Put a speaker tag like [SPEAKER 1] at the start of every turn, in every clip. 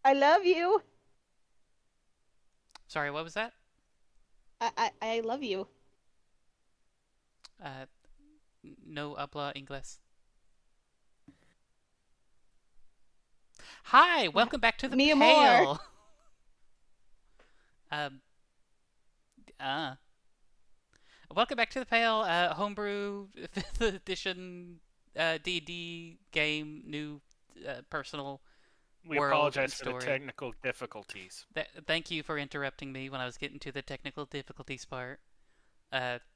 [SPEAKER 1] I love you.
[SPEAKER 2] Sorry, what was that?
[SPEAKER 1] I love you.
[SPEAKER 2] Uh, no habla inglés. Hi, welcome back to the
[SPEAKER 1] Me more.
[SPEAKER 2] Pale. um, uh, Welcome back to the Pale. Homebrew 5th edition D&D game, new personal
[SPEAKER 3] We
[SPEAKER 2] world
[SPEAKER 3] apologize
[SPEAKER 2] and
[SPEAKER 3] for the
[SPEAKER 2] story.
[SPEAKER 3] technical difficulties.
[SPEAKER 2] Thank you for interrupting me when I was getting to the technical difficulties part.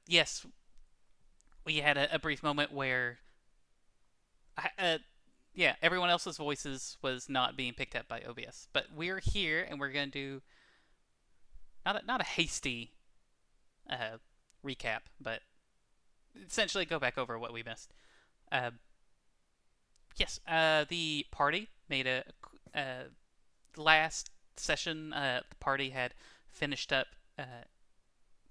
[SPEAKER 2] Yes, we had a brief moment where yeah, everyone else's voices was not being picked up by OBS. But we're here and we're going to do not a hasty uh, recap, but essentially go back over what we missed. Uh, yes, the party made uh, last session. The party had finished up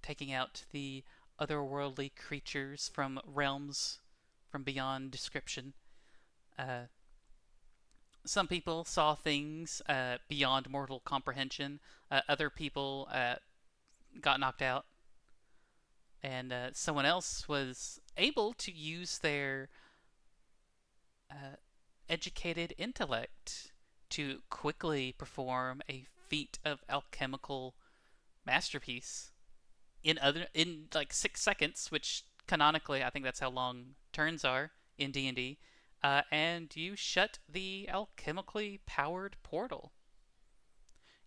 [SPEAKER 2] taking out the otherworldly creatures from realms from beyond description. Uh, some people saw things beyond mortal comprehension. Other people got knocked out, and someone else was able to use their uh, educated intellect to quickly perform a feat of alchemical masterpiece in like 6 seconds, which canonically I think that's how long turns are in D&D. And you shut the alchemically powered portal.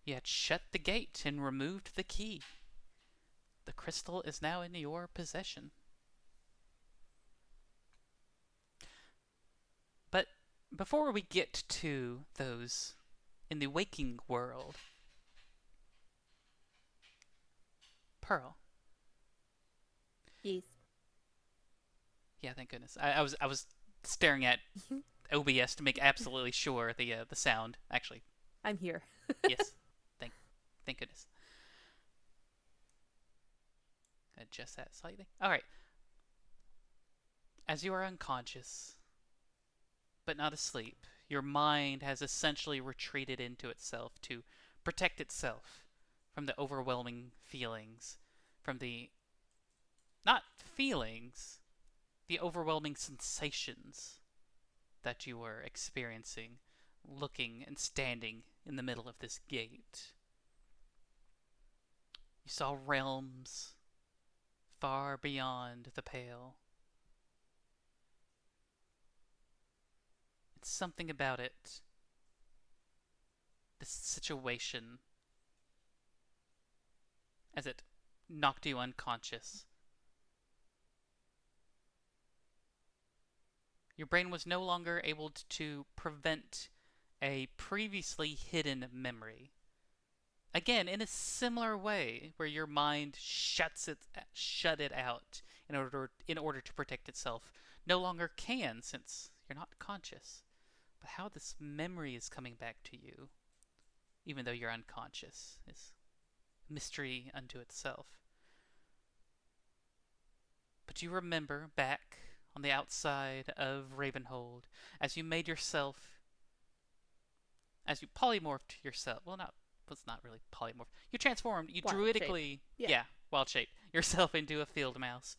[SPEAKER 2] You had shut the gate and removed the key. The crystal is now in your possession. But before we get to those in the waking world, Pearl.
[SPEAKER 4] Yes.
[SPEAKER 2] Yeah, thank goodness. I was staring at OBS to make absolutely sure the sound actually.
[SPEAKER 4] I'm here.
[SPEAKER 2] Yes, thank thank goodness. Adjust that slightly. All right. As you are unconscious, but not asleep, your mind has essentially retreated into itself to protect itself from the overwhelming feelings, from the not feelings, the overwhelming sensations that you were experiencing looking and standing in the middle of this gate. You saw realms far beyond the Pale. It's something about it, this situation, as it knocked you unconscious. Your brain was no longer able to prevent a previously hidden memory. Again, in a similar way, where your mind shut it out in order to protect itself, no longer can since you're not conscious. But how this memory is coming back to you, even though you're unconscious, is a mystery unto itself. But you remember back on the outside of Ravenhold, as you made yourself, as you polymorphed yourself. Well, not was not really polymorphed. You transformed. You
[SPEAKER 4] Wild shape.
[SPEAKER 2] druidically,
[SPEAKER 4] Yeah.
[SPEAKER 2] yeah, wild shape yourself into a field mouse,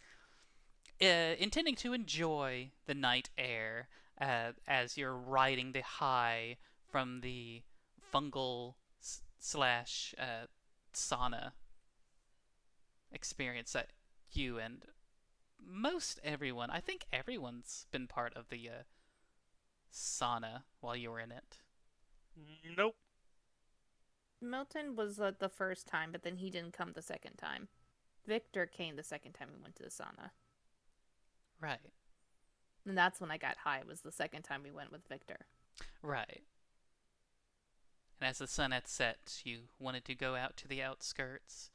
[SPEAKER 2] intending to enjoy the night air as you're riding the high from the fungal slash sauna experience that you and most everyone, I think everyone's been part of the sauna while you were in it.
[SPEAKER 3] Nope.
[SPEAKER 4] Milton was the first time, but then he didn't come the second time. Victor came the second time we went to the sauna.
[SPEAKER 2] Right.
[SPEAKER 4] And that's when I got high, was the second time we went with Victor.
[SPEAKER 2] Right. And as the sun had set, you wanted to go out to the outskirts,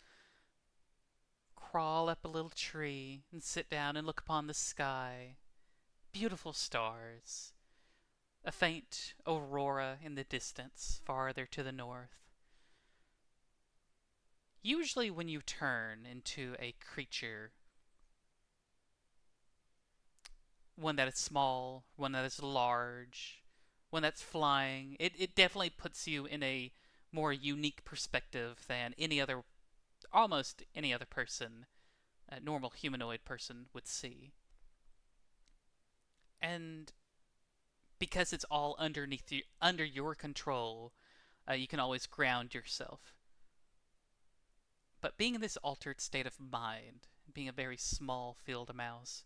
[SPEAKER 2] crawl up a little tree, and sit down and look upon the sky. Beautiful stars. A faint aurora in the distance, farther to the north. Usually, when you turn into a creature, one that is small, one that is large, when that's flying, it definitely puts you in a more unique perspective than almost any other person, a normal humanoid person, would see. And because it's all under your control, you can always ground yourself. But being in this altered state of mind, being a very small field mouse,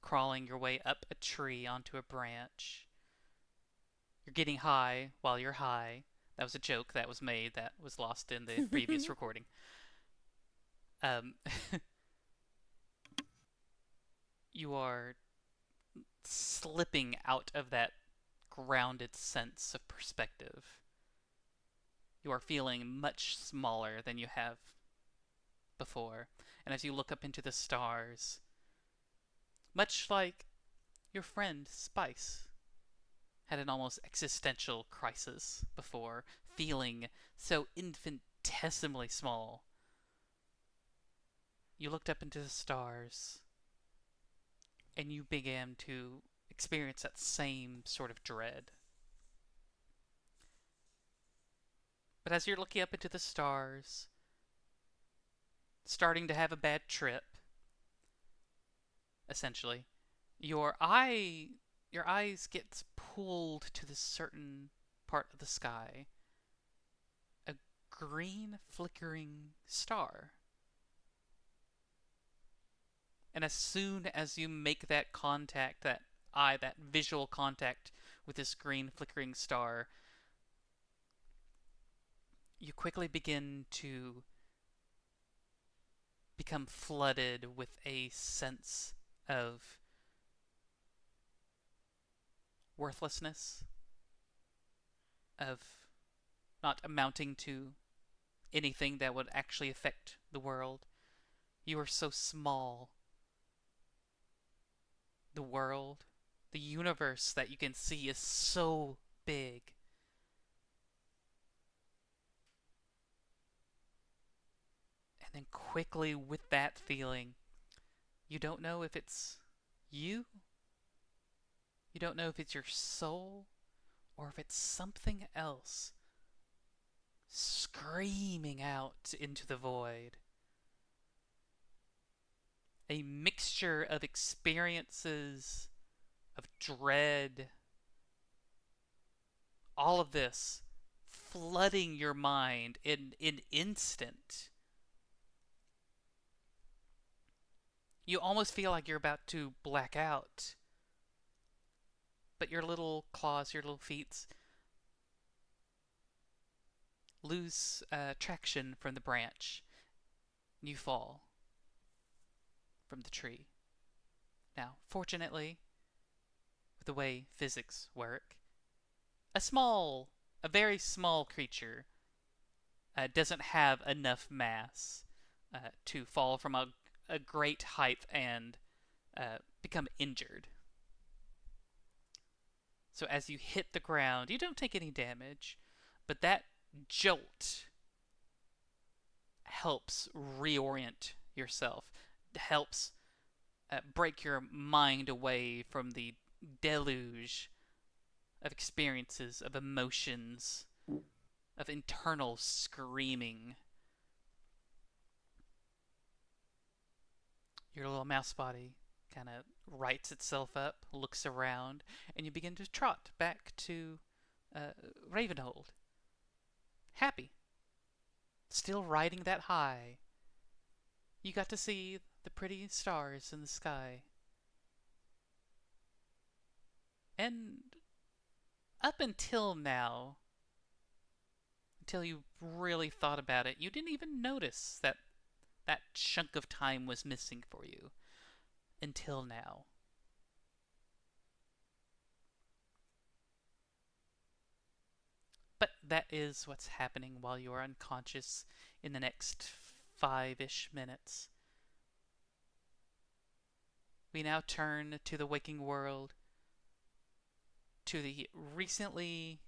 [SPEAKER 2] crawling your way up a tree onto a branch, you're getting high while you're high. That was a joke that was made that was lost in the previous recording. Um, you are slipping out of that grounded sense of perspective. You are feeling much smaller than you have before. And as you look up into the stars, much like your friend Spice had an almost existential crisis before, feeling so infinitesimally small, you looked up into the stars and you began to experience that same sort of dread. But as you're looking up into the stars, starting to have a bad trip, essentially, your eyes get pulled to this certain part of the sky, a green flickering star. And as soon as you make that contact, that visual contact with this green flickering star, you quickly begin to become flooded with a sense of worthlessness, of not amounting to anything that would actually affect the world. You are so small. The world, the universe that you can see is so big. And then quickly, with that feeling, you don't know if it's you, you don't know if it's your soul, or if it's something else screaming out into the void. A mixture of experiences, of dread, all of this flooding your mind in an instant. You almost feel like you're about to black out, but your little claws, your little feet lose traction from the branch. You fall from the tree. Now, fortunately, with the way physics work, a very small creature doesn't have enough mass to fall from a great height and become injured. So as you hit the ground, you don't take any damage, but that jolt helps reorient yourself, helps break your mind away from the deluge of experiences, of emotions, of internal screaming. Your little mouse body kind of rights itself up, looks around, and you begin to trot back to Ravenhold. Happy. Still riding that high. You got to see the pretty stars in the sky. And up until now, until you really thought about it, you didn't even notice that that chunk of time was missing for you. Until now. But that is what's happening while you are unconscious in the next 5-ish minutes. We now turn to the waking world, to the recently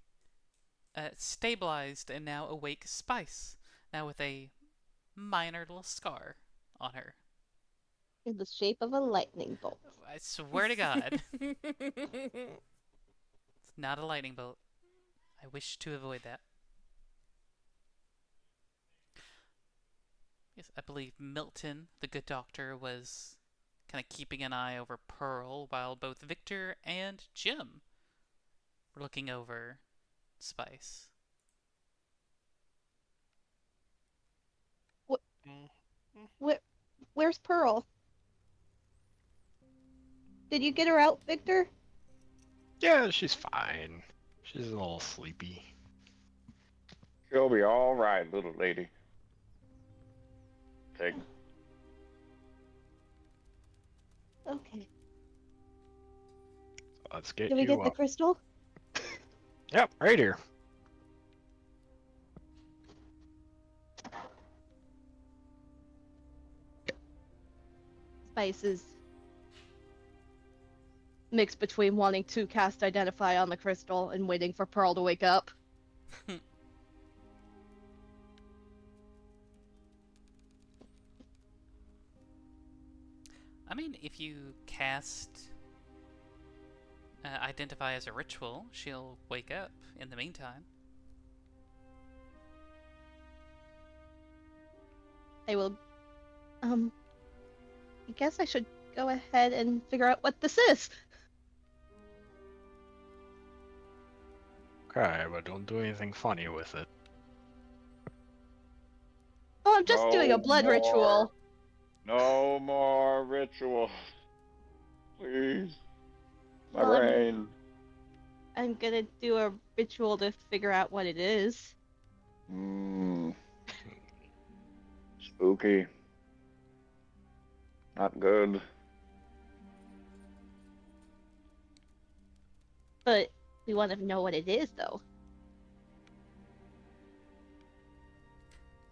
[SPEAKER 2] stabilized and now awake Spice, now with a minor little scar on her.
[SPEAKER 1] In the shape of a lightning bolt.
[SPEAKER 2] I swear to God. Not a lightning bolt. I wish to avoid that. Yes, I believe Milton, the good doctor, was kind of keeping an eye over Pearl while both Victor and Jim were looking over Spice.
[SPEAKER 3] Mm.
[SPEAKER 1] Where, where's Pearl? Did you get her out, Victor?
[SPEAKER 5] Yeah, she's fine. She's a little sleepy.
[SPEAKER 6] She'll be all right, little lady. Take.
[SPEAKER 1] Okay.
[SPEAKER 5] Let's get
[SPEAKER 1] Did we
[SPEAKER 5] you
[SPEAKER 1] get the
[SPEAKER 5] up.
[SPEAKER 1] crystal?
[SPEAKER 5] Yep, right here.
[SPEAKER 1] Spice is mixed between wanting to cast Identify on the crystal and waiting for Pearl to wake up.
[SPEAKER 2] I mean, if you cast Identify as a ritual, she'll wake up in the meantime.
[SPEAKER 1] I will. I guess I should go ahead and figure out what this is.
[SPEAKER 5] Okay, but don't do anything funny with it.
[SPEAKER 1] Oh, I'm just doing a
[SPEAKER 6] No
[SPEAKER 1] blood
[SPEAKER 6] more.
[SPEAKER 1] ritual.
[SPEAKER 6] No more rituals. Please. My
[SPEAKER 1] Well,
[SPEAKER 6] brain.
[SPEAKER 1] I'm gonna do a ritual to figure out what it is.
[SPEAKER 6] Spooky. Not good.
[SPEAKER 1] But we want to know what it is, though.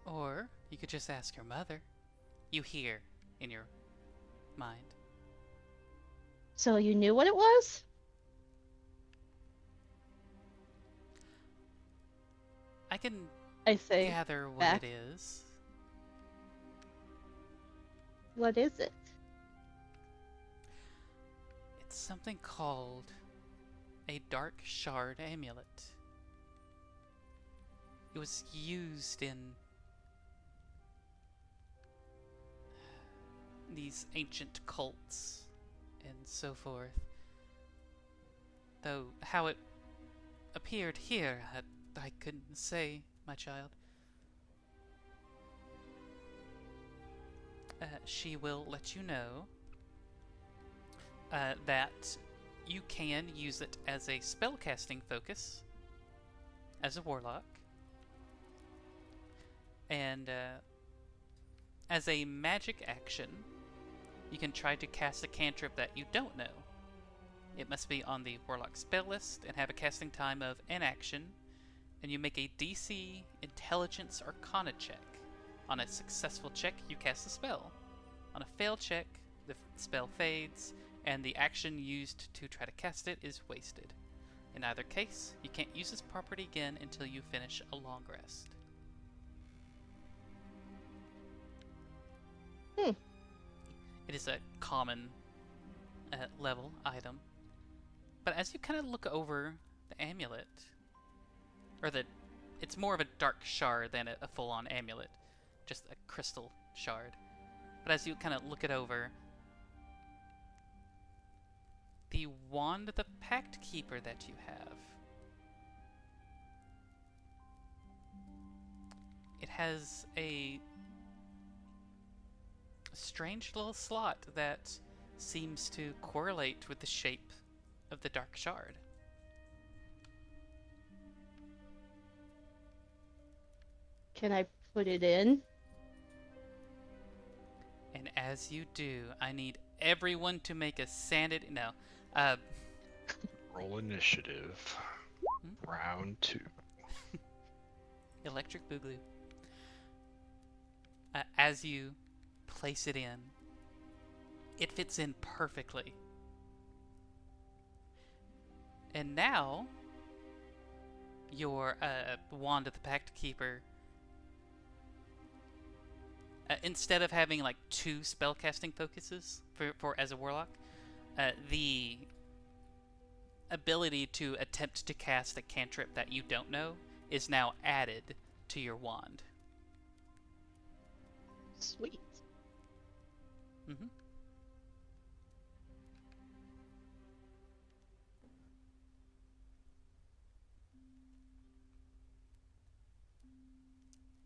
[SPEAKER 2] Or you could just ask your mother. You hear in your mind.
[SPEAKER 1] So you knew what it was?
[SPEAKER 2] I can
[SPEAKER 1] I say,
[SPEAKER 2] gather what
[SPEAKER 1] back.
[SPEAKER 2] it is.
[SPEAKER 1] What is it?
[SPEAKER 2] It's something called a dark shard amulet. It was used in these ancient cults and so forth. Though how it appeared here, I couldn't say, my child. She will let you know that you can use it as a spellcasting focus as a warlock, and as a magic action, you can try to cast a cantrip that you don't know. It must be on the warlock spell list and have a casting time of an action, and you make a DC Intelligence Arcana check. On a successful check, you cast the spell. On a failed check, the spell fades, and the action used to try to cast it is wasted. In either case, you can't use this property again until you finish a long rest. It is a common level item. But as you kind of look over the amulet, or it's more of a dark shard than a full-on amulet, just a crystal shard. But as you kind of look it over, the wand of the Pact Keeper that you have, it has a strange little slot that seems to correlate with the shape of the dark shard.
[SPEAKER 1] Can I put it in?
[SPEAKER 2] And as you do, I need everyone to make a sanity. No.
[SPEAKER 5] Roll initiative. Round 2.
[SPEAKER 2] Electric Boogaloo. As you place it in, it fits in perfectly. And now, your Wand of the Pact Keeper, instead of having like 2 spellcasting focuses for as a warlock, the ability to attempt to cast a cantrip that you don't know is now added to your wand.
[SPEAKER 1] Sweet.
[SPEAKER 2] Mm-hmm.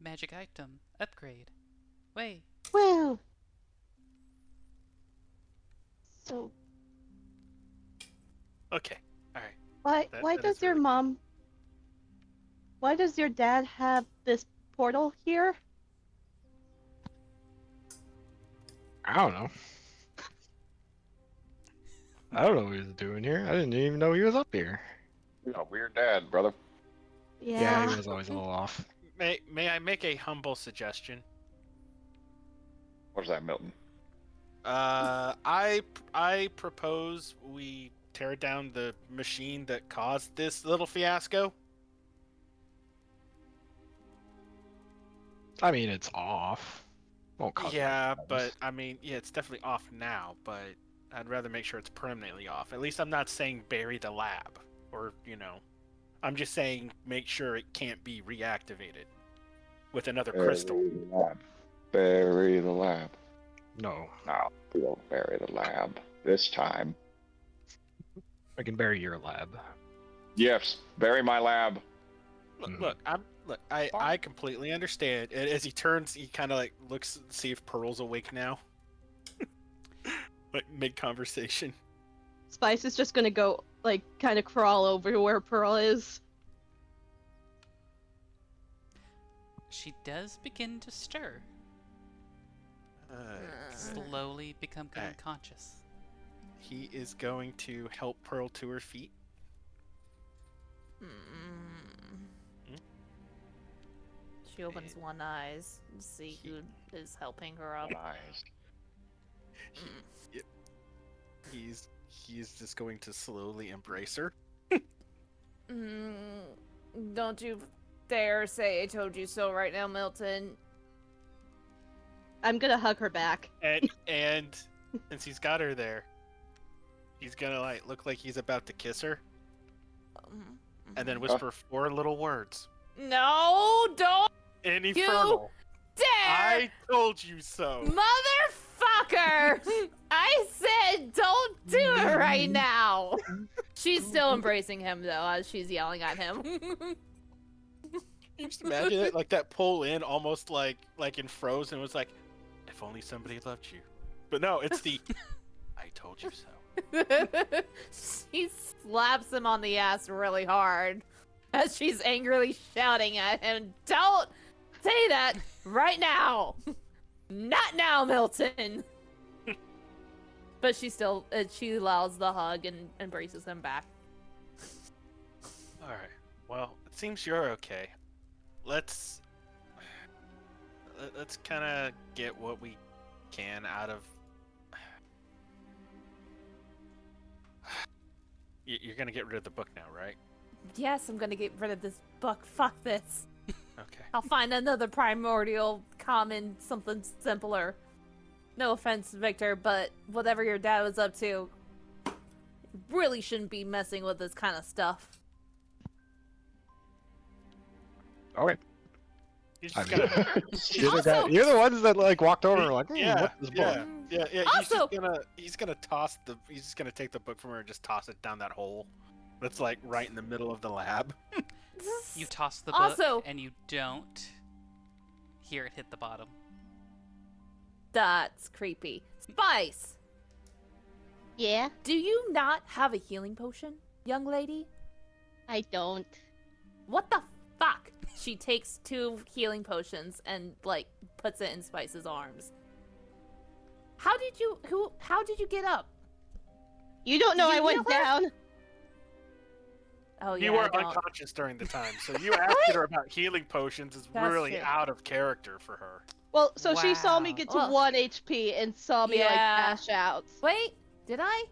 [SPEAKER 2] Magic item upgrade. Wait.
[SPEAKER 1] Well. So
[SPEAKER 3] Okay. All right.
[SPEAKER 1] why
[SPEAKER 3] That
[SPEAKER 1] does
[SPEAKER 3] is
[SPEAKER 1] your
[SPEAKER 3] really-
[SPEAKER 1] mom? Why does your dad have this portal here?
[SPEAKER 5] I don't know. I don't know what he was doing here. I didn't even know he was up here.
[SPEAKER 6] You got a weird dad, brother.
[SPEAKER 5] Yeah, he was always a little off.
[SPEAKER 3] May I make a humble suggestion?
[SPEAKER 6] What's that, Milton?
[SPEAKER 3] I propose we tear down the machine that caused this little fiasco.
[SPEAKER 5] I mean, it's off. Won't cause
[SPEAKER 3] Yeah,
[SPEAKER 5] problems.
[SPEAKER 3] but I mean, yeah, it's definitely off now, but I'd rather make sure it's permanently off. At least I'm not saying bury the lab, or, I'm just saying make sure it can't be reactivated with another crystal.
[SPEAKER 6] Bury the lab. Bury the lab.
[SPEAKER 5] No,
[SPEAKER 6] No, we won't bury the lab this time.
[SPEAKER 5] I can bury your lab.
[SPEAKER 6] Yes, bury my lab.
[SPEAKER 3] Look, I completely understand. And as he turns, he kind of like looks to see if Pearl's awake now. Like mid conversation.
[SPEAKER 1] Spice is just gonna go like kind of crawl over to where Pearl is.
[SPEAKER 2] She does begin to stir, slowly become
[SPEAKER 3] Alright.
[SPEAKER 2] unconscious.
[SPEAKER 3] He is going to help Pearl to her feet.
[SPEAKER 4] She opens one eye to see who is helping her up.
[SPEAKER 6] Nice.
[SPEAKER 3] He's just going to slowly embrace her.
[SPEAKER 4] Don't you dare say I told you so right now, Milton.
[SPEAKER 1] I'm gonna hug her back.
[SPEAKER 3] And since he's got her there, he's gonna like look like he's about to kiss her, and then whisper 4 little words.
[SPEAKER 4] No, don't
[SPEAKER 3] In Infernal.
[SPEAKER 4] dare!
[SPEAKER 3] I told you so.
[SPEAKER 4] Motherfucker! I said don't do it right now! She's still embracing him, though, as she's yelling at him.
[SPEAKER 3] You just imagine it, like that pull in, almost like in Frozen. It was like, if only somebody loved you. But no, it's the, I told you so.
[SPEAKER 4] She slaps him on the ass really hard as she's angrily shouting at him, don't say that right now! Not now, Milton! But she still, she allows the hug and embraces him back.
[SPEAKER 3] All right. Well, it seems you're okay. Let's kind of get what we can out of. You're gonna get rid of the book now, right?
[SPEAKER 4] Yes, I'm gonna get rid of this book. Fuck this.
[SPEAKER 3] Okay.
[SPEAKER 4] I'll find another primordial, common, something simpler. No offense, Victor, but whatever your dad was up to, really shouldn't be messing with this kind of stuff.
[SPEAKER 5] Okay.
[SPEAKER 3] He's
[SPEAKER 5] I
[SPEAKER 3] just
[SPEAKER 5] mean,
[SPEAKER 3] gonna.
[SPEAKER 5] you're the ones that like walked over and were like,
[SPEAKER 3] Yeah,
[SPEAKER 5] what's this book?
[SPEAKER 3] yeah.
[SPEAKER 4] Also-
[SPEAKER 3] He's gonna take the book from her and just toss it down that hole. That's like right in the middle of the lab.
[SPEAKER 2] You toss the book,
[SPEAKER 4] Also-
[SPEAKER 2] and you don't hear it hit the bottom.
[SPEAKER 4] That's creepy. Spice,
[SPEAKER 1] Yeah,
[SPEAKER 4] do you not have a healing potion, young lady?
[SPEAKER 1] I don't.
[SPEAKER 4] What the fuck? She takes 2 healing potions and, like, puts it in Spice's arms. How did you get up?
[SPEAKER 1] You don't know
[SPEAKER 4] Did
[SPEAKER 1] I
[SPEAKER 4] you
[SPEAKER 1] went
[SPEAKER 4] heal her?
[SPEAKER 1] down.
[SPEAKER 4] Oh, yeah,
[SPEAKER 3] You were
[SPEAKER 4] I don't.
[SPEAKER 3] unconscious during the time, so you asking her about healing potions is
[SPEAKER 4] That's
[SPEAKER 3] really
[SPEAKER 4] true.
[SPEAKER 3] out of character for her.
[SPEAKER 1] Well, so she saw me
[SPEAKER 2] Wow.
[SPEAKER 1] get to
[SPEAKER 4] Ugh.
[SPEAKER 1] 1 HP and saw me like
[SPEAKER 4] Yeah.
[SPEAKER 1] dash out.
[SPEAKER 4] Wait, did I?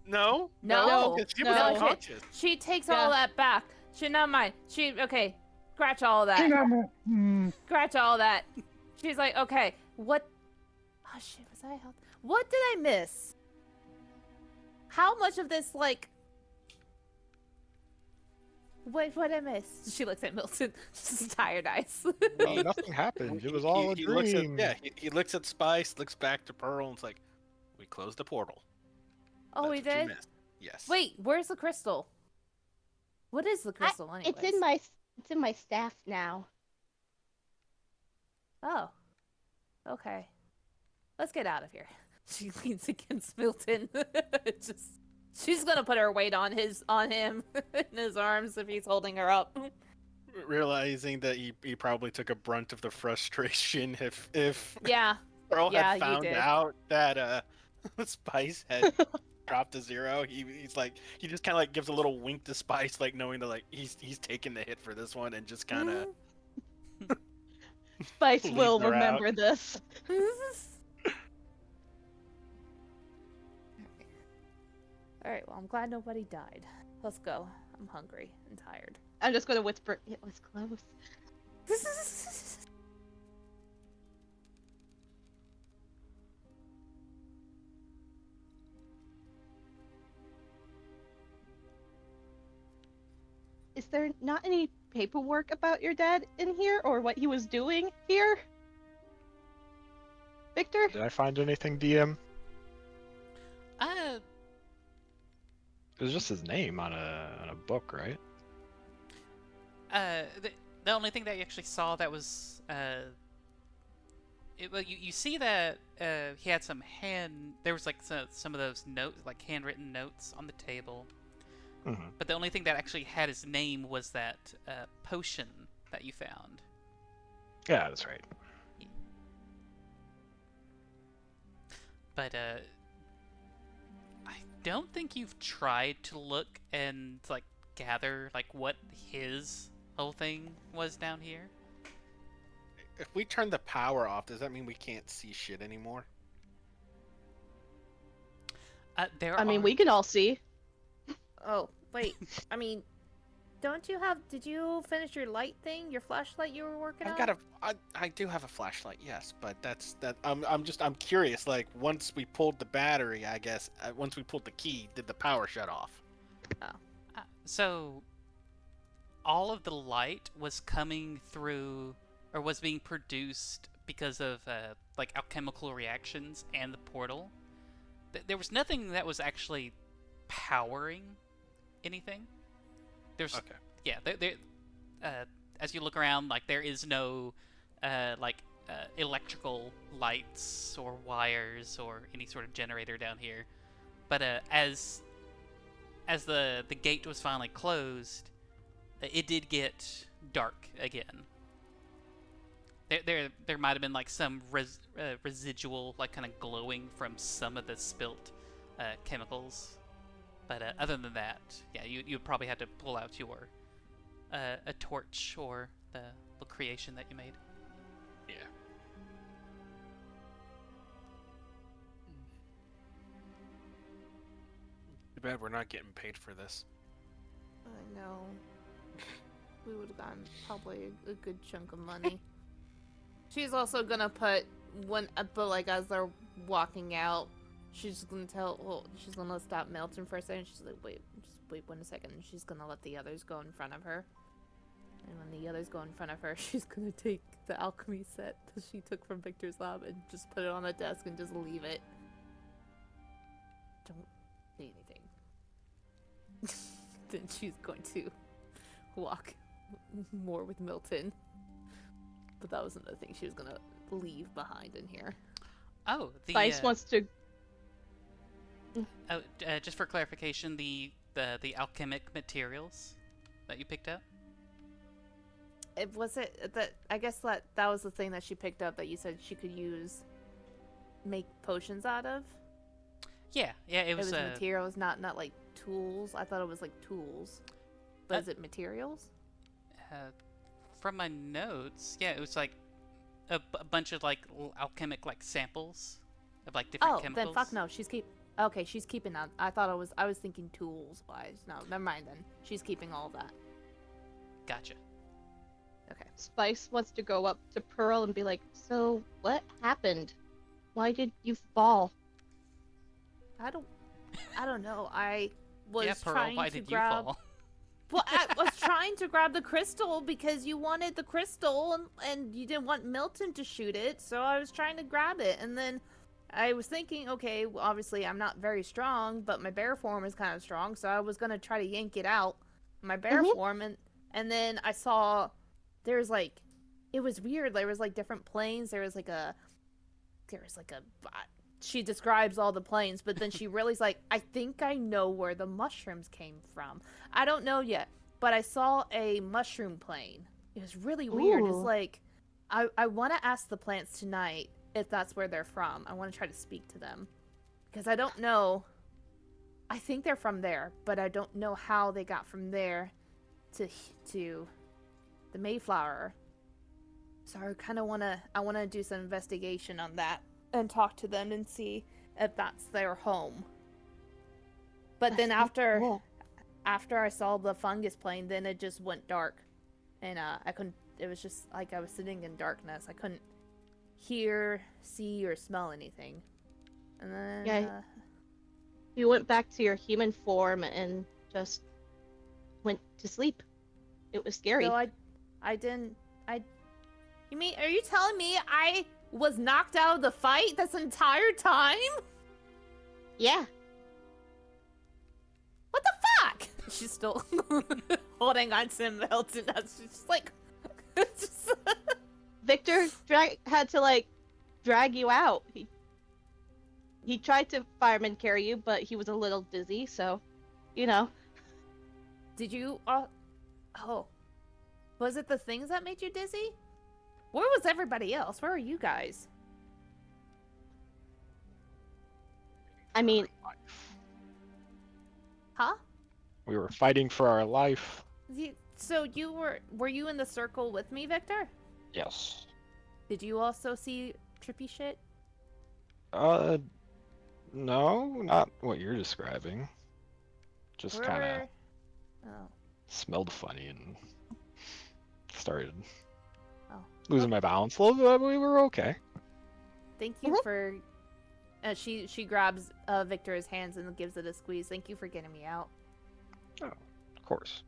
[SPEAKER 3] No,
[SPEAKER 4] No.
[SPEAKER 3] because she was
[SPEAKER 1] No.
[SPEAKER 3] unconscious.
[SPEAKER 4] She takes
[SPEAKER 1] Yeah.
[SPEAKER 4] all that back. She, never mind. Okay, scratch all that. Scratch all that. She's like, okay, what? Oh shit, was I health? What did I miss? How much of this, like, What I missed? She looks at Milton, just tired eyes.
[SPEAKER 5] Oh, nothing happened. It was all a
[SPEAKER 3] he looks at
[SPEAKER 5] dream.
[SPEAKER 3] he looks at Spice, looks back to Pearl, and it's like, we closed the portal.
[SPEAKER 4] Oh, we
[SPEAKER 3] That's what you
[SPEAKER 4] did?
[SPEAKER 3] missed. Yes.
[SPEAKER 4] Wait, where's the crystal? What is the crystal, anyways?
[SPEAKER 1] It's in my staff now.
[SPEAKER 4] Oh. Okay. Let's get out of here. She leans against Milton. She's gonna put her weight on him in his arms if he's holding her up.
[SPEAKER 3] Realizing that he probably took a brunt of the frustration if
[SPEAKER 4] Yeah.
[SPEAKER 3] Pearl
[SPEAKER 4] Yeah,
[SPEAKER 3] had
[SPEAKER 4] you
[SPEAKER 3] found
[SPEAKER 4] did.
[SPEAKER 3] out that Spice had dropped to 0. He's like, he just kind of like gives a little wink to Spice, like knowing that like he's taking the hit for this one, and just kind of
[SPEAKER 1] Spice
[SPEAKER 3] Leave
[SPEAKER 1] will
[SPEAKER 3] her out.
[SPEAKER 1] remember this.
[SPEAKER 4] Alright, well, I'm glad nobody died. Let's go. I'm hungry and tired.
[SPEAKER 1] I'm just gonna whisper, it was close. Is there not any paperwork about your dad in here, or what he was doing here? Victor?
[SPEAKER 5] Did I find anything, DM?
[SPEAKER 2] Uh,
[SPEAKER 5] It was just his name on a book, right?
[SPEAKER 2] the only thing that you actually saw that was well, you see that he had there was like some of those notes, like handwritten notes on the table.
[SPEAKER 5] Mm-hmm.
[SPEAKER 2] But the only thing that actually had his name was that potion that you found.
[SPEAKER 5] Yeah, that's right.
[SPEAKER 2] But I don't think you've tried to look and like gather like what his whole thing was down here.
[SPEAKER 3] if we turn the power off, does that mean we can't see shit anymore?
[SPEAKER 1] I mean, we can all see.
[SPEAKER 4] Oh, wait. I mean, did you finish your light thing? Your flashlight you were working on?
[SPEAKER 3] I do have a flashlight, yes, but I'm curious. Like, once we pulled the battery, I guess, once we pulled the key, did the power shut off?
[SPEAKER 2] So all of the light was coming through, or was being produced because of like alchemical reactions and the portal. There was nothing that was actually powering anything. There's
[SPEAKER 3] Okay.
[SPEAKER 2] yeah. As you look around, like there is no electrical lights or wires or any sort of generator down here. But as the gate was finally closed, it did get dark again. There might have been like some residual, like kind of glowing from some of the spilt chemicals, but other than that, yeah, you would probably have to pull out your a torch or the little creation that you made.
[SPEAKER 3] Yeah. Too bad we're not getting paid for this.
[SPEAKER 4] I know. We would have gotten probably a good chunk of money. She's also gonna put but like as they're walking out, she's gonna she's gonna stop Milton for a second. She's like, just wait 1 second. And she's gonna let the others go in front of her. And when the others go in front of her, she's gonna take the alchemy set that she took from Victor's lab and just put it on the desk and just leave it. Don't say anything. Then she's going to walk more with Milton. But that was another thing she was gonna leave behind in here.
[SPEAKER 2] Oh, the
[SPEAKER 1] Spice wants to.
[SPEAKER 2] just for clarification, the alchemic materials that you picked up.
[SPEAKER 4] I guess that was the thing that she picked up that you said she could make potions out of.
[SPEAKER 2] Yeah, it was
[SPEAKER 4] materials, not like tools. I thought it was like tools. But is it materials?
[SPEAKER 2] From my notes, yeah, it was like a bunch of like alchemic like samples of like different chemicals.
[SPEAKER 4] Then fuck no. She's keeping that. I was thinking tools wise. No, never mind then. She's keeping all of that.
[SPEAKER 2] Gotcha.
[SPEAKER 4] Okay.
[SPEAKER 1] Spice wants to go up to Pearl and be like, "So what happened? Why did you fall?"
[SPEAKER 4] I don't know. I was
[SPEAKER 2] yeah, Pearl,
[SPEAKER 4] trying
[SPEAKER 2] why
[SPEAKER 4] to
[SPEAKER 2] did
[SPEAKER 4] grab.
[SPEAKER 2] you fall?
[SPEAKER 4] Well, I was trying to grab the crystal because you wanted the crystal and you didn't want Milton to shoot it, so I was trying to grab it. And then I was thinking, okay, well, obviously I'm not very strong, but my bear form is kind of strong, so I was going to try to yank it out, my bear form. And then I saw there's like, it was weird. There was like different planes. There was like a, she describes all the planes, but then she really's like, I think I know where the mushrooms came from. I don't know yet, but I saw a mushroom plane. It was really weird. It's
[SPEAKER 1] Ooh.
[SPEAKER 4] like, I want to ask the plants tonight if that's where they're from. I want to try to speak to them. Because I don't know. I think they're from there, but I don't know how they got from there to the Mayflower. So I kind of want to do some investigation on that and talk to them and see if that's their home. But then after I saw the fungus plane, then it just went dark. And I couldn't, it was just like I was sitting in darkness. I couldn't hear, see, or smell anything. And then
[SPEAKER 1] you went back to your human form and just went to sleep. It was scary.
[SPEAKER 4] So you mean, are you telling me I was knocked out of the fight this entire time?
[SPEAKER 1] Yeah.
[SPEAKER 4] What the fuck? She's still holding on to Milton. She's just like,
[SPEAKER 1] Victor had to like drag you out. He tried to fireman carry you, but he was a little dizzy, so you know.
[SPEAKER 4] Did you oh. Was it the things that made you dizzy? Where was everybody else? Where are you guys?
[SPEAKER 1] I mean,
[SPEAKER 4] Huh?
[SPEAKER 5] We were fighting for our life.
[SPEAKER 4] So were you in the circle with me, Victor?
[SPEAKER 5] Yes.
[SPEAKER 4] Did you also see trippy shit?
[SPEAKER 5] No, not what you're describing. Just kind of
[SPEAKER 4] Oh.
[SPEAKER 5] smelled funny and started
[SPEAKER 4] Oh.
[SPEAKER 5] losing my balance a little bit, but we were okay.
[SPEAKER 4] Thank you for she grabs Victor's hands and gives it a squeeze. Thank you for getting me out.
[SPEAKER 5] Oh, of course.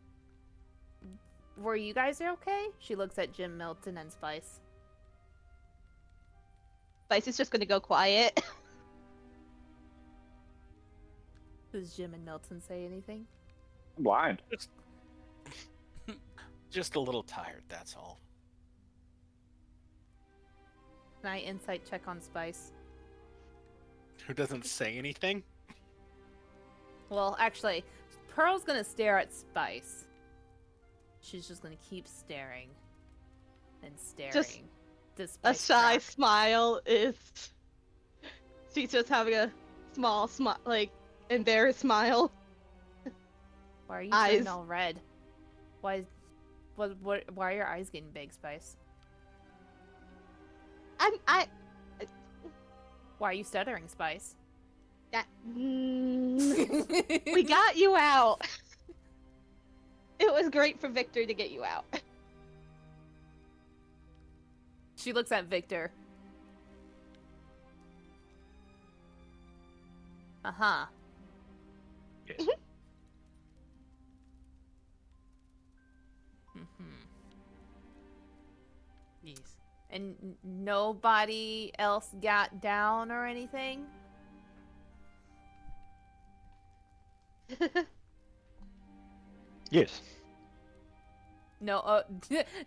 [SPEAKER 4] Were you guys okay? She looks at Jim, Milton, and Spice.
[SPEAKER 1] Spice is just gonna go quiet.
[SPEAKER 4] Does Jim and Milton say anything?
[SPEAKER 6] Blind.
[SPEAKER 3] Just a little tired, that's all.
[SPEAKER 4] Can I insight check on Spice?
[SPEAKER 3] Who doesn't say anything?
[SPEAKER 4] Well, actually, Pearl's gonna stare at Spice. She's just gonna keep staring and staring.
[SPEAKER 1] Just
[SPEAKER 4] Does
[SPEAKER 1] A
[SPEAKER 4] Spice
[SPEAKER 1] shy
[SPEAKER 4] crack?
[SPEAKER 1] smile is. She's just having a small, like embarrassed smile.
[SPEAKER 4] Why are you
[SPEAKER 1] eyes.
[SPEAKER 4] turning all red? Why are your eyes getting big, Spice? Why are you stuttering, Spice?
[SPEAKER 1] We got you out. It was great for Victor to get you out.
[SPEAKER 4] She looks at Victor. Uh-huh.
[SPEAKER 5] Yes.
[SPEAKER 4] Mm-hmm.
[SPEAKER 2] Yes.
[SPEAKER 4] And nobody else got down or anything?
[SPEAKER 5] Yes.
[SPEAKER 4] No,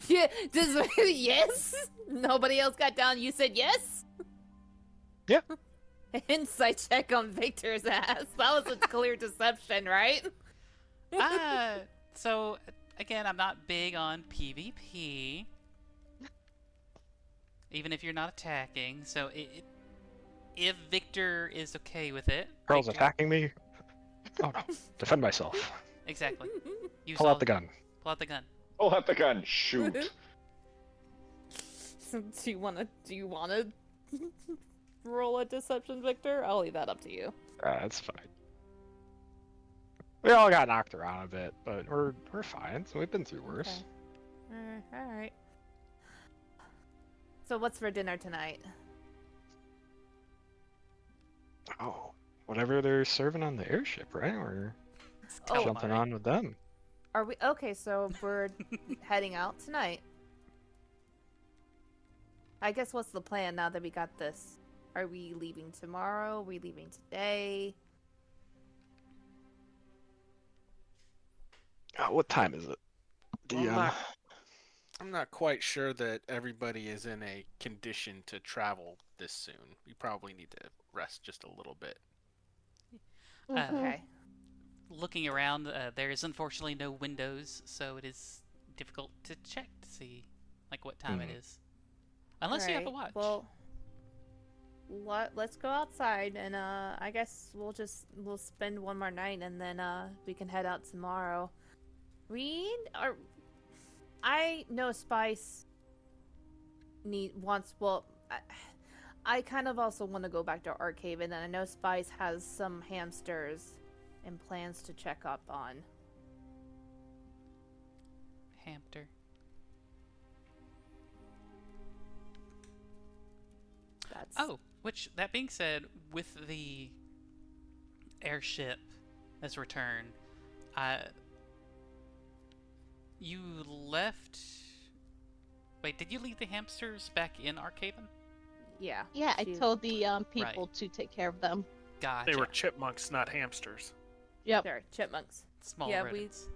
[SPEAKER 4] yeah, yes? Nobody else got down, you said yes?
[SPEAKER 5] Yeah.
[SPEAKER 4] Insight check on Victor's ass. That was a clear deception, right?
[SPEAKER 2] So again, I'm not big on PvP. Even if you're not attacking, so if Victor is okay with it,
[SPEAKER 5] Pearl's
[SPEAKER 2] Victor-
[SPEAKER 5] attacking me. Oh no. Defend myself.
[SPEAKER 2] Exactly. Use
[SPEAKER 5] Pull
[SPEAKER 2] all-
[SPEAKER 5] out the gun.
[SPEAKER 2] Pull out the gun.
[SPEAKER 6] Pull out the gun. Shoot.
[SPEAKER 4] So do you wanna roll a deception, Victor? I'll leave that up to you.
[SPEAKER 5] That's fine. We all got knocked around a bit, but we're fine. So we've been through worse.
[SPEAKER 4] Okay. Alright. So what's for dinner tonight?
[SPEAKER 5] Oh, whatever they're serving on the airship, right? We're
[SPEAKER 2] Tell
[SPEAKER 5] jumping
[SPEAKER 2] Mari.
[SPEAKER 5] on with them.
[SPEAKER 4] Are we okay? So we're heading out tonight. I guess what's the plan now that we got this? Are we leaving tomorrow? Are we leaving today?
[SPEAKER 5] What time is it?
[SPEAKER 3] Well,
[SPEAKER 5] DM.
[SPEAKER 3] I'm not quite sure that everybody is in a condition to travel this soon. We probably need to rest just a little bit.
[SPEAKER 4] Okay.
[SPEAKER 2] Looking around, there is unfortunately no windows, so it is difficult to check to see like what time it is. Unless you have a watch.
[SPEAKER 4] Well, let's go outside, and I guess we'll spend one more night, and then we can head out tomorrow. I know Spice I kind of also want to go back to Archaven, and I know Spice has some hamsters and plans to check up on.
[SPEAKER 2] Hamster. Oh, which, that being said, with the airship has returned, you left... Wait, did you leave the hamsters back in Archaven?
[SPEAKER 4] Yeah.
[SPEAKER 1] Yeah, I told the people
[SPEAKER 2] Right.
[SPEAKER 1] to take care of them.
[SPEAKER 2] Gotcha.
[SPEAKER 3] They were chipmunks, not hamsters.
[SPEAKER 1] Yep.
[SPEAKER 4] They're chipmunks.
[SPEAKER 2] Small
[SPEAKER 4] Yeah,
[SPEAKER 2] rodents.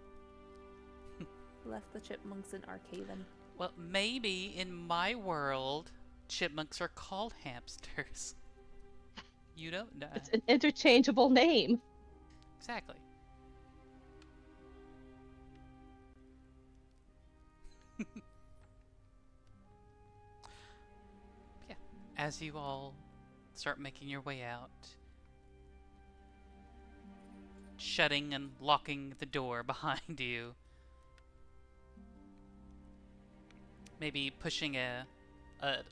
[SPEAKER 4] we left the chipmunks in Archaven.
[SPEAKER 2] Well, maybe in my world, chipmunks are called hamsters. You don't know.
[SPEAKER 1] It's an interchangeable name.
[SPEAKER 2] Exactly. Yeah. As you all start making your way out, shutting and locking the door behind you, maybe pushing a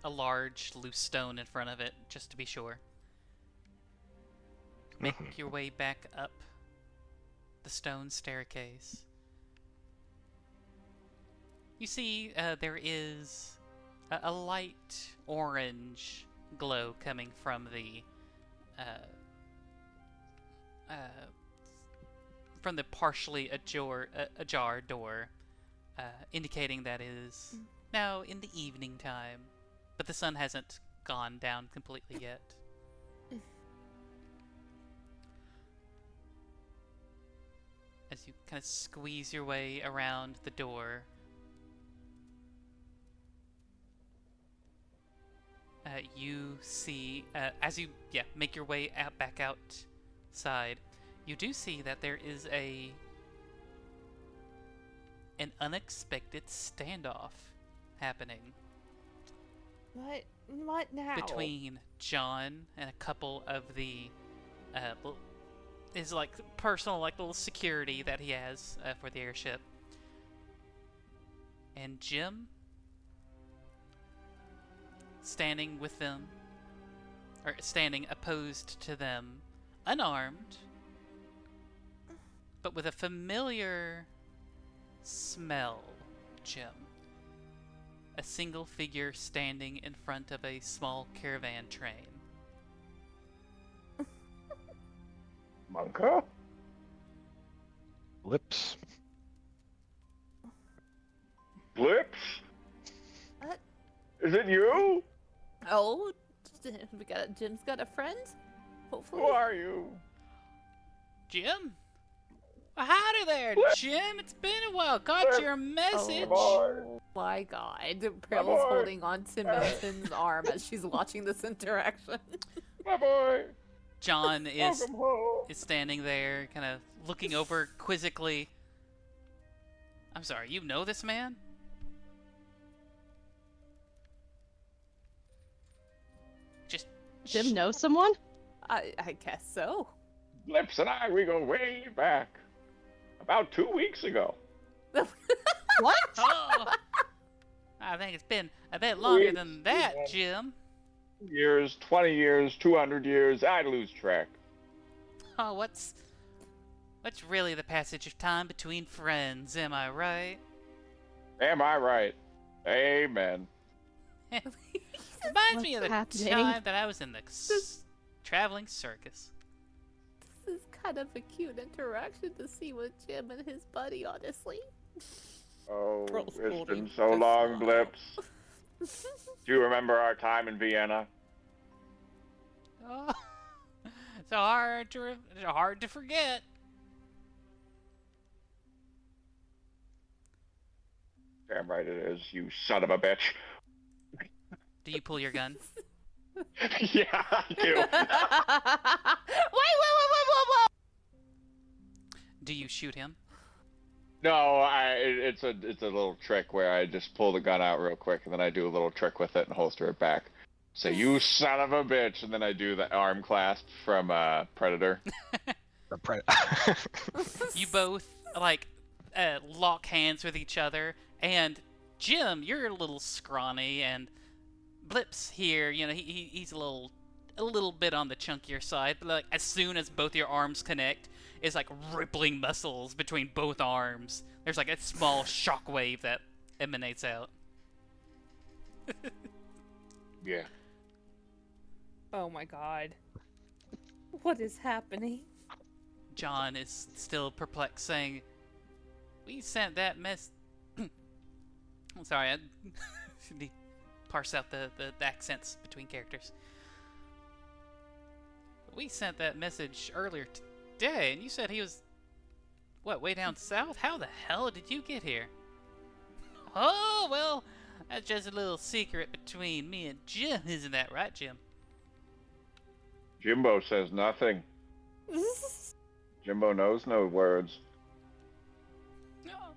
[SPEAKER 2] large loose stone in front of it just to be sure. Make your way back up the stone staircase. You see there is a light orange glow coming from the partially ajar door, indicating that is now in the evening time, but the sun hasn't gone down completely yet. As you kind of squeeze your way around the door, you see, as you make your way back outside, you do see that there is an unexpected standoff happening.
[SPEAKER 4] What now?
[SPEAKER 2] Between John and a couple of the his like personal like little security that he has for the airship, and Jim standing with them, or standing opposed to them, unarmed, but with a familiar smell. Jim, a single figure standing in front of a small caravan train.
[SPEAKER 6] Monka?
[SPEAKER 5] Lips.
[SPEAKER 6] Blips?
[SPEAKER 4] What?
[SPEAKER 6] Is it you?
[SPEAKER 4] Oh, Jim's got a friend? Hopefully.
[SPEAKER 6] Who are you?
[SPEAKER 2] Jim? Well, howdy there, Jim. It's been a while. Got your message.
[SPEAKER 4] Oh my god. Prill's
[SPEAKER 6] boy.
[SPEAKER 4] holding on to Milton's arm as she's watching this interaction.
[SPEAKER 6] My boy.
[SPEAKER 2] John is
[SPEAKER 6] Welcome home.
[SPEAKER 2] standing there, kind of looking over quizzically. I'm sorry, you know this man? Just
[SPEAKER 1] Jim knows someone?
[SPEAKER 4] I guess so.
[SPEAKER 6] Blips and I, we go way back. About 2 weeks ago.
[SPEAKER 1] What?
[SPEAKER 2] Oh, I think it's been a bit longer than that, Jim.
[SPEAKER 6] Years, 20 years, 200 years, I lose track.
[SPEAKER 2] Oh, what's really the passage of time between friends? Am I right?
[SPEAKER 6] Am I right? Amen.
[SPEAKER 2] Reminds me of the
[SPEAKER 1] What's happening?
[SPEAKER 2] time that I was in the traveling circus.
[SPEAKER 4] is kind of a cute interaction to see with Jim and his buddy, honestly.
[SPEAKER 6] Oh,
[SPEAKER 4] Pearl's
[SPEAKER 6] it's
[SPEAKER 4] holding
[SPEAKER 6] been so
[SPEAKER 4] the
[SPEAKER 6] long,
[SPEAKER 4] smile.
[SPEAKER 6] Blips. Do you remember our time in Vienna?
[SPEAKER 2] Oh, it's hard to forget.
[SPEAKER 6] Damn right it is, you son of a bitch.
[SPEAKER 2] Do you pull your gun?
[SPEAKER 6] Yeah, I do.
[SPEAKER 4] Wait.
[SPEAKER 2] Do you shoot him?
[SPEAKER 6] No, it's a little trick where I just pull the gun out real quick and then I do a little trick with it and holster it back. Say, you son of a bitch, and then I do the arm clasp from Predator.
[SPEAKER 2] You both like lock hands with each other, and Jim, you're a little scrawny, and Blips here, you know, he's a little bit on the chunkier side, but like as soon as both your arms connect, it's like rippling muscles between both arms. There's like a small shockwave that emanates out.
[SPEAKER 6] Yeah.
[SPEAKER 4] Oh my god. What is happening?
[SPEAKER 2] John is still perplexed, saying, "We sent that mess." I'm sorry, I need to parse out the accents between characters. We sent that message earlier today, and you said he was, what, way down south? How the hell did you get here? Oh, well, that's just a little secret between me and Jim, isn't that right, Jim?
[SPEAKER 6] Jimbo says nothing. Jimbo knows no words.
[SPEAKER 2] Oh,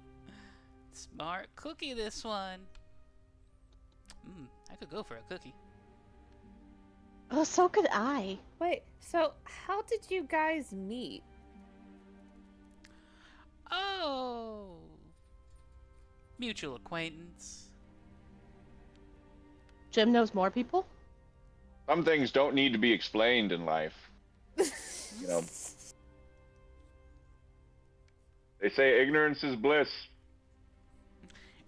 [SPEAKER 2] smart cookie, this one. I could go for a cookie.
[SPEAKER 1] Oh, so could I.
[SPEAKER 4] Wait, so how did you guys meet?
[SPEAKER 2] Oh, mutual acquaintance.
[SPEAKER 1] Jim knows more people?
[SPEAKER 6] Some things don't need to be explained in life. You know, they say ignorance is bliss.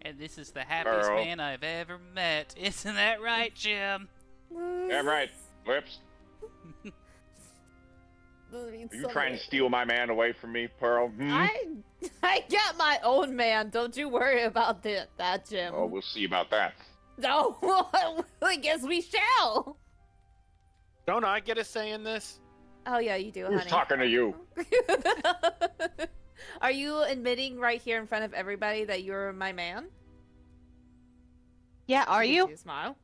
[SPEAKER 2] And this is the happiest
[SPEAKER 6] Earl.
[SPEAKER 2] man I've ever met. Isn't that right, Jim?
[SPEAKER 6] Damn right, Lips. Are you trying to steal my man away from me, Pearl? Hmm?
[SPEAKER 4] I got my own man. Don't you worry about that, Jim.
[SPEAKER 6] Oh, we'll see about that.
[SPEAKER 4] No, I guess we shall.
[SPEAKER 3] Don't I get a say in this?
[SPEAKER 4] Oh yeah, you do,
[SPEAKER 6] Who's
[SPEAKER 4] honey.
[SPEAKER 6] talking to you?
[SPEAKER 4] Are you admitting right here in front of everybody that you're my man?
[SPEAKER 1] Yeah, are
[SPEAKER 4] Gives
[SPEAKER 1] you?
[SPEAKER 4] a smile.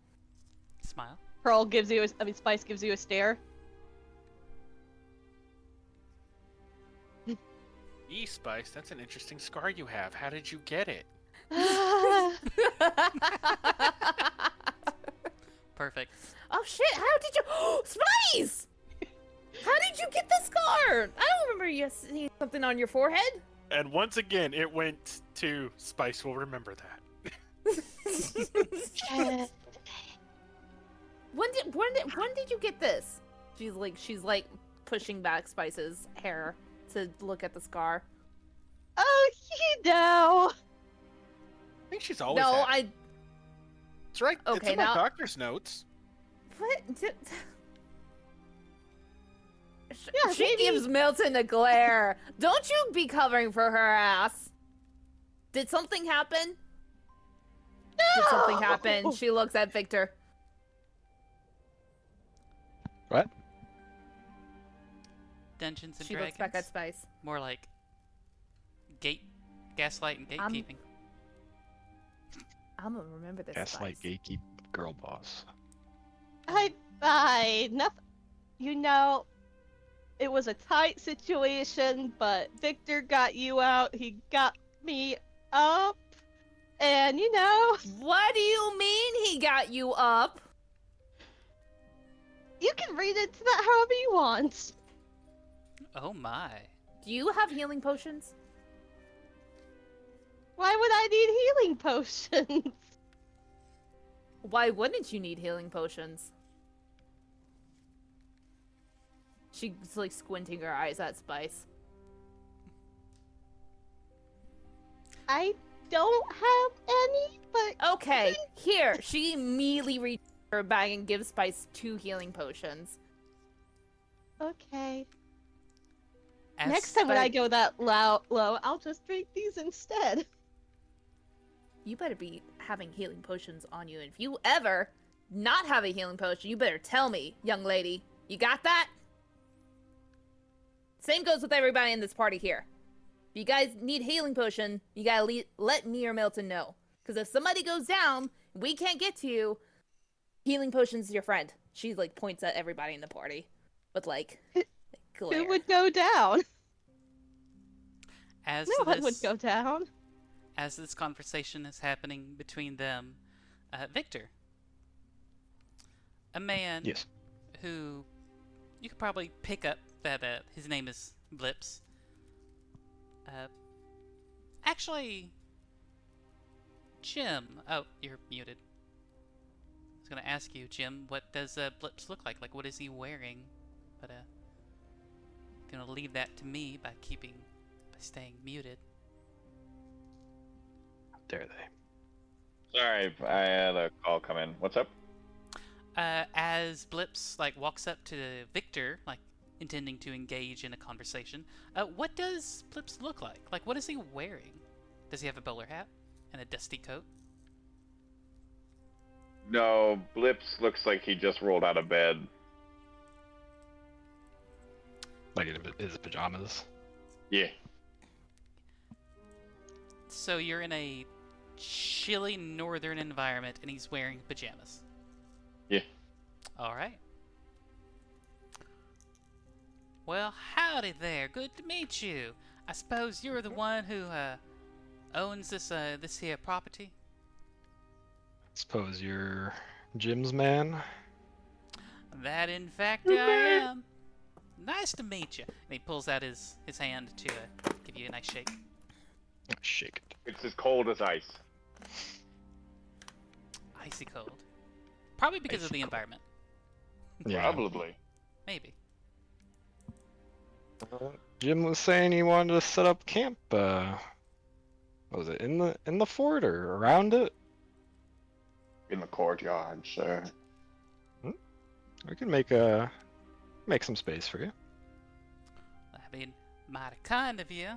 [SPEAKER 2] Smile.
[SPEAKER 1] Pearl gives you Spice gives you a stare.
[SPEAKER 3] Spice, that's an interesting scar you have. How did you get it?
[SPEAKER 2] Perfect.
[SPEAKER 4] Oh shit! How did you? Spice! How did you get the scar? I don't remember you seeing something on your forehead.
[SPEAKER 3] And once again, it went to Spice will remember that.
[SPEAKER 4] When did you get this? She's like pushing back Spice's hair to look at the scar.
[SPEAKER 1] Oh, you know.
[SPEAKER 3] I think she's always
[SPEAKER 4] No,
[SPEAKER 3] had it. It's right. It's
[SPEAKER 4] Okay,
[SPEAKER 3] in my
[SPEAKER 4] now-
[SPEAKER 3] doctor's notes.
[SPEAKER 4] What?
[SPEAKER 1] Yeah,
[SPEAKER 4] She
[SPEAKER 1] maybe-
[SPEAKER 4] gives Milton a glare. Don't you be covering for her ass. Did something happen? Did something happen? She looks at Victor.
[SPEAKER 5] What?
[SPEAKER 2] Dungeons and
[SPEAKER 4] She
[SPEAKER 2] Dragons.
[SPEAKER 4] looks back at Spice.
[SPEAKER 2] More like gaslight and gatekeeping.
[SPEAKER 4] I'm gonna remember this.
[SPEAKER 5] Gaslight,
[SPEAKER 4] Spice.
[SPEAKER 5] gatekeep, girl boss.
[SPEAKER 1] Nothing. You know, it was a tight situation, but Victor got you out. He got me up. And, you know,
[SPEAKER 4] What do you mean he got you up?
[SPEAKER 1] you can read into that however you want.
[SPEAKER 2] Oh my.
[SPEAKER 4] Do you have healing potions?
[SPEAKER 1] Why would I need healing potions?
[SPEAKER 4] Why wouldn't you need healing potions? She's like squinting her eyes at Spice.
[SPEAKER 1] I don't have any, but
[SPEAKER 4] Okay, here. She immediately reaches her bag and gives Spice 2 healing potions.
[SPEAKER 1] okay. Next time when
[SPEAKER 4] But-
[SPEAKER 1] I go that low, I'll just drink these instead.
[SPEAKER 4] You better be having healing potions on you. And if you ever not have a healing potion, you better tell me, young lady. You got that? Same goes with everybody in this party here. If you guys need healing potion, you gotta let me or Milton know. Because if somebody goes down, we can't get to you, healing potion's your friend. She, like, points at everybody in the party with, like, glare.
[SPEAKER 1] Who would go down?
[SPEAKER 2] As
[SPEAKER 1] No
[SPEAKER 2] to
[SPEAKER 1] one would
[SPEAKER 2] this,
[SPEAKER 1] go down.
[SPEAKER 2] as this conversation is happening between them, Victor, a man
[SPEAKER 5] Yes.
[SPEAKER 2] who you could probably pick up that his name is Blips. Actually, Jim. Oh, you're muted. I was gonna ask you, Jim, what does Blips look like? Like, what is he wearing? But gonna leave that to me by staying muted.
[SPEAKER 5] How dare they?
[SPEAKER 6] Sorry, I had a call come in. What's up?
[SPEAKER 2] As Blips like walks up to Victor, like intending to engage in a conversation, what does Blips look like? Like, what is he wearing? Does he have a bowler hat and a dusty coat?
[SPEAKER 6] No, Blips looks like he just rolled out of bed.
[SPEAKER 5] Like in his pajamas.
[SPEAKER 6] Yeah.
[SPEAKER 2] So you're in a chilly northern environment, and he's wearing pajamas.
[SPEAKER 6] Yeah.
[SPEAKER 2] All right. Well, howdy there. Good to meet you. I suppose you're the one who owns this here property.
[SPEAKER 5] Suppose you're Jim's man.
[SPEAKER 2] That, in fact, I am. Nice to meet you. And he pulls out his hand to give you a nice shake.
[SPEAKER 5] Shake it.
[SPEAKER 6] It's as cold as ice.
[SPEAKER 2] Icy cold. Probably because of
[SPEAKER 5] Icy
[SPEAKER 2] the
[SPEAKER 5] cold.
[SPEAKER 2] environment.
[SPEAKER 5] Yeah.
[SPEAKER 6] Probably.
[SPEAKER 2] Maybe.
[SPEAKER 5] Jim was saying he wanted to set up camp. What was it in the fort or around it?
[SPEAKER 6] In the courtyard, sir.
[SPEAKER 5] We can make some space for you.
[SPEAKER 2] I mean, mighty kind of you.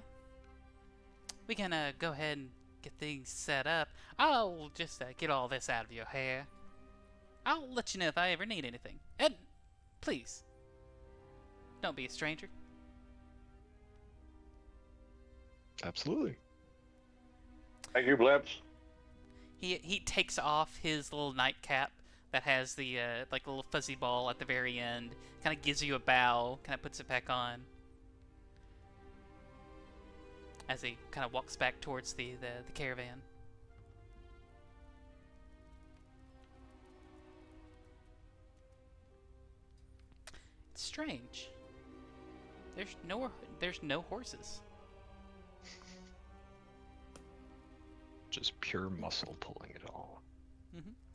[SPEAKER 2] We can go ahead and get things set up. I'll just get all this out of your hair. I'll let you know if I ever need anything. And please, don't be a stranger.
[SPEAKER 5] Absolutely.
[SPEAKER 6] Thank you, Blips.
[SPEAKER 2] He takes off his little nightcap that has the like little fuzzy ball at the very end. Kind of gives you a bow. Kind of puts it back on. As he kind of walks back towards the caravan. It's strange. There's no horses.
[SPEAKER 5] Just pure muscle pulling it all.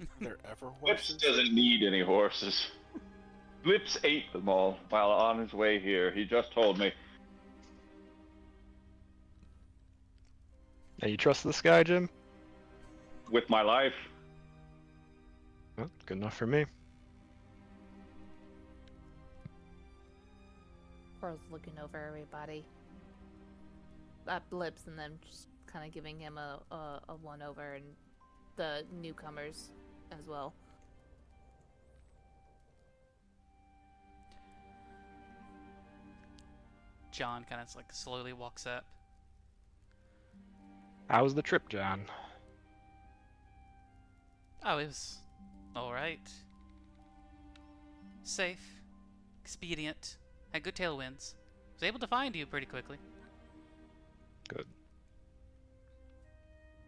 [SPEAKER 3] Are there ever
[SPEAKER 6] Blips
[SPEAKER 3] horses?
[SPEAKER 6] doesn't need any horses. Blips ate them all while on his way here. He just told me.
[SPEAKER 5] Hey, you trust this guy, Jim?
[SPEAKER 6] With my life.
[SPEAKER 5] Well, good enough for me.
[SPEAKER 4] Pearl's looking over everybody. At Blips, and then just kind of giving him a one over, and the newcomers as well.
[SPEAKER 2] John kind of like slowly walks up.
[SPEAKER 5] How was the trip, John?
[SPEAKER 2] Oh, it was alright. Safe. Expedient. Had good tailwinds. Was able to find you pretty quickly.
[SPEAKER 5] Good.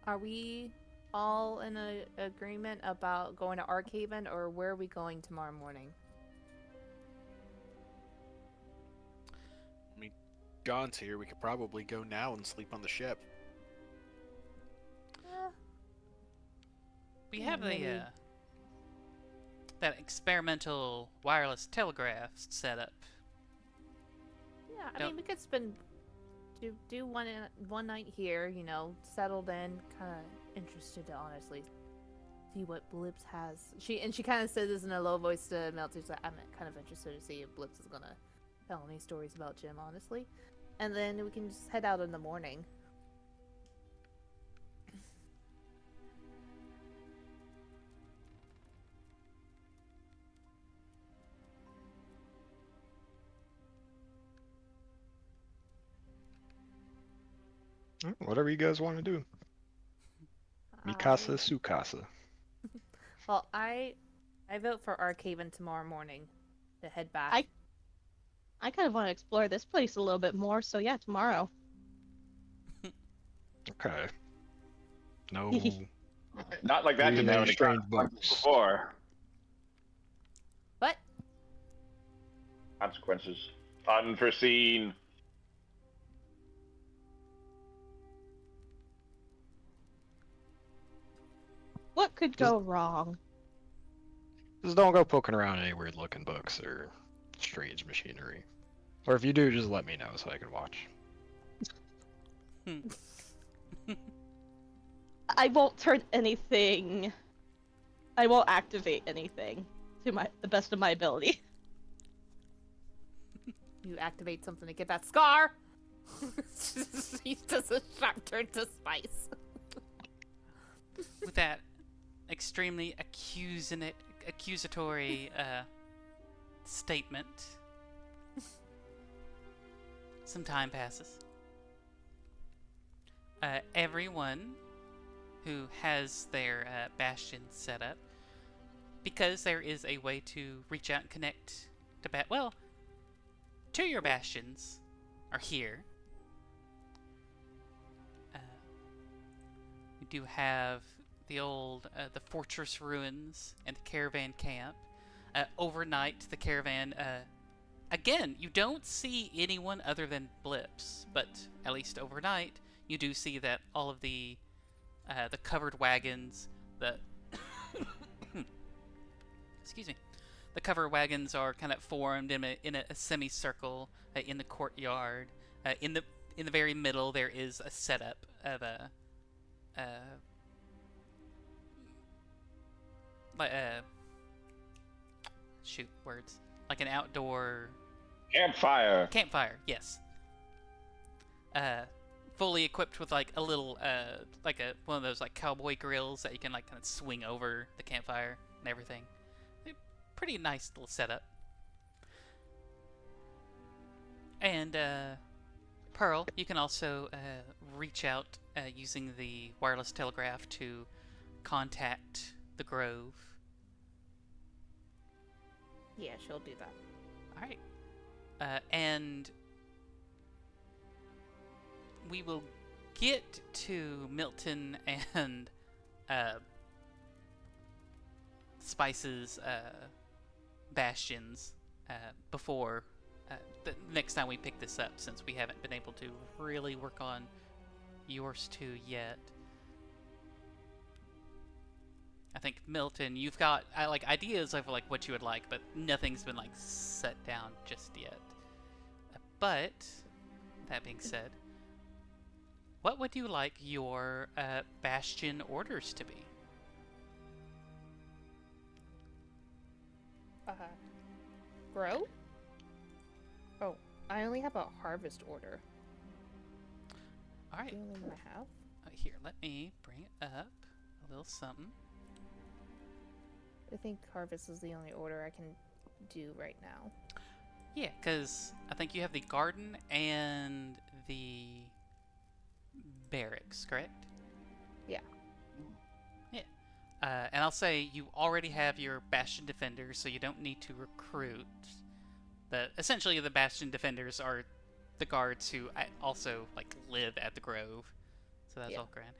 [SPEAKER 4] Are we all in a agreement about going to Archaven, or where are we going tomorrow morning?
[SPEAKER 3] John's here. We could probably go now and sleep on the ship.
[SPEAKER 2] We have
[SPEAKER 4] maybe.
[SPEAKER 2] that experimental wireless telegraph set up.
[SPEAKER 4] Yeah, I
[SPEAKER 2] Don't-
[SPEAKER 4] mean, we could do one night here, you know, settled in, kind of interested to honestly see what Blips has. She kind of says this in a low voice to Melty. She's like, I'm kind of interested to see if Blips is gonna tell any stories about Jim, honestly. and then we can just head out in the morning.
[SPEAKER 5] Whatever you guys want to do. Mikasa, Sukasa.
[SPEAKER 4] Well, I vote for Archaven tomorrow morning to head back.
[SPEAKER 1] I kind of want to explore this place a little bit more, so yeah, tomorrow.
[SPEAKER 5] Okay. No.
[SPEAKER 6] Not like that
[SPEAKER 5] Reading
[SPEAKER 6] didn't have
[SPEAKER 5] any
[SPEAKER 6] any
[SPEAKER 5] strange
[SPEAKER 6] consequences
[SPEAKER 5] books.
[SPEAKER 6] before.
[SPEAKER 4] What?
[SPEAKER 6] Consequences. Unforeseen.
[SPEAKER 1] What could go wrong?
[SPEAKER 5] Just don't go poking around any weird looking books or strange machinery. Or if you do, just let me know so I can watch.
[SPEAKER 1] I won't turn anything. I won't activate anything to the best of my ability.
[SPEAKER 4] You activate something to get that scar. He does a sharp turn to spice.
[SPEAKER 2] With that extremely accusatory statement, some time passes. Everyone who has their bastion set up, because there is a way to reach out and connect to two of your bastions are here. We do have the old the fortress ruins and the caravan camp. Overnight, the caravan. Again, you don't see anyone other than blips, but at least overnight, you do see that all of the covered wagons, excuse me, the covered wagons are kind of formed in a semicircle in the courtyard. In the very middle, there is a setup of a like an outdoor
[SPEAKER 6] Campfire.
[SPEAKER 2] Yes. Fully equipped with like a little one of those like cowboy grills that you can like kind of swing over the campfire and everything. Pretty nice little setup. And Pearl, you can also reach out using the wireless telegraph to contact the Grove.
[SPEAKER 4] Yeah, she'll do that.
[SPEAKER 2] All right. And we will get to Milton and Spice's bastions before the next time we pick this up, since we haven't been able to really work on yours two yet. I think Milton, you've got like ideas of like what you would like, but nothing's been like set down just yet. But that being said, what would you like your bastion orders to be?
[SPEAKER 4] Grow? Oh, I only have a harvest order.
[SPEAKER 2] All right.
[SPEAKER 4] The only one I have.
[SPEAKER 2] Here, let me bring it up. A little something.
[SPEAKER 4] I think harvest is the only order I can do right now.
[SPEAKER 2] Yeah, because I think you have the garden and the barracks, correct?
[SPEAKER 4] Yeah.
[SPEAKER 2] Yeah. And I'll say you already have your Bastion Defenders, so you don't need to recruit. Essentially, the Bastion Defenders are the guards who also like live at the Grove, so that's all grand.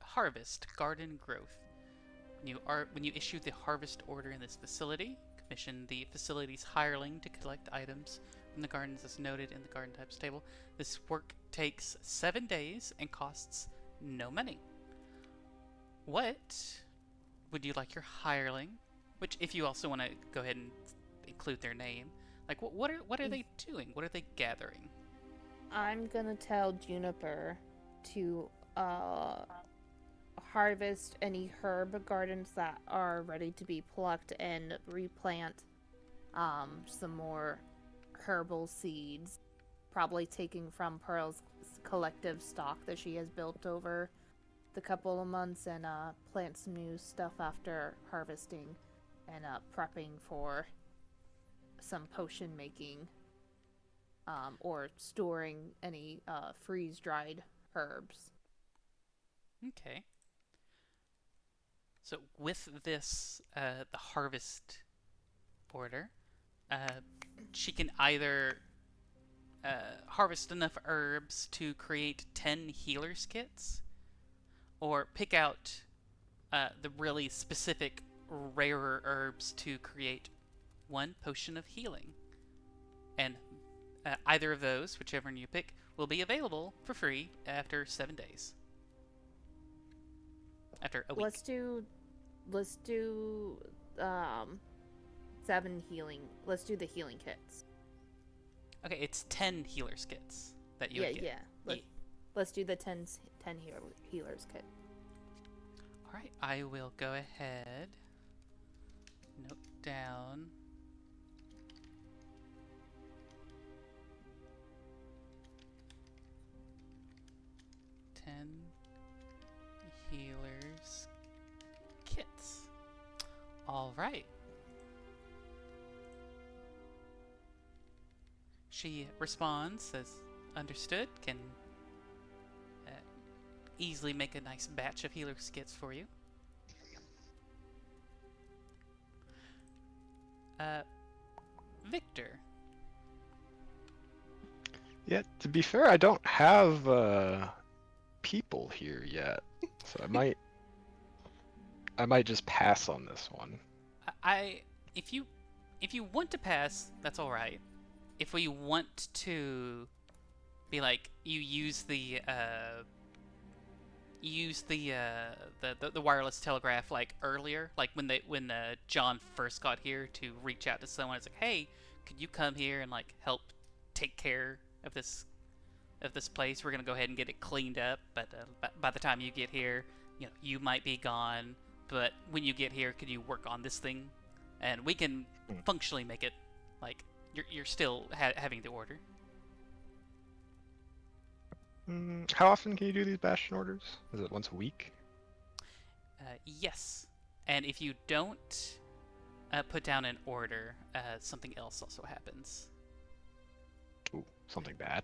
[SPEAKER 2] Harvest Garden Growth. When you issue the harvest order in this facility, commission the facility's hireling to collect items from the gardens as noted in the garden types table. This work takes 7 days and costs no money. What would you like your hireling? Which, if you also want to go ahead and include their name, like what are they doing? What are they gathering?
[SPEAKER 4] I'm gonna tell Juniper to harvest any herb gardens that are ready to be plucked and replant some more herbal seeds, probably taking from Pearl's collective stock that she has built over the couple of months, and plant some new stuff after harvesting, and prepping for some potion making, or storing any freeze-dried herbs.
[SPEAKER 2] Okay. So with this, the harvest order, she can either harvest enough herbs to create 10 healer's kits, or pick out the really specific rarer herbs to create 1 potion of healing. And either of those, whichever one you pick, will be available for free after 7 days. After a week.
[SPEAKER 4] Let's do 7 healing. Let's do the healing kits.
[SPEAKER 2] Okay, it's 10 healer's kits that you would get.
[SPEAKER 4] Yeah. Let's do the 10 healers kit.
[SPEAKER 2] Alright, I will go ahead, note down. Healers kits. Alright. She responds, says, understood, can easily make a nice batch of healer's kits for you. Victor.
[SPEAKER 5] Yeah, to be fair, I don't have people here yet, so I might just pass on this one.
[SPEAKER 2] If you want to pass, that's all right. If we want to be like, you use the wireless telegraph like earlier, like when John first got here, to reach out to someone, it's like, hey, could you come here and like help take care of this place? We're gonna go ahead and get it cleaned up, but by the time you get here, you know, you might be gone. But when you get here, could you work on this thing? And we can functionally make it like you're still having the order.
[SPEAKER 5] How often can you do these bastion orders? Is it once a week?
[SPEAKER 2] Yes. And if you don't put down an order, something else also happens.
[SPEAKER 5] Ooh, something bad.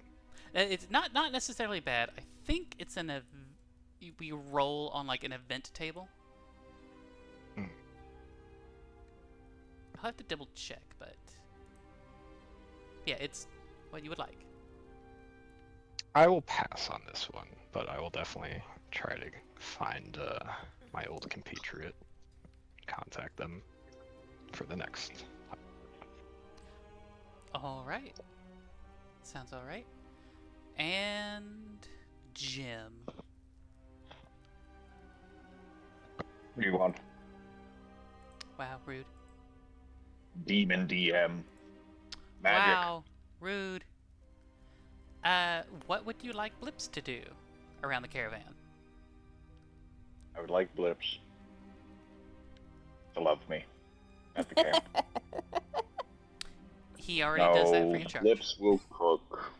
[SPEAKER 2] It's not necessarily bad. I think it's we roll on like an event table. I'll have to double check, but yeah, it's what you would like.
[SPEAKER 5] I will pass on this one, but I will definitely try to find my old compatriot, contact them for the next.
[SPEAKER 2] All right. Sounds all right. And Jim.
[SPEAKER 6] What do you want?
[SPEAKER 2] Wow, rude.
[SPEAKER 6] Demon DM. Magic.
[SPEAKER 2] Wow, rude. What would you like Blips to do around the caravan?
[SPEAKER 6] I would like Blips to love me at the camp.
[SPEAKER 2] He already does that for your charge.
[SPEAKER 6] Blips will cook.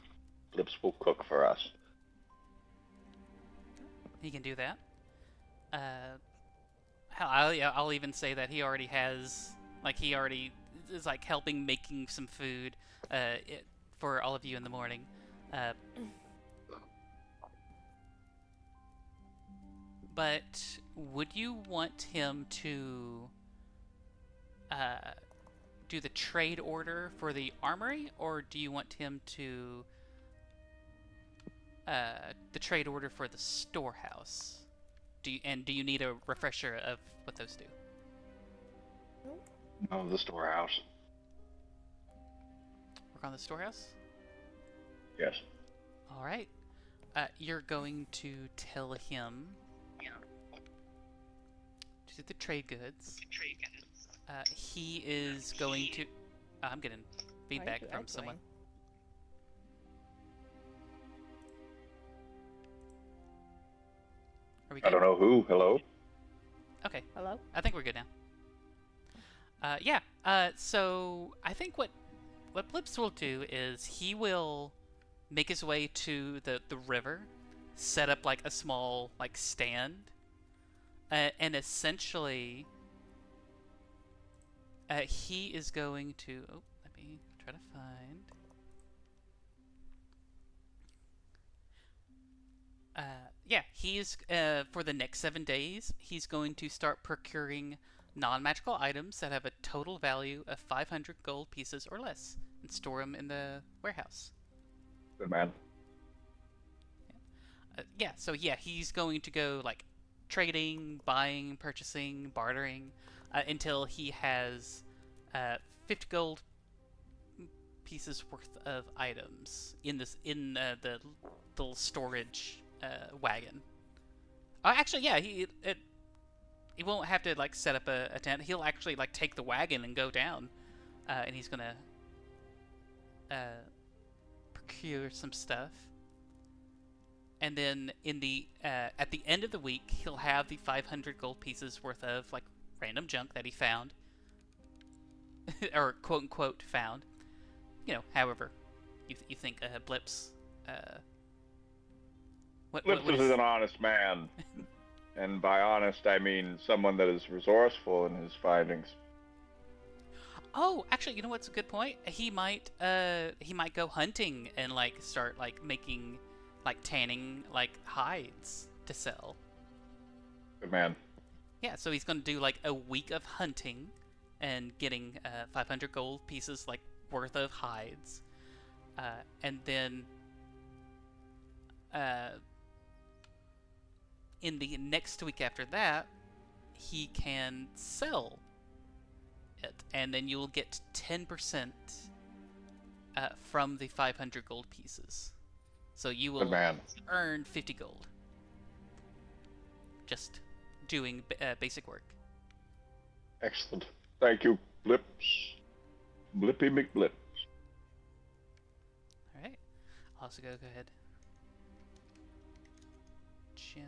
[SPEAKER 6] Blips will cook for us.
[SPEAKER 2] He can do that. I'll even say that he already has, like, he already is like helping making some food for all of you in the morning. But would you want him to do the trade order for the armory, or do you want him to the trade order for the storehouse? Do you need a refresher of what those do?
[SPEAKER 6] Oh, the storehouse.
[SPEAKER 2] Work on the storehouse?
[SPEAKER 6] Yes.
[SPEAKER 2] All right. You're going to tell him to do the trade goods. He is going to... I'm getting feedback from someone. Are we good?
[SPEAKER 6] I don't know who. Hello?
[SPEAKER 2] Okay.
[SPEAKER 4] Hello?
[SPEAKER 2] I think we're good now. Yeah. So I think what Blips will do is he will make his way to the river, set up like a small like stand, and essentially he is going to. Oh, let me try to find. Yeah, he's for the next 7 days, he's going to start procuring non-magical items that have a total value of 500 gold pieces or less, and store them in the warehouse.
[SPEAKER 6] Good man.
[SPEAKER 2] Yeah, so yeah, he's going to go like trading, buying, purchasing, bartering, until he has 50 gold pieces worth of items in the little storage wagon. Actually, yeah, he won't have to like set up a tent. He'll actually like take the wagon and go down, and he's gonna procure some stuff. And then in the at the end of the week, he'll have the 500 gold pieces worth of like random junk that he found, or quote unquote found. You know, however, you think Blips.
[SPEAKER 6] Blips
[SPEAKER 2] what
[SPEAKER 6] is an honest man, and by honest I mean someone that is resourceful in his findings.
[SPEAKER 2] Oh, actually, you know what's a good point? He might go hunting and like start like making like tanning like hides to sell.
[SPEAKER 6] Good man.
[SPEAKER 2] Yeah, so he's gonna do like a week of hunting and getting 500 gold pieces like worth of hides, and then in the next week after that, he can sell it, and then you'll get 10% from the 500 gold pieces. So you will
[SPEAKER 6] Good man.
[SPEAKER 2] earn 50 gold. Just doing basic work.
[SPEAKER 6] Excellent. Thank you, Blips. Blippy McBlip.
[SPEAKER 2] Alright. I'll also go ahead. Gem.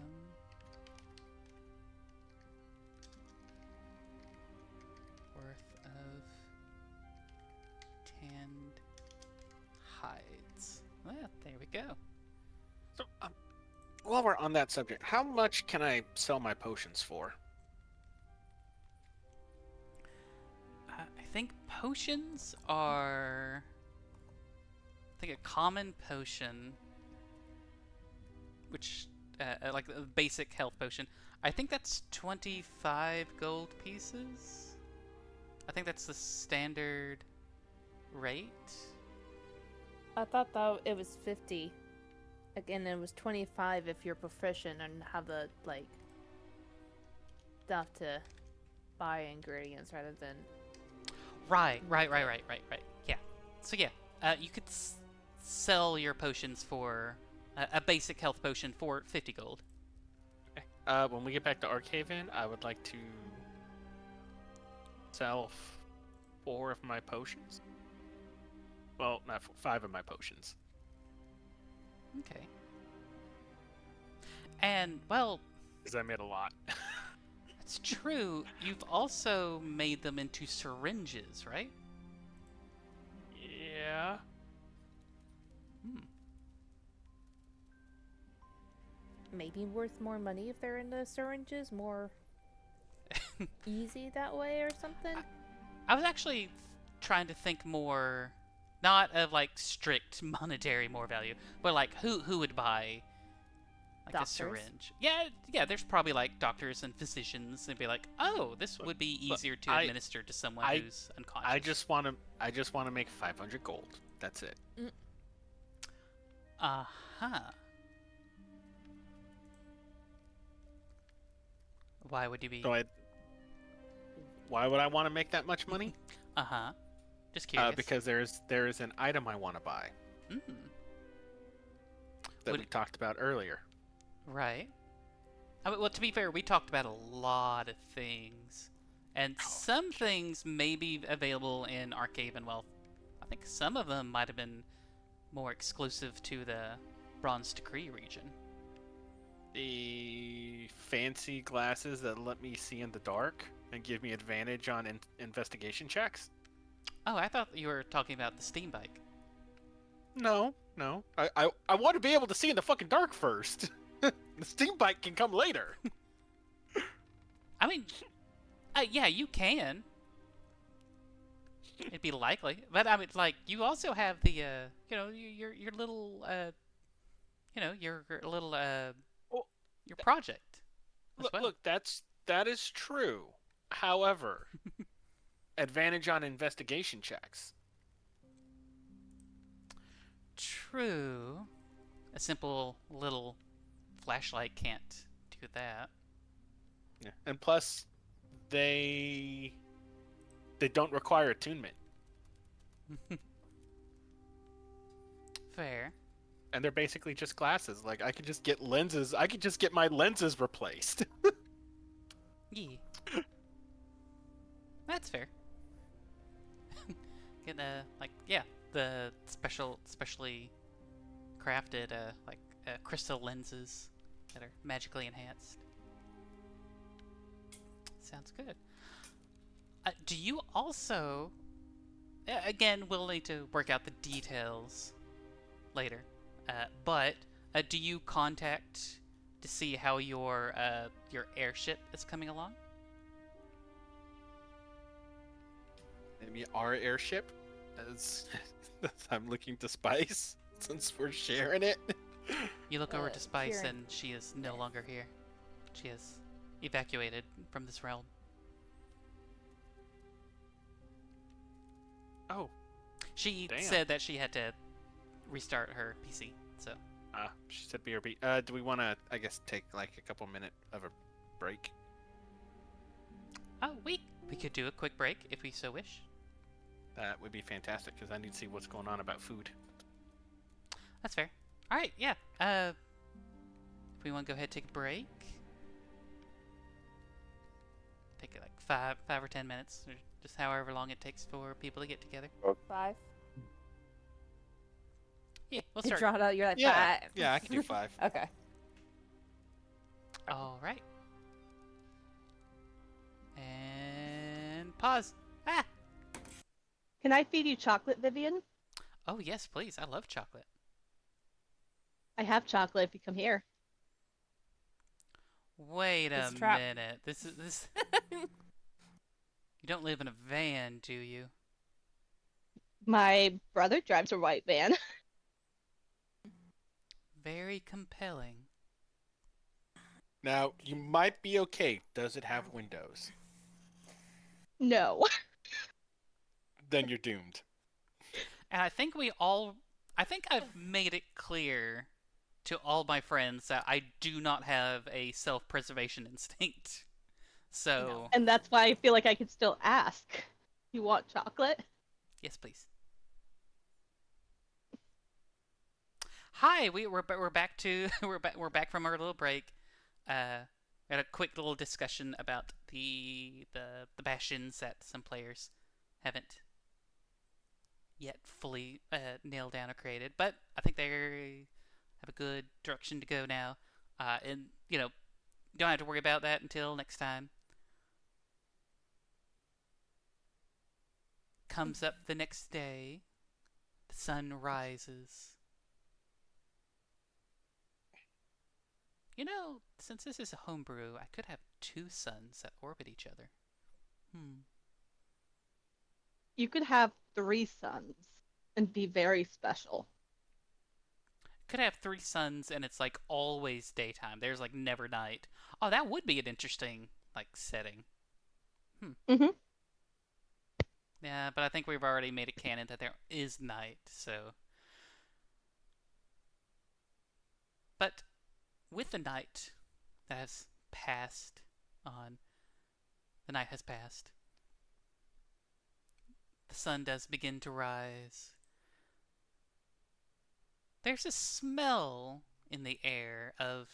[SPEAKER 2] Worth of tanned hides. Well, there we go.
[SPEAKER 3] So, while we're on that subject, how much can I sell my potions for?
[SPEAKER 2] I think potions are. I think a common potion, which like a basic health potion, I think that's 25 gold pieces. I think that's the standard rate.
[SPEAKER 4] I thought that it was 50. Again, it was 25 if you're proficient and have the like stuff to buy ingredients rather than.
[SPEAKER 2] Right. Yeah. So yeah, you could sell your potions for a basic health potion for 50 gold.
[SPEAKER 3] When we get back to Archaven, I would like to sell 4 of my potions. Well, not 5 of my potions.
[SPEAKER 2] Okay. And well,
[SPEAKER 3] Because I made a lot.
[SPEAKER 2] it's true. You've also made them into syringes, right?
[SPEAKER 3] Yeah.
[SPEAKER 4] Maybe worth more money if they're in the syringes, more easy that way or something.
[SPEAKER 2] I was actually trying to think more, not of like strict monetary more value, but like who would buy like
[SPEAKER 4] Doctors?
[SPEAKER 2] a syringe? Yeah. There's probably like doctors and physicians, and be like, oh, this would be easier to administer to someone who's unconscious.
[SPEAKER 3] I just want to make 500 gold. That's it.
[SPEAKER 2] Why would you be?
[SPEAKER 3] Why would I want to make that much money?
[SPEAKER 2] Just curious.
[SPEAKER 3] Because there is an item I want to buy that we talked about earlier.
[SPEAKER 2] Right. Well, to be fair, we talked about a lot of things, and some things may be available in Archaven. Well, I think some of them might have been more exclusive to the Bronze Decree region.
[SPEAKER 3] The fancy glasses that let me see in the dark. and give me advantage on investigation checks?
[SPEAKER 2] Oh, I thought you were talking about the steam bike.
[SPEAKER 3] No. I want to be able to see in the fucking dark first. The steam bike can come later.
[SPEAKER 2] I mean, yeah, you can. It'd be likely, but I mean, like, you also have the, you know, your little, you know, your little,
[SPEAKER 3] Well,
[SPEAKER 2] your project as well.
[SPEAKER 3] Look, that is true. However, advantage on investigation checks.
[SPEAKER 2] True. A simple little flashlight can't do that.
[SPEAKER 3] Yeah. And plus, they don't require attunement,
[SPEAKER 2] Fair.
[SPEAKER 3] and they're basically just glasses. Like I could just get lenses. I could just get my lenses replaced.
[SPEAKER 2] Yeah. That's fair. Get like, yeah, the specially crafted like crystal lenses that are magically enhanced. Sounds good. Do you also, again, we'll need to work out the details later, but do you contact to see how your airship is coming along?
[SPEAKER 3] Maybe our airship, as I'm looking to Spice, since we're sharing it.
[SPEAKER 2] You look over to Spice,
[SPEAKER 4] here.
[SPEAKER 2] and she is no longer here. She has evacuated from this realm.
[SPEAKER 3] Oh,
[SPEAKER 2] She
[SPEAKER 3] Damn.
[SPEAKER 2] said that she had to restart her PC, so.
[SPEAKER 3] she said BRB. Do we want to, I guess, take like a couple minute of a break?
[SPEAKER 2] Oh, we could do a quick break if we so wish.
[SPEAKER 3] That would be fantastic because I need to see what's going on about food.
[SPEAKER 2] That's fair. All right, yeah. If we want to go ahead and take a break, take it like 5 or 10 minutes, or just however long it takes for people to get together.
[SPEAKER 4] 5.
[SPEAKER 2] Yeah, we'll
[SPEAKER 4] You
[SPEAKER 2] start.
[SPEAKER 4] draw it out. You're like
[SPEAKER 3] Yeah,
[SPEAKER 4] 5.
[SPEAKER 3] yeah, I can do 5.
[SPEAKER 4] Okay.
[SPEAKER 2] All right. And pause. Ah.
[SPEAKER 1] Can I feed you chocolate, Vivian?
[SPEAKER 2] Oh yes, please. I love chocolate.
[SPEAKER 1] I have chocolate if you come here.
[SPEAKER 2] Wait
[SPEAKER 4] It's
[SPEAKER 2] a
[SPEAKER 4] a trap.
[SPEAKER 2] minute. This is this. You don't live in a van, do you?
[SPEAKER 1] My brother drives a white van.
[SPEAKER 2] Very compelling.
[SPEAKER 3] Now, you might be okay. Does it have windows?
[SPEAKER 1] No.
[SPEAKER 3] Then you're doomed.
[SPEAKER 2] And I think I've made it clear to all my friends that I do not have a self-preservation instinct. So,
[SPEAKER 1] And that's why I feel like I could still ask. You want chocolate?
[SPEAKER 2] yes, please. Hi, we're back to we're back from our little break. We had a quick little discussion about the bastions that some players haven't yet fully nailed down or created, but I think they have a good direction to go now. And you know, don't have to worry about that until next time. Comes up the next day, the sun rises. You know, since this is a homebrew, I could have 2 suns that orbit each other.
[SPEAKER 1] You could have 3 suns and be very special.
[SPEAKER 2] Could have 3 suns and it's like always daytime. There's like never night. Oh, that would be an interesting like setting.
[SPEAKER 1] Mhm.
[SPEAKER 2] Yeah, but I think we've already made it canon that there is night, so. But with the night that has passed on, the night has passed. The sun does begin to rise. There's a smell in the air of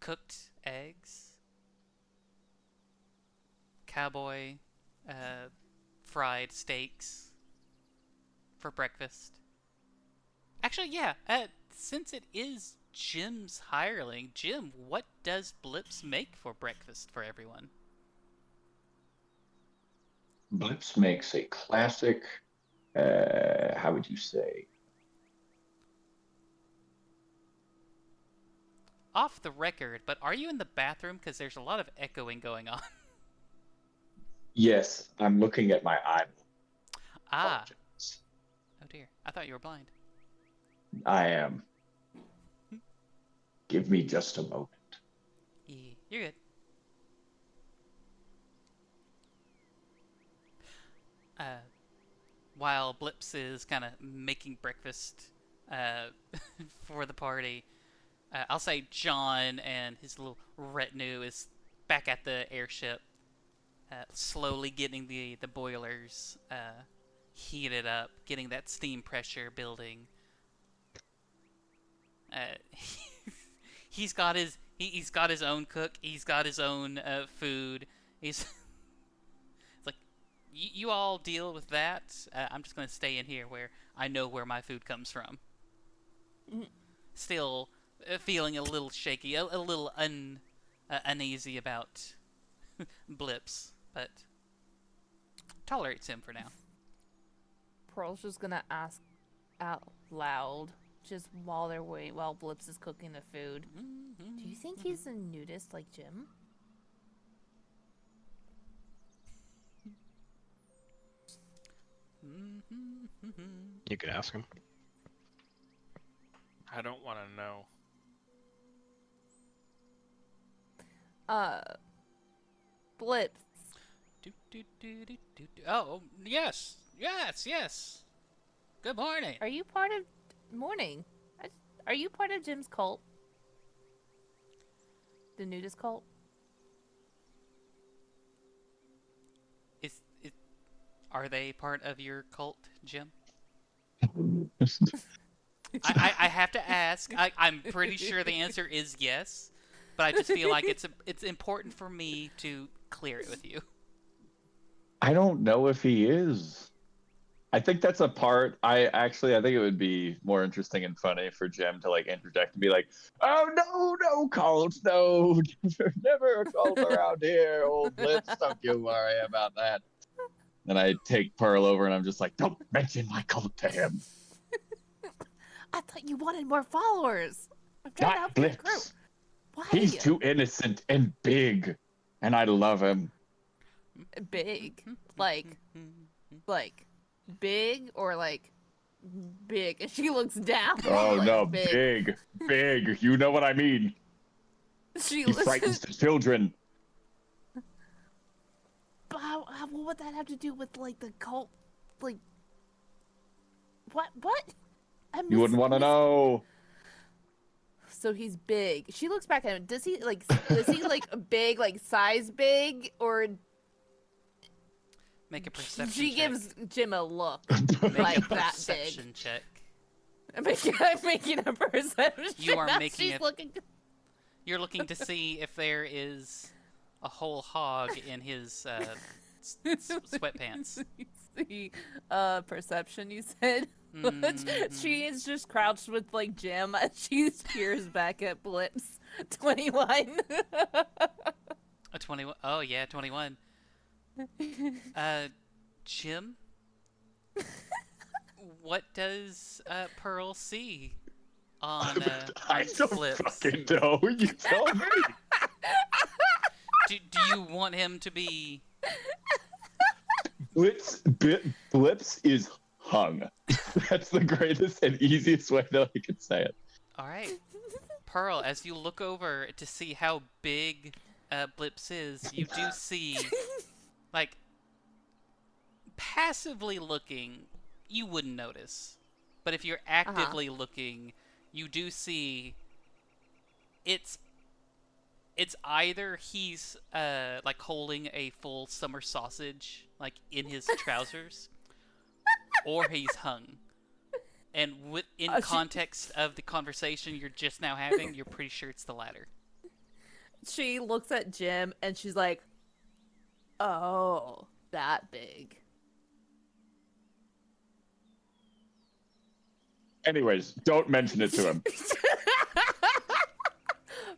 [SPEAKER 2] cooked eggs, cowboy fried steaks for breakfast. Actually, yeah, since it is Jim's hireling. Jim, what does Blips make for breakfast for everyone?
[SPEAKER 7] Blips makes a classic, how would you say?
[SPEAKER 2] Off the record, but are you in the bathroom? Because there's a lot of echoing going on.
[SPEAKER 7] Yes, I'm looking at my eye.
[SPEAKER 2] Ah. Oh dear. I thought you were blind.
[SPEAKER 7] I am. Give me just a moment.
[SPEAKER 2] Yeah, you're good. While Blips is kind of making breakfast for the party, I'll say John and his little retinue is back at the airship, slowly getting the boilers heated up, getting that steam pressure building. He's got his own cook. He's got his own food. He's it's like you all deal with that. I'm just gonna stay in here where I know where my food comes from. Still feeling a little shaky, a little uneasy about Blips, but tolerates him for now.
[SPEAKER 4] Pearl's just gonna ask out loud, just while they're waiting, while Blips is cooking the food. Do you think he's a nudist like Jim?
[SPEAKER 5] You could ask him.
[SPEAKER 3] I don't want to know.
[SPEAKER 4] Blips.
[SPEAKER 2] Oh, yes. Good morning.
[SPEAKER 4] Are you part of morning? Are you part of Jim's cult? The nudist cult?
[SPEAKER 2] Are they part of your cult, Jim? I have to ask. I'm pretty sure the answer is yes, but I just feel like it's important for me to clear it with you.
[SPEAKER 7] I don't know if he is. I think that's a part. I think it would be more interesting and funny for Jim to like interject and be like, "Oh no, cult, no, never a cult around here, old Blips. Don't you worry about that." And I take Pearl over and I'm just like, "Don't mention my cult to him."
[SPEAKER 4] I thought you wanted more followers. I'm trying to help your group.
[SPEAKER 7] Blips.
[SPEAKER 4] Why?
[SPEAKER 7] He's too innocent and big, and I love him.
[SPEAKER 4] Big, like big or like big. And she looks down.
[SPEAKER 7] Oh
[SPEAKER 4] like,
[SPEAKER 7] no,
[SPEAKER 4] big.
[SPEAKER 7] big. You know what I mean.
[SPEAKER 4] He
[SPEAKER 7] frightens the children.
[SPEAKER 4] But what would that have to do with like the cult? Like what?
[SPEAKER 7] You wouldn't want to know.
[SPEAKER 4] So he's big. She looks back at him. Does he like big, like size big, or
[SPEAKER 2] Make a perception
[SPEAKER 4] she
[SPEAKER 2] check.
[SPEAKER 4] gives Jim a look
[SPEAKER 2] Make
[SPEAKER 4] like
[SPEAKER 2] a
[SPEAKER 4] that
[SPEAKER 2] perception
[SPEAKER 4] big?
[SPEAKER 2] check.
[SPEAKER 4] I'm making a perception.
[SPEAKER 2] You are making
[SPEAKER 4] She's
[SPEAKER 2] a-
[SPEAKER 4] looking.
[SPEAKER 2] You're looking to see if there is a whole hog in his sweatpants.
[SPEAKER 4] See, perception. You said. She is just crouched with like Jim as she peers back at Blips. 21.
[SPEAKER 2] A 21. Oh yeah, 21. Jim, what does Pearl see on
[SPEAKER 7] I don't
[SPEAKER 2] Blips?
[SPEAKER 7] fucking know. You tell me.
[SPEAKER 2] Do you want him to be?
[SPEAKER 7] Blips is hung. That's the greatest and easiest way that I can say it.
[SPEAKER 2] All right, Pearl. As you look over to see how big Blips is, you do see, like, passively looking, you wouldn't notice, but if you're actively looking, you do see. It's either he's like holding a full summer sausage like in his trousers, or he's hung. And in context of the conversation you're just now having, you're pretty sure it's the latter.
[SPEAKER 4] She looks at Jim and she's like, "Oh, that big."
[SPEAKER 7] Anyways, don't mention it to him.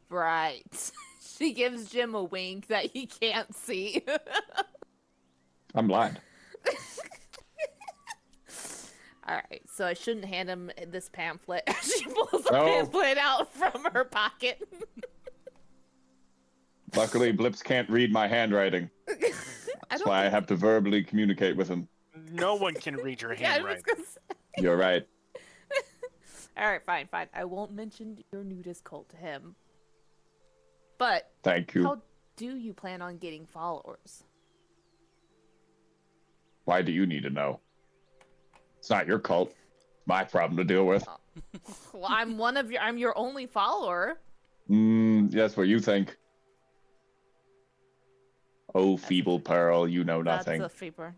[SPEAKER 4] Right. She gives Jim a wink that he can't see.
[SPEAKER 7] I'm blind.
[SPEAKER 4] Alright, so I shouldn't hand him this pamphlet. She pulls the
[SPEAKER 7] No.
[SPEAKER 4] pamphlet out from her pocket.
[SPEAKER 7] Luckily, Blips can't read my handwriting. That's why I have to verbally communicate with him.
[SPEAKER 3] No one can read your
[SPEAKER 4] Yeah, I was
[SPEAKER 3] handwriting.
[SPEAKER 4] gonna say.
[SPEAKER 7] You're right.
[SPEAKER 4] Alright, fine. I won't mention your nudist cult to him. But
[SPEAKER 7] Thank you.
[SPEAKER 4] how do you plan on getting followers?
[SPEAKER 7] Why do you need to know? It's not your cult. My problem to deal with.
[SPEAKER 4] Well, I'm your only follower.
[SPEAKER 7] That's what you think. Oh, feeble Pearl, you know nothing.
[SPEAKER 4] That's a feeper.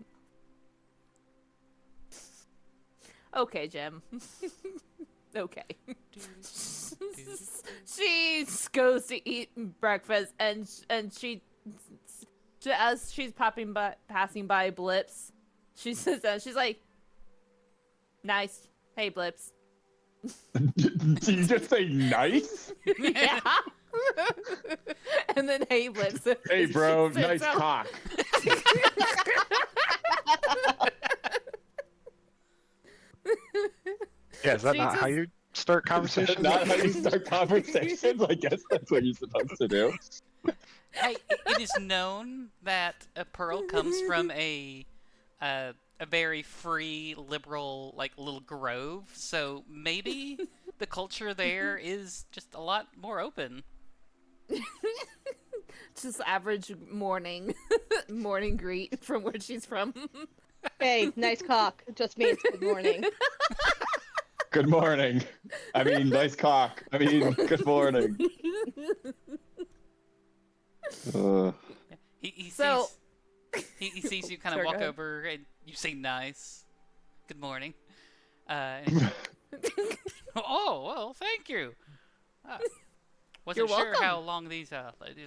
[SPEAKER 4] Okay, Jim. Okay. She goes to eat breakfast, and she as she's passing by Blips, she says that she's like, "Nice, hey Blips."
[SPEAKER 7] Did you just say nice?
[SPEAKER 4] Yeah. And then hey Blips.
[SPEAKER 7] Hey, bro,
[SPEAKER 4] She sits
[SPEAKER 7] nice
[SPEAKER 4] up.
[SPEAKER 7] cock.
[SPEAKER 5] Yeah, is that
[SPEAKER 4] She
[SPEAKER 5] not how
[SPEAKER 4] just-
[SPEAKER 5] you start conversations?
[SPEAKER 7] Not how you start conversations. I guess that's what you're supposed to do.
[SPEAKER 2] Hey, it is known that a pearl comes from a very free, liberal, like little grove. So maybe the culture there is just a lot more open.
[SPEAKER 4] Just average morning greet from where she's from.
[SPEAKER 1] Hey, nice cock. Just means good morning.
[SPEAKER 7] Good morning. I mean, nice cock. I mean, good morning.
[SPEAKER 2] He
[SPEAKER 4] So-
[SPEAKER 2] sees he sees you kind of
[SPEAKER 4] Sorry, go
[SPEAKER 2] walk
[SPEAKER 4] ahead.
[SPEAKER 2] over and you say nice, good morning. And oh well, thank you. Wasn't
[SPEAKER 4] You're
[SPEAKER 2] sure
[SPEAKER 4] welcome.
[SPEAKER 2] how long these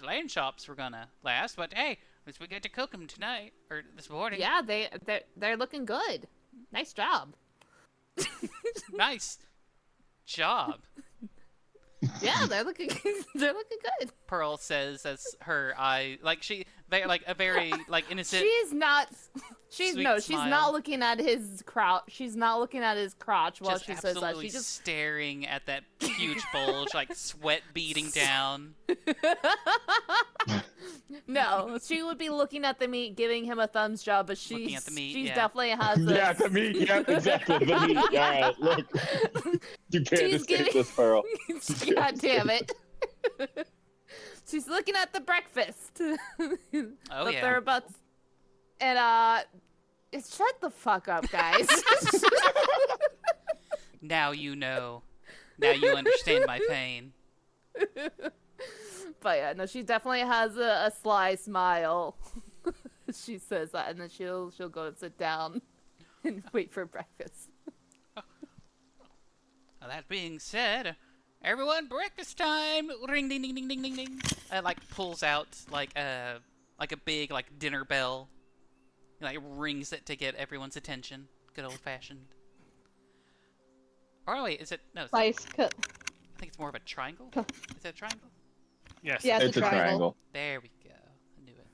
[SPEAKER 2] land shops were gonna last, but hey, at least we get to cook them tonight or this morning.
[SPEAKER 4] Yeah, they're looking good. Nice job.
[SPEAKER 2] Nice job.
[SPEAKER 4] Yeah, they're looking good.
[SPEAKER 2] Pearl says as her eye, like like a very like innocent.
[SPEAKER 4] She's not
[SPEAKER 2] Sweet
[SPEAKER 4] she's
[SPEAKER 2] smile.
[SPEAKER 4] not looking at his crotch. She's not looking at his crotch while
[SPEAKER 2] just
[SPEAKER 4] she says that.
[SPEAKER 2] absolutely
[SPEAKER 4] She just
[SPEAKER 2] staring at that huge bulge, like sweat beating down.
[SPEAKER 4] No, she would be looking at the meat, giving him a thumbs job, but
[SPEAKER 2] Looking at the meat,
[SPEAKER 4] she's
[SPEAKER 2] yeah.
[SPEAKER 4] definitely has a
[SPEAKER 7] Yeah, the meat. Yeah, exactly. The meat. Yeah, look. You can't
[SPEAKER 4] She's
[SPEAKER 7] escape
[SPEAKER 4] giving-
[SPEAKER 7] this, Pearl.
[SPEAKER 4] God damn it. She's looking at the breakfast.
[SPEAKER 2] Oh
[SPEAKER 4] that
[SPEAKER 2] yeah.
[SPEAKER 4] they're about and shut the fuck up, guys.
[SPEAKER 2] Now you know. Now you understand my pain.
[SPEAKER 4] But yeah, no, she definitely has a sly smile. She says that, and then she'll go and sit down and wait for breakfast.
[SPEAKER 2] Well, that being said, everyone, breakfast time! Ring, ding, ding, ding, ding, ding, ding. Like pulls out like a big like dinner bell. Like rings it to get everyone's attention. Good old fashioned. Or wait, is it no? It's
[SPEAKER 1] Spice cook.
[SPEAKER 2] I think it's more of a triangle. Is it a triangle?
[SPEAKER 3] Yes.
[SPEAKER 1] Yeah,
[SPEAKER 7] It's a triangle.
[SPEAKER 2] There we go. I knew it.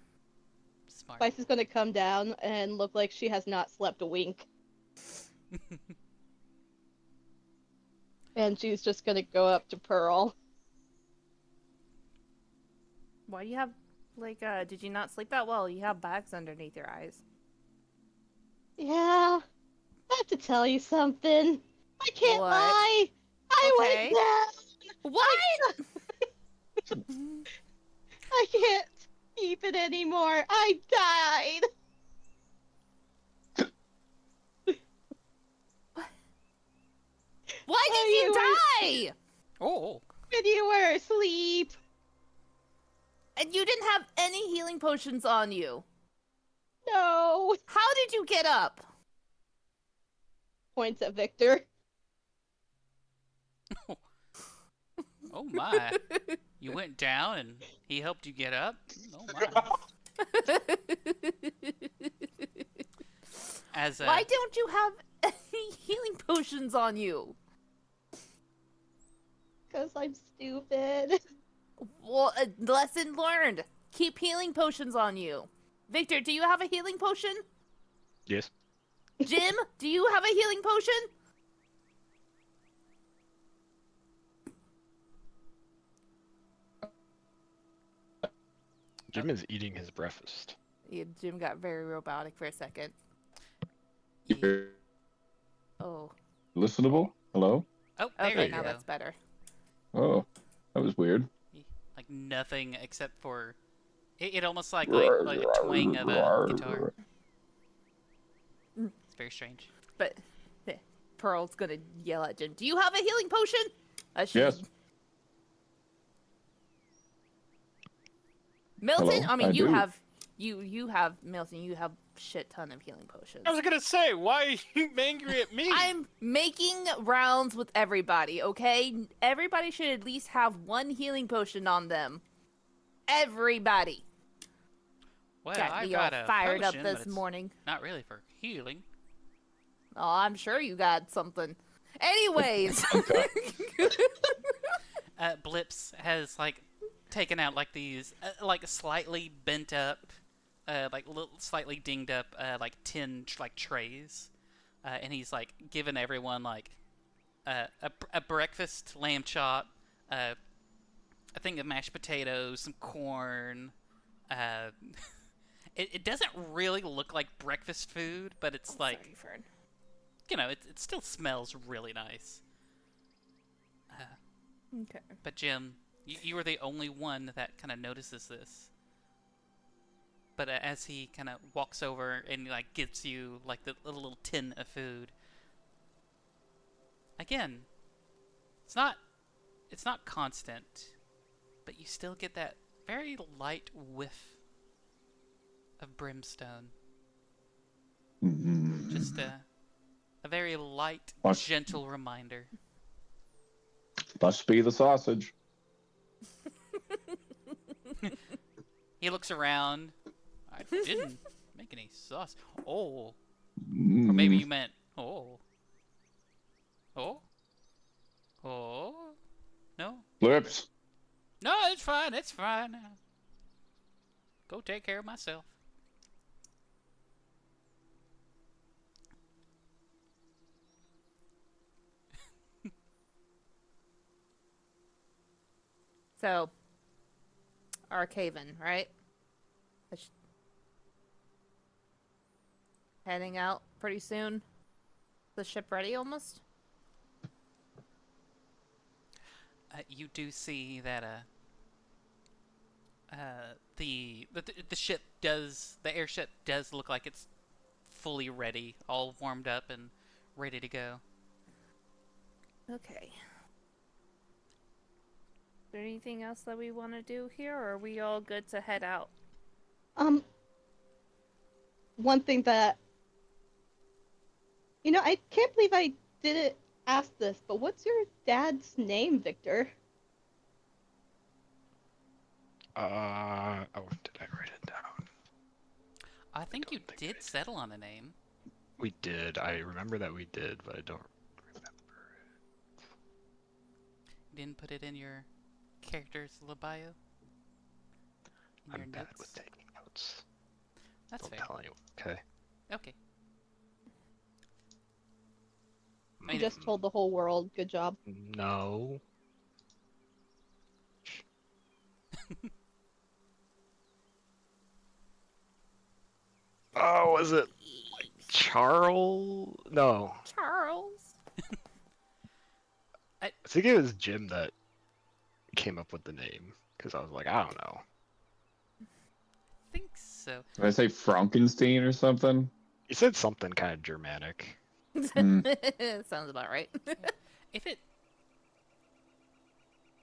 [SPEAKER 2] Smart.
[SPEAKER 1] Spice is gonna come down and look like she has not slept a wink. And she's just gonna go up to Pearl.
[SPEAKER 4] Why do you have did you not sleep that well? You have bags underneath your eyes.
[SPEAKER 1] Yeah, I have to tell you something. I can't
[SPEAKER 4] What?
[SPEAKER 1] lie. I
[SPEAKER 4] Okay.
[SPEAKER 1] went down.
[SPEAKER 4] What?
[SPEAKER 1] I can't keep it anymore. I died.
[SPEAKER 4] Why did
[SPEAKER 1] Oh,
[SPEAKER 4] you die?
[SPEAKER 2] Oh.
[SPEAKER 1] When you were asleep.
[SPEAKER 4] And you didn't have any healing potions on you.
[SPEAKER 1] No.
[SPEAKER 4] How did you get up?
[SPEAKER 1] Points at Victor.
[SPEAKER 2] Oh my. You went down and he helped you get up? Oh my. As
[SPEAKER 4] Why don't you have any healing potions on you?
[SPEAKER 1] because I'm stupid.
[SPEAKER 4] Well, lesson learned. Keep healing potions on you. Victor, do you have a healing potion?
[SPEAKER 5] Yes.
[SPEAKER 4] Jim, do you have a healing potion?
[SPEAKER 5] Jim is eating his breakfast.
[SPEAKER 4] Yeah, Jim got very robotic for a second.
[SPEAKER 7] You're
[SPEAKER 4] Oh.
[SPEAKER 7] listenable? Hello?
[SPEAKER 2] Oh, there
[SPEAKER 4] Okay,
[SPEAKER 2] you
[SPEAKER 4] now
[SPEAKER 2] go.
[SPEAKER 4] that's better.
[SPEAKER 7] Oh, that was weird.
[SPEAKER 2] Like nothing except for it almost like a twang of a guitar. It's very strange.
[SPEAKER 4] But Pearl's gonna yell at Jim. Do you have a healing potion?
[SPEAKER 7] Yes.
[SPEAKER 4] Milton,
[SPEAKER 7] Hello?
[SPEAKER 4] I mean,
[SPEAKER 7] I
[SPEAKER 4] you
[SPEAKER 7] do.
[SPEAKER 4] have Milton. You have shit ton of healing potions.
[SPEAKER 3] I was gonna say, why are you angry at me?
[SPEAKER 4] I'm making rounds with everybody. Okay, everybody should at least have one healing potion on them. Everybody.
[SPEAKER 2] Well,
[SPEAKER 4] Got
[SPEAKER 2] I
[SPEAKER 4] me
[SPEAKER 2] got
[SPEAKER 4] all
[SPEAKER 2] a
[SPEAKER 4] fired
[SPEAKER 2] potion,
[SPEAKER 4] up
[SPEAKER 2] but
[SPEAKER 4] this
[SPEAKER 2] it's
[SPEAKER 4] morning.
[SPEAKER 2] not really for healing.
[SPEAKER 4] Oh, I'm sure you got something. Anyways.
[SPEAKER 2] Blips has like taken out like these like slightly bent up, like little slightly dinged up like tin like trays, and he's like given everyone like a breakfast lamb chop, a thing of mashed potatoes, some corn. It doesn't really look like breakfast food, but it's like,
[SPEAKER 4] Sorry, Fern.
[SPEAKER 2] you know, it still smells really nice.
[SPEAKER 4] Okay.
[SPEAKER 2] But Jim, you are the only one that kind of notices this. But as he kind of walks over and like gives you like the little tin of food, again, it's not constant, but you still get that very light whiff of brimstone. Just a very light,
[SPEAKER 7] Must-
[SPEAKER 2] gentle reminder.
[SPEAKER 7] Must be the sausage.
[SPEAKER 2] He looks around. I didn't make any sauce. Oh. Or
[SPEAKER 7] Mm.
[SPEAKER 2] maybe you meant, oh. Oh? Oh? No?
[SPEAKER 7] Lips.
[SPEAKER 2] No, it's fine. It's fine. Go take care of myself.
[SPEAKER 4] So, Archaven, right? Heading out pretty soon. The ship ready almost?
[SPEAKER 2] You do see that the ship does, the airship does look like it's fully ready, all warmed up and ready to go.
[SPEAKER 4] Okay. Is there anything else that we want to do here, or are we all good to head out?
[SPEAKER 1] One thing that, I can't believe I didn't ask this, but what's your dad's name, Victor?
[SPEAKER 5] Oh, did I write it down?
[SPEAKER 2] I think you
[SPEAKER 5] don't think
[SPEAKER 2] did
[SPEAKER 5] I did.
[SPEAKER 2] settle on a name.
[SPEAKER 5] We did. I remember that we did, but I don't remember.
[SPEAKER 2] You didn't put it in your character's little bio? In your
[SPEAKER 5] I'm bad
[SPEAKER 2] notes?
[SPEAKER 5] with taking notes.
[SPEAKER 2] That's
[SPEAKER 5] Don't
[SPEAKER 2] fair.
[SPEAKER 5] tell anyone, okay?
[SPEAKER 2] Okay.
[SPEAKER 1] You just told the whole world. Good job.
[SPEAKER 5] No. Oh, was it like Charles? No.
[SPEAKER 4] Charles.
[SPEAKER 5] I think it was Jim that came up with the name, because I was like, I don't know.
[SPEAKER 2] I think so.
[SPEAKER 7] Did I say Frankenstein or something?
[SPEAKER 5] He said something kind of Germanic.
[SPEAKER 4] Sounds about right.
[SPEAKER 2] If it...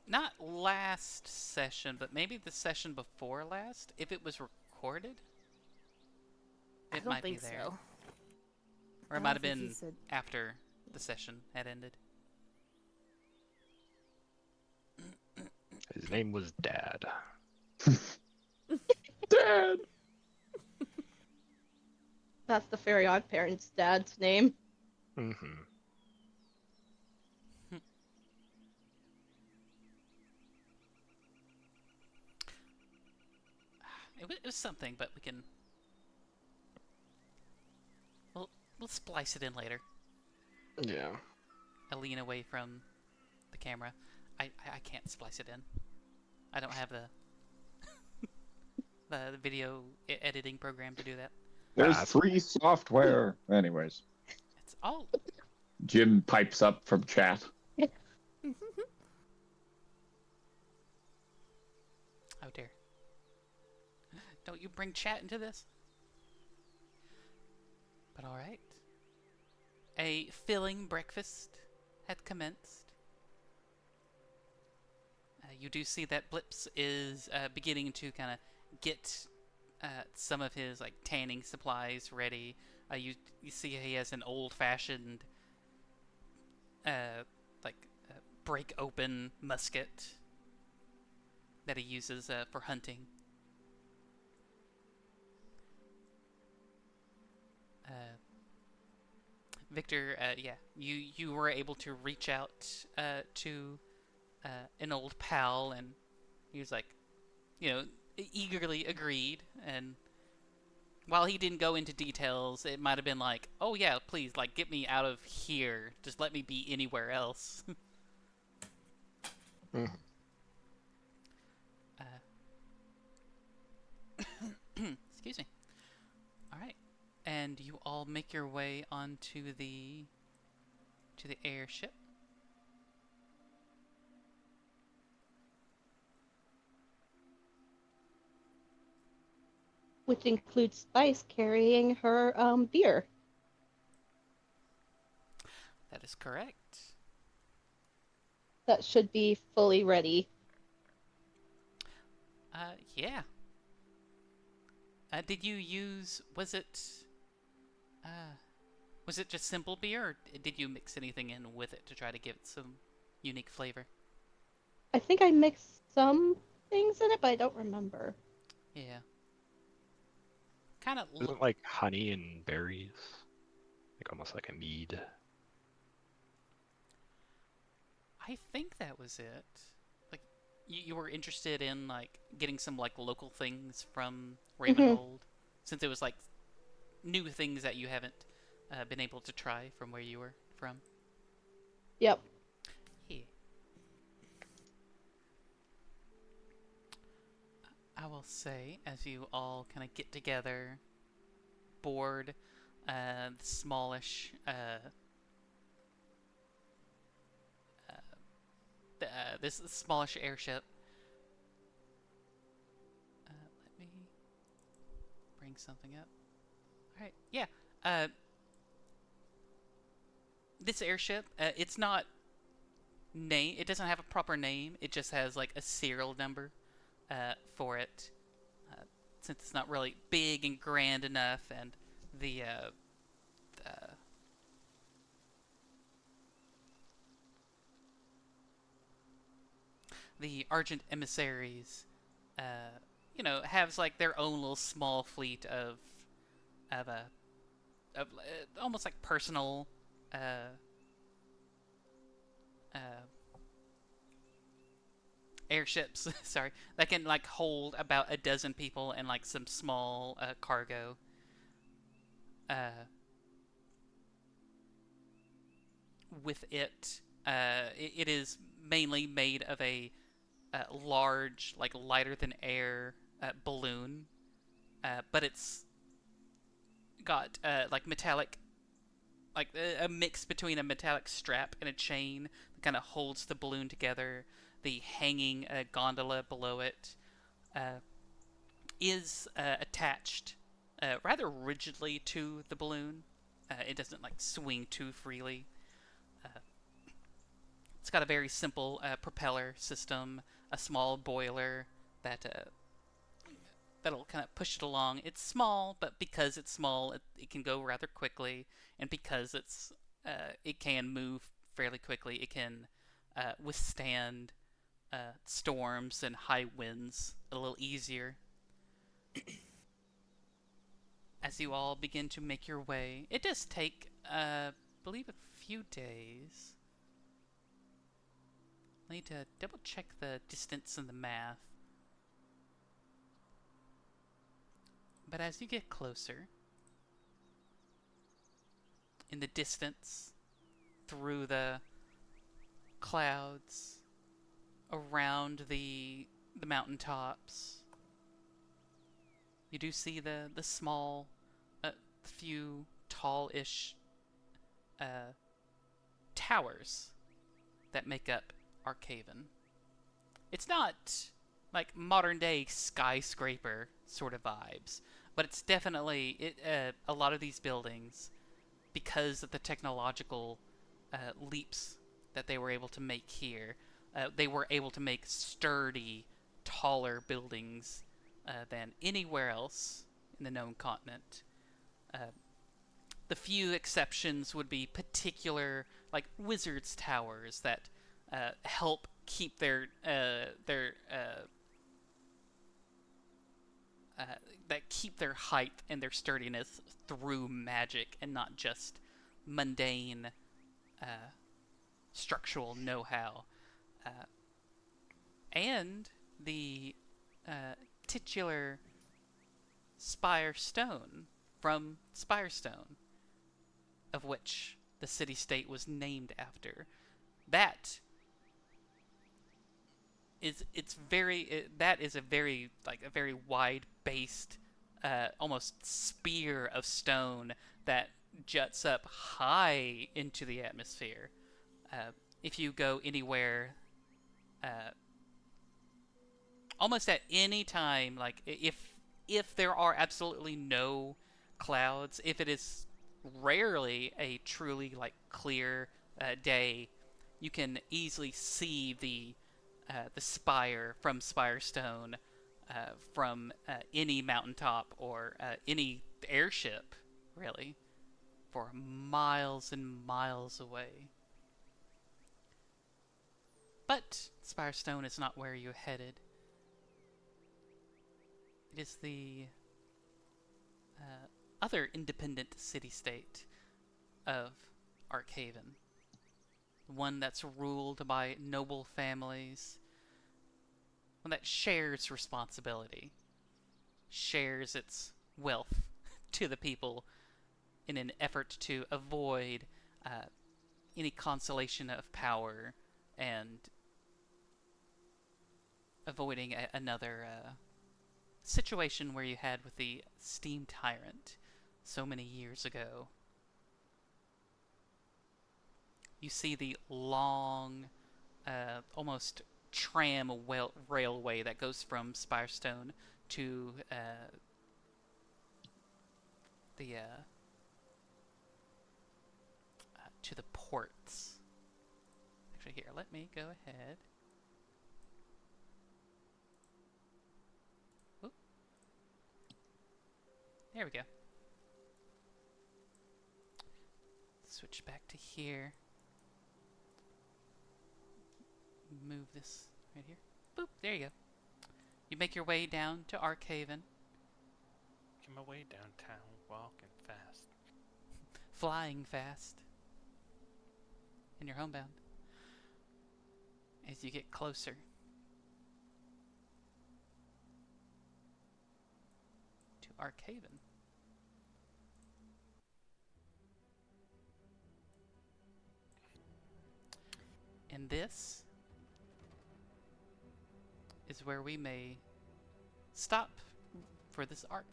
[SPEAKER 2] Not last session, but maybe the session before last, if it was recorded,
[SPEAKER 4] I
[SPEAKER 2] it
[SPEAKER 4] don't
[SPEAKER 2] might
[SPEAKER 4] think
[SPEAKER 2] be there.
[SPEAKER 4] so.
[SPEAKER 2] Or
[SPEAKER 4] I
[SPEAKER 2] it might have
[SPEAKER 4] don't think he
[SPEAKER 2] been
[SPEAKER 4] said-
[SPEAKER 2] after the session had ended.
[SPEAKER 5] His name was Dad.
[SPEAKER 7] Dad!
[SPEAKER 1] That's the Fairy Odd Parents' dad's name.
[SPEAKER 5] Mm-hmm.
[SPEAKER 2] it was something, but we can. We'll splice it in later.
[SPEAKER 5] Yeah.
[SPEAKER 2] I lean away from the camera. I can't splice it in. I don't have the video editing program to do that.
[SPEAKER 7] There's
[SPEAKER 5] That's
[SPEAKER 7] free software. Anyways,
[SPEAKER 2] It's all.
[SPEAKER 7] Jim pipes up from chat.
[SPEAKER 2] Oh dear. Don't you bring chat into this? But alright. A filling breakfast had commenced. You do see that Blips is beginning to kind of get some of his like tanning supplies ready. You see he has an old-fashioned break open musket that he uses for hunting. Victor, yeah, you were able to reach out to an old pal, and he was like, eagerly agreed. And while he didn't go into details, it might have been like, oh yeah, please, like, get me out of here. Just let me be anywhere else. Excuse me. All right, and you all make your way onto the airship.
[SPEAKER 1] Which includes Spice carrying her beer.
[SPEAKER 2] That is correct.
[SPEAKER 1] That should be fully ready.
[SPEAKER 2] Yeah. Did you use? Was it just simple beer, or did you mix anything in with it to try to give it some unique flavor?
[SPEAKER 1] I think I mixed some things in it, but I don't remember.
[SPEAKER 2] Yeah. Kind of.
[SPEAKER 5] Isn't it like honey and berries? Like almost like a mead.
[SPEAKER 2] I think that was it. Like, you were interested in like getting some like local things from Ravenhold, since it was like new things that you haven't been able to try from where you were from.
[SPEAKER 1] Yep.
[SPEAKER 2] Yeah. I will say, as you all kind of get together, board the smallish this smallish airship. Let me bring something up. All right, yeah. This airship, it's not name. It doesn't have a proper name. It just has like a serial number for it, since it's not really big and grand enough, and the Argent Emissaries, has like their own little small fleet of almost like personal airships. Sorry, that can like hold about a dozen people and like some small cargo. With it, it is mainly made of a large, like lighter than air balloon, but it's got like metallic, like a mix between a metallic strap and a chain that kind of holds the balloon together. The hanging gondola below it is attached rather rigidly to the balloon. It doesn't like swing too freely. It's got a very simple propeller system, a small boiler that'll kind of push it along. It's small, but because it's small, it can go rather quickly, and because it can move fairly quickly, it can withstand storms and high winds a little easier. As you all begin to make your way, it does take, I believe, a few days. I need to double check the distance and the math. But as you get closer, in the distance, through the clouds, around the mountaintops, you do see the small, few tall-ish towers that make up Archaven. It's not like modern day skyscraper sort of vibes, but it's definitely a lot of these buildings, because of the technological leaps that they were able to make here, they were able to make sturdy, taller buildings than anywhere else in the known continent. The few exceptions would be particular, like wizards' towers that help keep their that keep their height and their sturdiness through magic and not just mundane structural know-how. And the titular Spire Stone from Spirestone, of which the city-state was named after. That is a very wide-based, almost spear of stone that juts up high into the atmosphere. If you go anywhere, almost at any time, like if there are absolutely no clouds, if it is rarely a truly clear day, you can easily see the spire from Spirestone from any mountaintop or any airship, really, for miles and miles away. But Spirestone is not where you're headed. It is the other independent city-state of Archaven. One that's ruled by noble families. One that shares responsibility. Shares its wealth to the people in an effort to avoid any consolation of power and avoiding another situation where you had with the Steam Tyrant so many years ago. You see the long, almost tram railway that goes from Spirestone to the ports. Actually, here, let me go ahead. Oop. There we go. Switch back to here. Move this right here. Boop, there you go. You make your way down to Archaven.
[SPEAKER 3] Making my way downtown, walking fast.
[SPEAKER 2] Flying fast. And you're homebound. As you get closer. To Archaven. And this is where we may stop for this arc.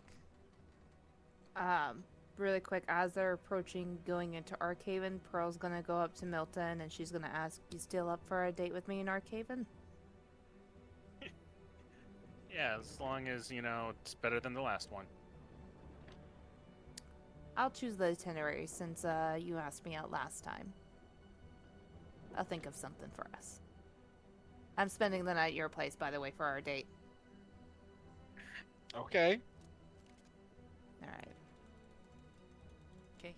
[SPEAKER 4] Really quick, as they're approaching going into Archaven, Pearl's gonna go up to Milton and she's gonna ask, "You still up for a date with me in Archaven?"
[SPEAKER 3] Yeah, as long as, it's better than the last one.
[SPEAKER 4] I'll choose the itinerary since you asked me out last time. I'll think of something for us. I'm spending the night at your place, by the way, for our date.
[SPEAKER 3] Okay.
[SPEAKER 4] Alright.
[SPEAKER 2] Okay.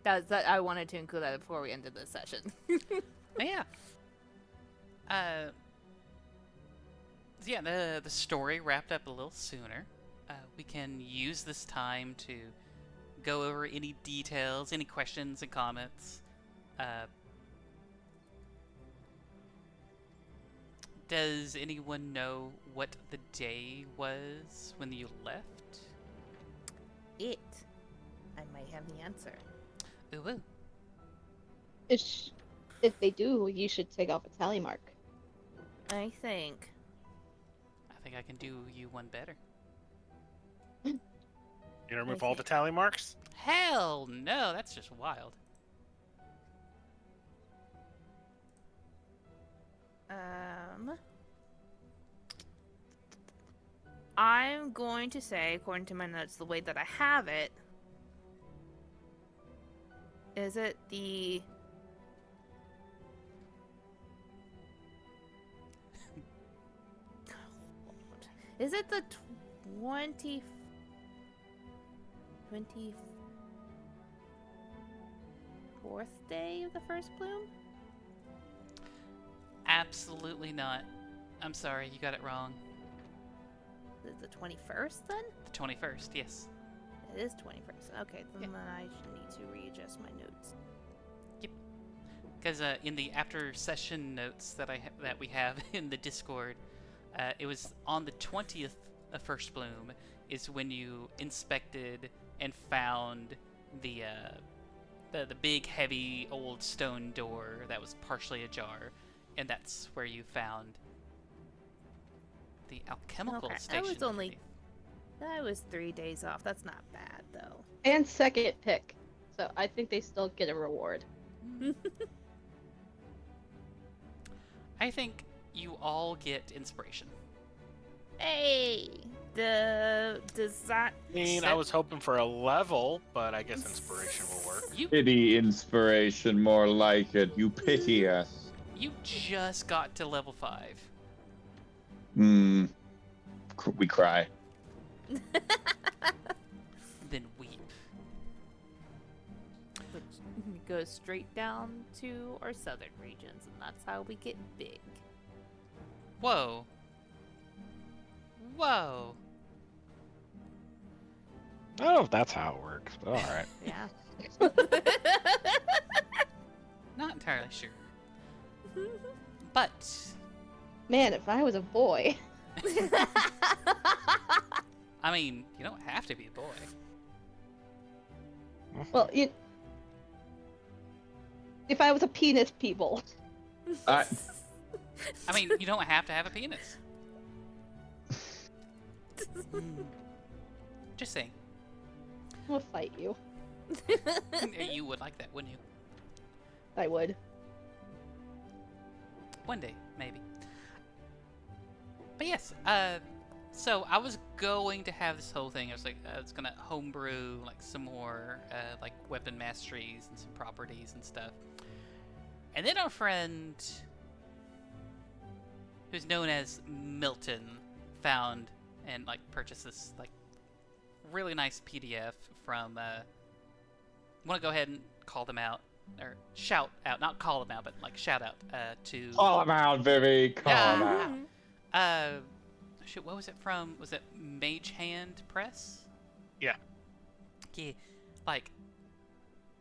[SPEAKER 4] I wanted to include that before we ended this session.
[SPEAKER 2] Yeah. Yeah, the story wrapped up a little sooner. We can use this time to go over any details, any questions and comments. Does anyone know what the day was when you left?
[SPEAKER 4] It. I might have the answer.
[SPEAKER 2] Ooh, ooh.
[SPEAKER 1] If they do, you should take off a tally mark.
[SPEAKER 4] I think.
[SPEAKER 2] I think I can do you one better.
[SPEAKER 3] You remove
[SPEAKER 4] Okay.
[SPEAKER 3] all the tally marks?
[SPEAKER 2] Hell no, that's just wild.
[SPEAKER 4] I'm going to say, according to my notes, the way that I have it, is it the... Is it the 24th day of the first bloom?
[SPEAKER 2] Absolutely not. I'm sorry, you got it wrong.
[SPEAKER 4] Is it the 21st then?
[SPEAKER 2] The 21st, yes.
[SPEAKER 4] It is 21st. Okay, then
[SPEAKER 2] Yeah.
[SPEAKER 4] I should need to readjust my notes.
[SPEAKER 2] Because in the after session notes that that we have in the Discord, it was on the 20th of First Bloom is when you inspected and found the big heavy old stone door that was partially ajar, and that's where you found the alchemical
[SPEAKER 4] Okay, I
[SPEAKER 2] station.
[SPEAKER 4] was only-
[SPEAKER 2] underneath.
[SPEAKER 4] That was 3 days off. That's not bad, though.
[SPEAKER 1] And second pick. So I think they still get a reward.
[SPEAKER 2] I think you all get inspiration.
[SPEAKER 4] Hey! The design...
[SPEAKER 3] I mean, I was hoping for a level, but I guess inspiration will work.
[SPEAKER 2] You
[SPEAKER 7] Pity inspiration, more like it. You pity us.
[SPEAKER 2] you just got to level 5.
[SPEAKER 7] Hmm. We cry.
[SPEAKER 2] Then weep.
[SPEAKER 4] Which goes straight down to our southern regions, and that's how we get big.
[SPEAKER 2] Whoa. Whoa.
[SPEAKER 5] I don't know if that's how it works, but alright.
[SPEAKER 4] Yeah.
[SPEAKER 2] Not entirely sure. But
[SPEAKER 1] Man, if I was a boy.
[SPEAKER 2] I mean, you don't have to be a boy.
[SPEAKER 1] Well, if I was a penis, people.
[SPEAKER 2] I mean, you don't have to have a penis. Just saying.
[SPEAKER 1] I'll fight you.
[SPEAKER 2] You would like that, wouldn't you?
[SPEAKER 1] I would.
[SPEAKER 2] One day, maybe. But yes, so I was going to have this whole thing. I was gonna homebrew like some more like weapon masteries and some properties and stuff. And then our friend, who's known as Milton, found and like purchased this like really nice PDF from. Want to go ahead and call them out or shout out, not call them out, but like shout out to.
[SPEAKER 7] Call him out, Vivi. Call him
[SPEAKER 2] Yeah.
[SPEAKER 7] out.
[SPEAKER 2] Shit, what was it from? Was it Mage Hand Press?
[SPEAKER 3] Yeah.
[SPEAKER 2] Yeah, like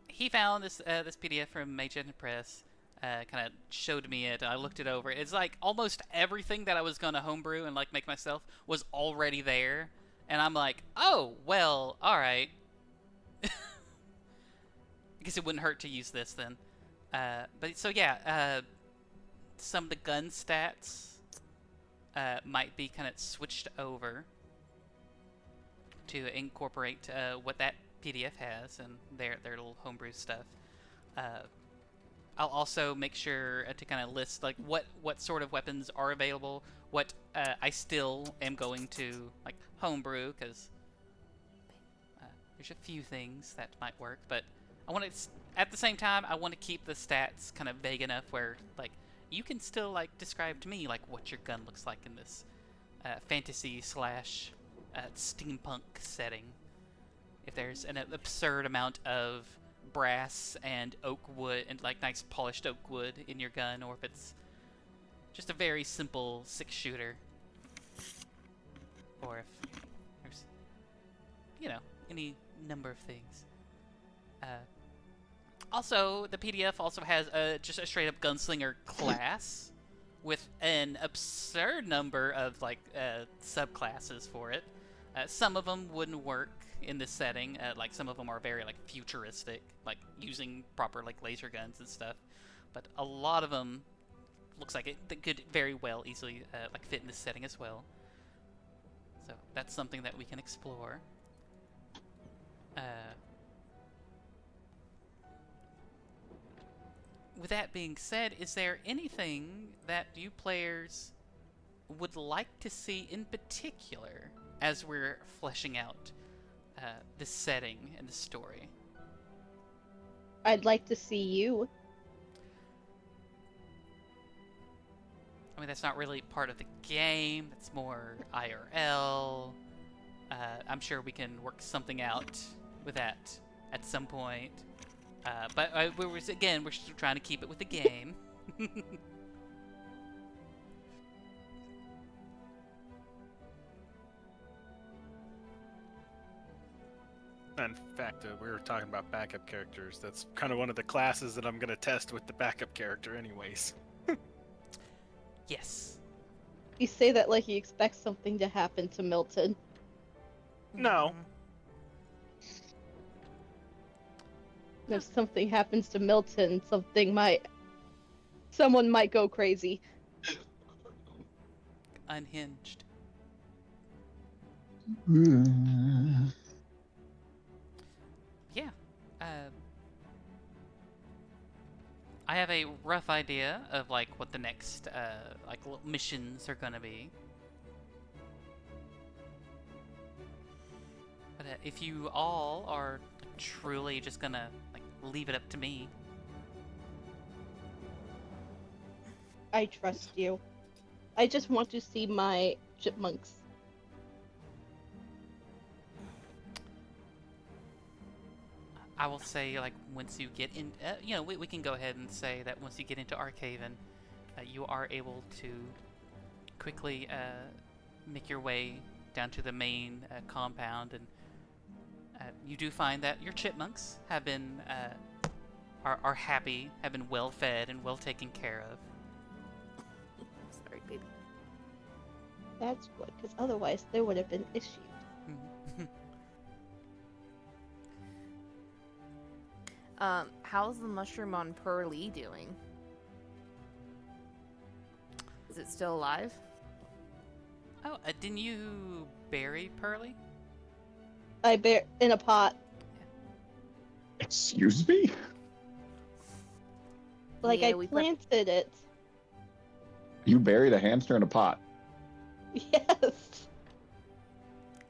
[SPEAKER 2] he found this this PDF from Mage Hand Press. Kind of showed me it. I looked it over. It's like almost everything that I was gonna homebrew and like make myself was already there, and I'm like, oh well, all right. I guess it wouldn't hurt to use this then. But so yeah, some of the gun stats might be kind of switched over to incorporate what that PDF has and their little homebrew stuff. I'll also make sure to kind of list like what sort of weapons are available, what I still am going to like homebrew because there's a few things that might work, but I want to at the same time I want to keep the stats kind of vague enough where like you can still like describe to me like what your gun looks like in this fantasy slash steampunk setting. If there's an absurd amount of brass and oak wood and like nice polished oak wood in your gun, or if it's just a very simple 6-shooter, or if there's any number of things. Also, the PDF also has just a straight up gunslinger class, with an absurd number of like subclasses for it. Some of them wouldn't work in this setting. Like some of them are very like futuristic, like using proper like laser guns and stuff. But a lot of them looks like it could very well easily like fit in this setting as well. So that's something that we can explore. With that being said, is there anything that you players would like to see in particular as we're fleshing out this setting and the story?
[SPEAKER 1] I'd like to see you.
[SPEAKER 2] I mean, that's not really part of the game. That's more IRL. I'm sure we can work something out with that at some point. But we're still trying to keep it with the game.
[SPEAKER 3] In fact, we were talking about backup characters. That's kind of one of the classes that I'm going to test with the backup character anyways.
[SPEAKER 2] Yes.
[SPEAKER 1] You say that like you expect something to happen to Milton.
[SPEAKER 3] No.
[SPEAKER 1] If something happens to Milton, someone might go crazy.
[SPEAKER 2] Unhinged. Yeah. I have a rough idea of like what the next missions are gonna be. But if you all are truly just gonna like leave it up to me,
[SPEAKER 1] I trust you. I just want to see my chipmunks.
[SPEAKER 2] I will say like once you get in, we can go ahead and say that once you get into Archaven, you are able to quickly make your way down to the main compound, and you do find that your chipmunks have been are happy, have been well fed and well taken care of.
[SPEAKER 4] Sorry, baby.
[SPEAKER 1] That's good, because otherwise there would have been issues.
[SPEAKER 4] How's the mushroom on Pearly doing? Is it still alive?
[SPEAKER 2] Oh, didn't you bury Pearly?
[SPEAKER 1] I bear in a pot.
[SPEAKER 7] Excuse me?
[SPEAKER 1] Like
[SPEAKER 4] Yeah,
[SPEAKER 1] I
[SPEAKER 4] we
[SPEAKER 1] planted it.
[SPEAKER 7] You buried a hamster in a pot.
[SPEAKER 1] Yes.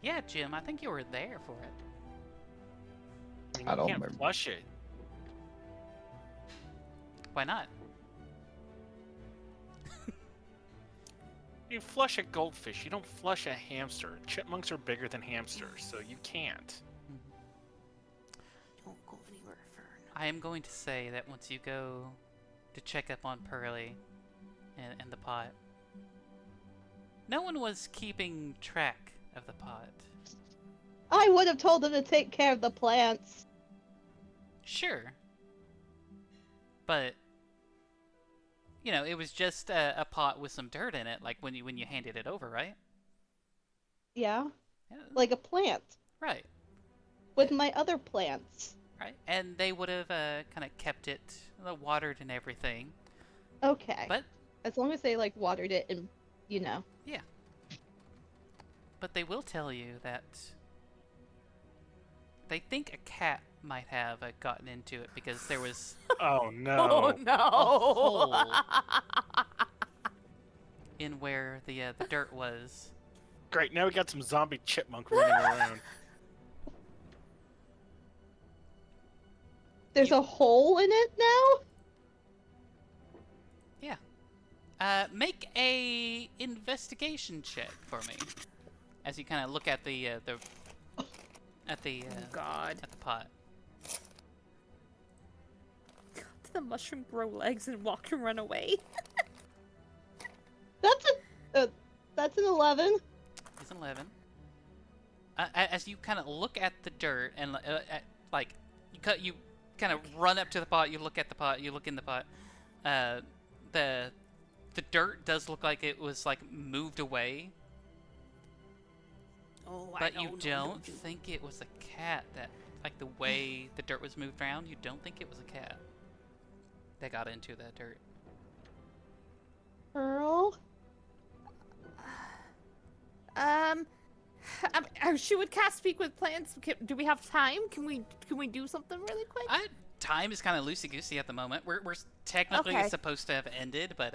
[SPEAKER 2] Yeah, Jim, I think you were there for it.
[SPEAKER 3] I mean,
[SPEAKER 7] I
[SPEAKER 3] you
[SPEAKER 7] don't
[SPEAKER 3] can't
[SPEAKER 7] remember.
[SPEAKER 3] flush it.
[SPEAKER 2] Why not?
[SPEAKER 3] You flush a goldfish. You don't flush a hamster. Chipmunks are bigger than hamsters, so you can't.
[SPEAKER 4] Don't go anywhere, Fern.
[SPEAKER 2] I am going to say that once you go to check up on Pearly and the pot, no one was keeping track of the pot.
[SPEAKER 1] I would have told them to take care of the plants.
[SPEAKER 2] Sure. But it was just a pot with some dirt in it, like when you handed it over, right?
[SPEAKER 1] Yeah,
[SPEAKER 2] Yeah.
[SPEAKER 1] like a plant.
[SPEAKER 2] Right.
[SPEAKER 1] With my other plants.
[SPEAKER 2] Right. And they would have kind of kept it watered and everything.
[SPEAKER 1] Okay.
[SPEAKER 2] But
[SPEAKER 1] as long as they like watered it and
[SPEAKER 2] yeah. But they will tell you that they think a cat might have gotten into it because there was
[SPEAKER 3] Oh no.
[SPEAKER 4] Oh no!
[SPEAKER 2] hole in where the dirt was.
[SPEAKER 3] Great, now we got some zombie chipmunk running around.
[SPEAKER 1] there's a hole in it now?
[SPEAKER 2] Yeah. Make a investigation check for me as you kind of look at the
[SPEAKER 4] Oh God!
[SPEAKER 2] at the pot.
[SPEAKER 4] Did the mushroom grow legs and walk and run away?
[SPEAKER 1] That's an 11.
[SPEAKER 2] It's an 11. As you kind of look at the dirt and you kind of run up to the pot, you look at the pot, you look in the pot. The The dirt does look like it was like moved away,
[SPEAKER 4] Oh,
[SPEAKER 2] but you don't think it was a cat that, like the way the dirt was moved around, you don't think it was a cat that got into the dirt.
[SPEAKER 1] Pearl?
[SPEAKER 4] She would cast Speak with Plants. Do we have time? Can we do something really quick?
[SPEAKER 2] Time is kind of loosey goosey at the moment. We're technically
[SPEAKER 4] Okay.
[SPEAKER 2] supposed to have ended, but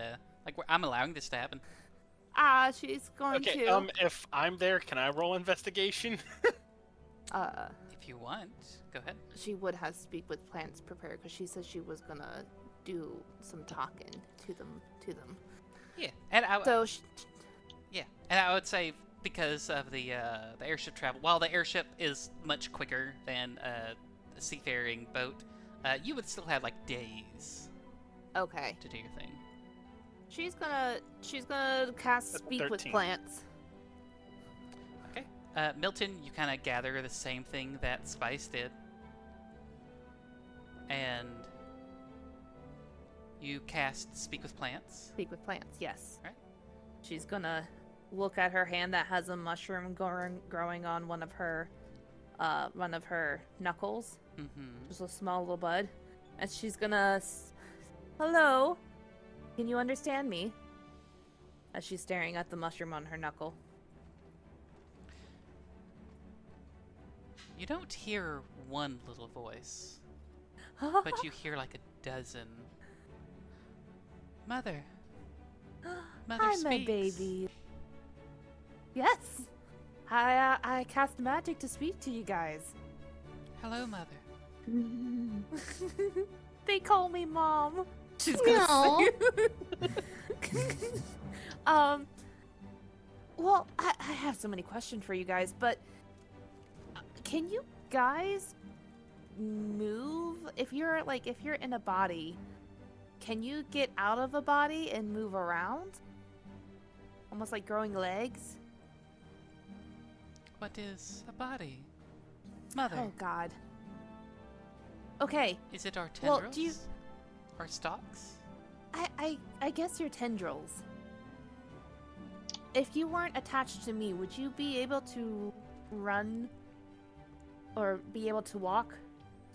[SPEAKER 2] I'm allowing this to happen.
[SPEAKER 4] She's going
[SPEAKER 3] Okay,
[SPEAKER 4] to.
[SPEAKER 3] if I'm there, can I roll investigation?
[SPEAKER 2] If you want, go ahead.
[SPEAKER 4] She would have Speak with Plants prepared because she said she was gonna do some talking to them.
[SPEAKER 2] Yeah, and
[SPEAKER 4] So
[SPEAKER 2] I would say because of the airship travel, while the airship is much quicker than a seafaring boat, you would still have like days
[SPEAKER 4] okay.
[SPEAKER 2] to do your thing.
[SPEAKER 4] She's gonna cast
[SPEAKER 3] That's
[SPEAKER 4] Speak with
[SPEAKER 3] 13.
[SPEAKER 4] Plants.
[SPEAKER 2] Okay. Milton, you kind of gather the same thing that Spice did. And you cast Speak with Plants.
[SPEAKER 4] Speak with Plants, yes.
[SPEAKER 2] Alright.
[SPEAKER 4] She's gonna look at her hand that has a mushroom growing on one of her knuckles.
[SPEAKER 2] Mm-hmm.
[SPEAKER 4] Just a small little bud. And she's gonna hello? Can you understand me? As she's staring at the mushroom on her knuckle.
[SPEAKER 2] You don't hear one little voice, but you hear like a dozen. Mother. Mother
[SPEAKER 4] Hi,
[SPEAKER 2] speaks.
[SPEAKER 4] my baby. Yes. I cast magic to speak to you guys.
[SPEAKER 2] Hello, Mother.
[SPEAKER 4] They call me Mom. She's
[SPEAKER 1] Meow.
[SPEAKER 4] Well, I have so many questions for you guys, but can you guys move? If you're in a body, can you get out of a body and move around? Almost like growing legs?
[SPEAKER 2] What is a body? Mother.
[SPEAKER 4] Oh, God. Okay,
[SPEAKER 2] Is it our
[SPEAKER 4] Well,
[SPEAKER 2] tendrils?
[SPEAKER 4] do you-
[SPEAKER 2] Our stalks?
[SPEAKER 4] I guess you're tendrils. If you weren't attached to me, would you be able to run or be able to walk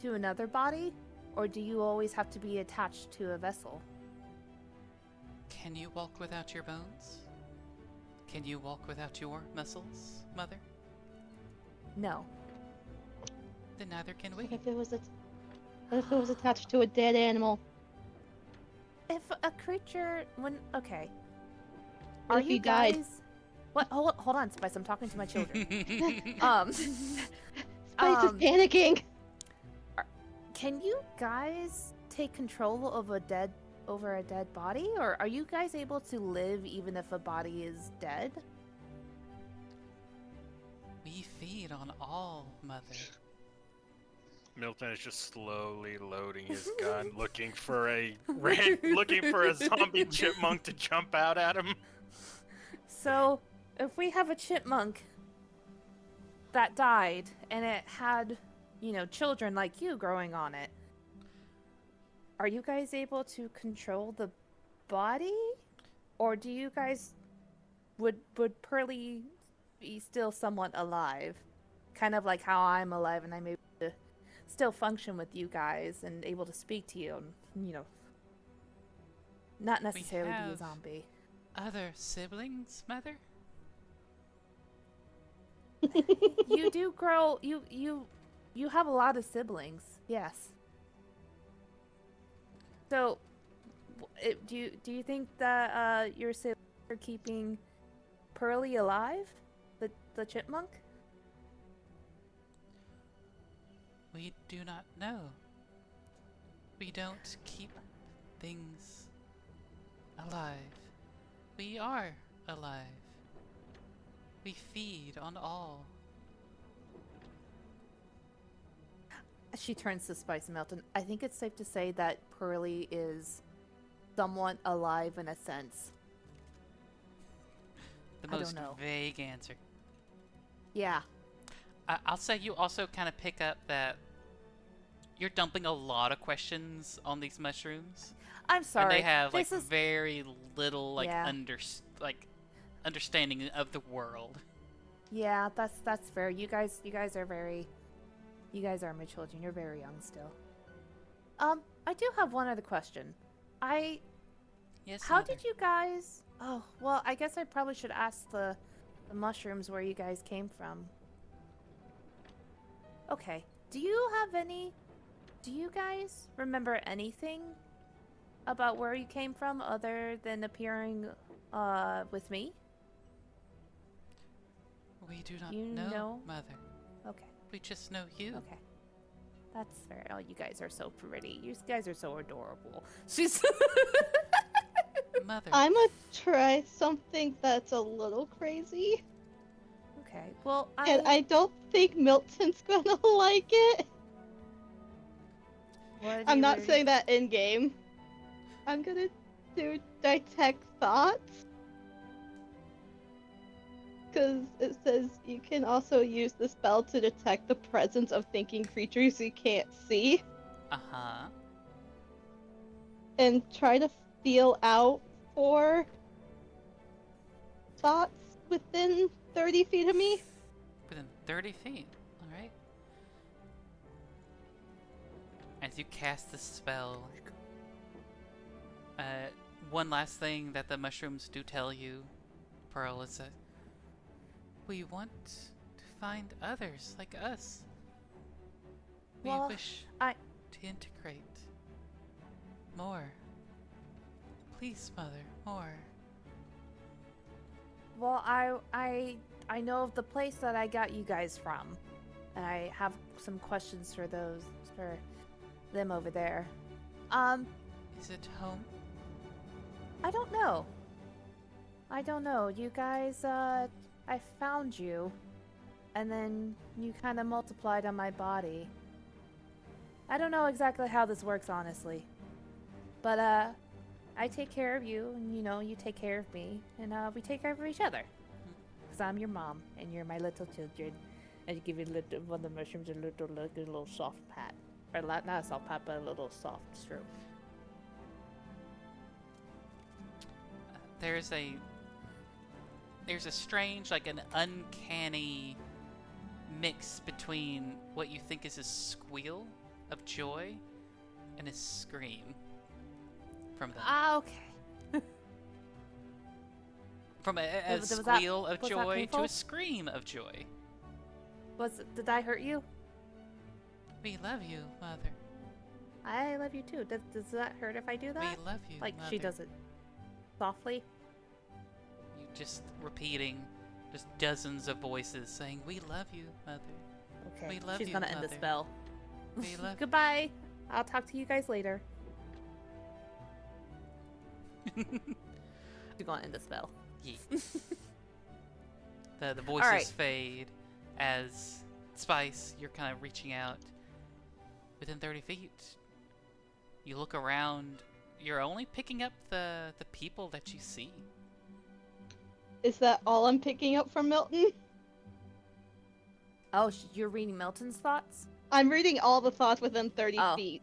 [SPEAKER 4] to another body? Or do you always have to be attached to a vessel?
[SPEAKER 2] Can you walk without your bones? Can you walk without your muscles, Mother?
[SPEAKER 4] No.
[SPEAKER 2] Then neither can we.
[SPEAKER 1] What if it was attached to a dead animal?
[SPEAKER 4] If a creature okay.
[SPEAKER 1] What
[SPEAKER 4] Are
[SPEAKER 1] if
[SPEAKER 4] you
[SPEAKER 1] he died?
[SPEAKER 4] guys What hold on, Spice, I'm talking to my children.
[SPEAKER 1] Spice
[SPEAKER 4] Um,
[SPEAKER 1] is panicking.
[SPEAKER 4] Can you guys take control of over a dead body? Or are you guys able to live even if a body is dead?
[SPEAKER 2] We feed on all, Mother.
[SPEAKER 3] Milton is just slowly loading his gun, looking for a zombie chipmunk to jump out at him.
[SPEAKER 4] So, if we have a chipmunk that died and it had, children like you growing on it, are you guys able to control the body? Or do you guys would Pearly be still somewhat alive? Kind of like how I'm alive and I'm able to still function with you guys and able to speak to you and, not necessarily be a
[SPEAKER 2] have-
[SPEAKER 4] zombie.
[SPEAKER 2] Other siblings, Mother?
[SPEAKER 4] You do grow. You have a lot of siblings. Yes. So, do you think that your siblings are keeping Pearly alive, the chipmunk?
[SPEAKER 2] We do not know. We don't keep things alive. We are alive. We feed on all.
[SPEAKER 4] She turns to Spice and Melton. I think it's safe to say that Pearly is somewhat alive in a sense.
[SPEAKER 2] The
[SPEAKER 4] I don't
[SPEAKER 2] most
[SPEAKER 4] know.
[SPEAKER 2] vague answer.
[SPEAKER 4] Yeah.
[SPEAKER 2] I'll say you also kind of pick up that you're dumping a lot of questions on these mushrooms,
[SPEAKER 4] I'm sorry.
[SPEAKER 2] and they have like
[SPEAKER 4] this is
[SPEAKER 2] very little like
[SPEAKER 4] Yeah.
[SPEAKER 2] understanding of the world.
[SPEAKER 4] Yeah, that's fair. You guys are my children. You're very young still. I do have one other question.
[SPEAKER 2] Yes.
[SPEAKER 4] How
[SPEAKER 2] Mother.
[SPEAKER 4] did you guys? Oh, well, I guess I probably should ask the mushrooms where you guys came from. Okay. Do you guys remember anything about where you came from other than appearing with me?
[SPEAKER 2] We do not
[SPEAKER 4] You
[SPEAKER 2] know,
[SPEAKER 4] know?
[SPEAKER 2] Mother.
[SPEAKER 4] Okay.
[SPEAKER 2] We just know you.
[SPEAKER 4] Okay. That's fair. Oh, you guys are so pretty. You guys are so adorable. She's
[SPEAKER 2] Mother.
[SPEAKER 1] I'm gonna try something that's a little crazy.
[SPEAKER 4] Okay. Well,
[SPEAKER 1] And I don't think Milton's gonna like it. I'm not saying that in game. I'm gonna do detect thoughts. Because it says you can also use the spell to detect the presence of thinking creatures you can't see.
[SPEAKER 2] Uh-huh.
[SPEAKER 1] And try to feel out for thoughts within 30 feet of me.
[SPEAKER 2] Within 30 feet. Alright. As you cast the spell, one last thing that the mushrooms do tell you, Pearl, is that we want to find others like us. We
[SPEAKER 4] Well,
[SPEAKER 2] wish
[SPEAKER 4] I-
[SPEAKER 2] to integrate more. Please, Mother, more.
[SPEAKER 4] Well, I know of the place that I got you guys from, and I have some questions for them over there.
[SPEAKER 2] Is it home?
[SPEAKER 4] I don't know. You guys, I found you, and then you kind of multiplied on my body. I don't know exactly how this works, honestly. But, I take care of you, and you take care of me, and, we take care of each other. Because I'm your mom, and you're my little children. And you give you one of the mushrooms a little soft pat. Or not a soft pat, but a little soft stroke.
[SPEAKER 2] There's a strange, like an uncanny mix between what you think is a squeal of joy and a scream from them.
[SPEAKER 4] Ah, okay.
[SPEAKER 2] From a
[SPEAKER 4] Was that-
[SPEAKER 2] squeal of
[SPEAKER 4] was that
[SPEAKER 2] joy to
[SPEAKER 4] painful?
[SPEAKER 2] a scream of joy.
[SPEAKER 4] Did I hurt you?
[SPEAKER 2] We love you, Mother.
[SPEAKER 4] I love you too. Does that hurt if I do that?
[SPEAKER 2] We love you,
[SPEAKER 4] Like
[SPEAKER 2] Mother.
[SPEAKER 4] she does it softly?
[SPEAKER 2] You just repeating just dozens of voices saying, "We love you, Mother.
[SPEAKER 4] Okay.
[SPEAKER 2] We love
[SPEAKER 4] She's
[SPEAKER 2] you,
[SPEAKER 4] gonna end the
[SPEAKER 2] Mother.
[SPEAKER 4] spell.
[SPEAKER 2] We love
[SPEAKER 4] Goodbye. I'll talk to you guys later.
[SPEAKER 2] you."
[SPEAKER 4] She's gonna end the spell.
[SPEAKER 2] Yeah. The voices
[SPEAKER 4] Alright.
[SPEAKER 2] fade as Spice, you're kind of reaching out within 30 feet. You look around. You're only picking up the people that you see.
[SPEAKER 1] Is that all I'm picking up from Milton?
[SPEAKER 4] Oh, you're reading Milton's thoughts?
[SPEAKER 1] I'm reading all the thoughts within 30
[SPEAKER 4] Oh.
[SPEAKER 1] feet.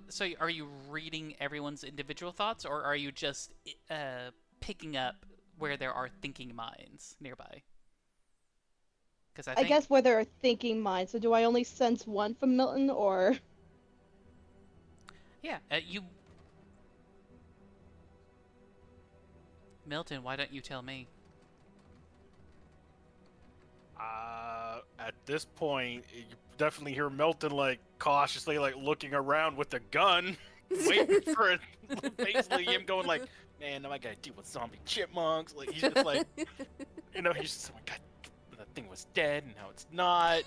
[SPEAKER 2] So are you reading everyone's individual thoughts, or are you just picking up where there are thinking minds nearby? Because
[SPEAKER 1] I guess where there are thinking minds. So do I only sense one from Milton, or...
[SPEAKER 2] Yeah, Milton, why don't you tell me?
[SPEAKER 3] At this point, you definitely hear Milton like cautiously like looking around with a gun, waiting for it. Basically, him going like, "Man, now I gotta deal with zombie chipmunks." Like he's just like, he's just like, "God, that thing was dead, and now it's not."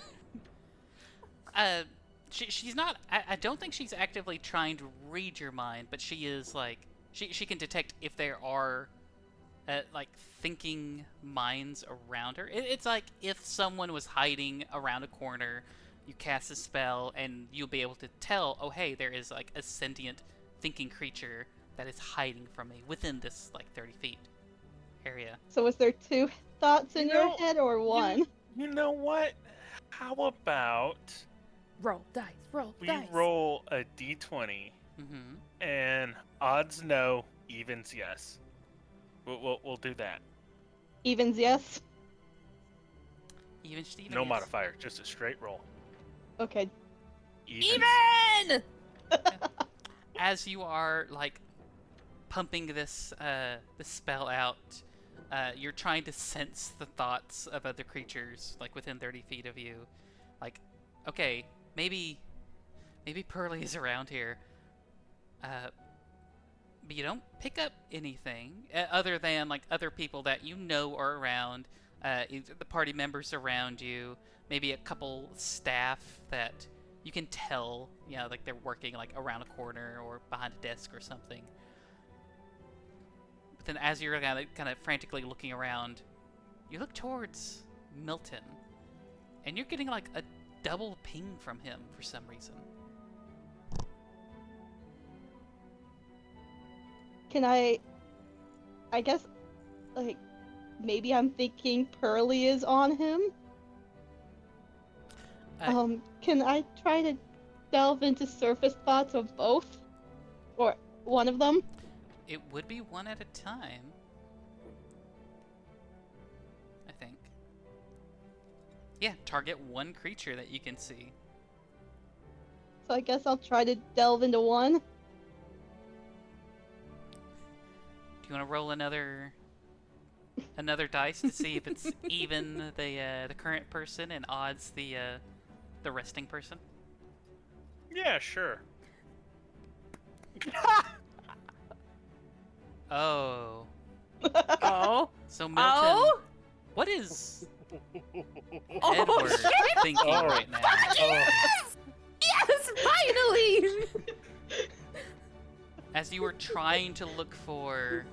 [SPEAKER 2] She's not. I don't think she's actively trying to read your mind, but she is like she can detect if there are like thinking minds around her. It's like if someone was hiding around a corner, you cast a spell and you'll be able to tell, oh hey, there is like a sentient thinking creature that is hiding from me within this like 30 feet area.
[SPEAKER 1] So was there two thoughts in
[SPEAKER 3] You
[SPEAKER 1] your
[SPEAKER 3] know,
[SPEAKER 1] head, or one?
[SPEAKER 3] You know what? How about
[SPEAKER 4] Roll dice, roll
[SPEAKER 3] We
[SPEAKER 4] dice.
[SPEAKER 3] roll a d20,
[SPEAKER 2] Mm-hmm.
[SPEAKER 3] and odds no, evens yes. We'll do that.
[SPEAKER 1] Evens, yes.
[SPEAKER 2] Even Steven.
[SPEAKER 3] No
[SPEAKER 2] yes.
[SPEAKER 3] modifier, just a straight roll.
[SPEAKER 1] Okay.
[SPEAKER 3] Evens.
[SPEAKER 4] Even!
[SPEAKER 2] As you are like pumping this this spell out, you're trying to sense the thoughts of other creatures like within 30 feet of you. Like, okay, maybe Pearly is around here. But you don't pick up anything other than like other people that you know are around, either the party members around you, maybe a couple staff that you can tell, you know, like they're working like around a corner or behind a desk or something. But then as you're kind of frantically looking around, you look towards Milton, and you're getting like a double ping from him for some reason.
[SPEAKER 1] Can I guess, like, maybe I'm thinking Pearly is on him? Can I try to delve into surface thoughts of both? Or one of them?
[SPEAKER 2] It would be one at a time, I think. Yeah, target one creature that you can see.
[SPEAKER 1] So I guess I'll try to delve into one.
[SPEAKER 2] Do you want to roll another dice to see if it's even the current person and odds the resting person?
[SPEAKER 3] Yeah, sure.
[SPEAKER 2] Oh,
[SPEAKER 4] Oh.
[SPEAKER 2] so Milton,
[SPEAKER 4] Oh.
[SPEAKER 2] what is
[SPEAKER 4] Oh,
[SPEAKER 2] Edward
[SPEAKER 4] shit.
[SPEAKER 2] thinking
[SPEAKER 3] Oh.
[SPEAKER 2] right now?
[SPEAKER 4] Yes! Yes, finally!
[SPEAKER 2] As you were trying to look for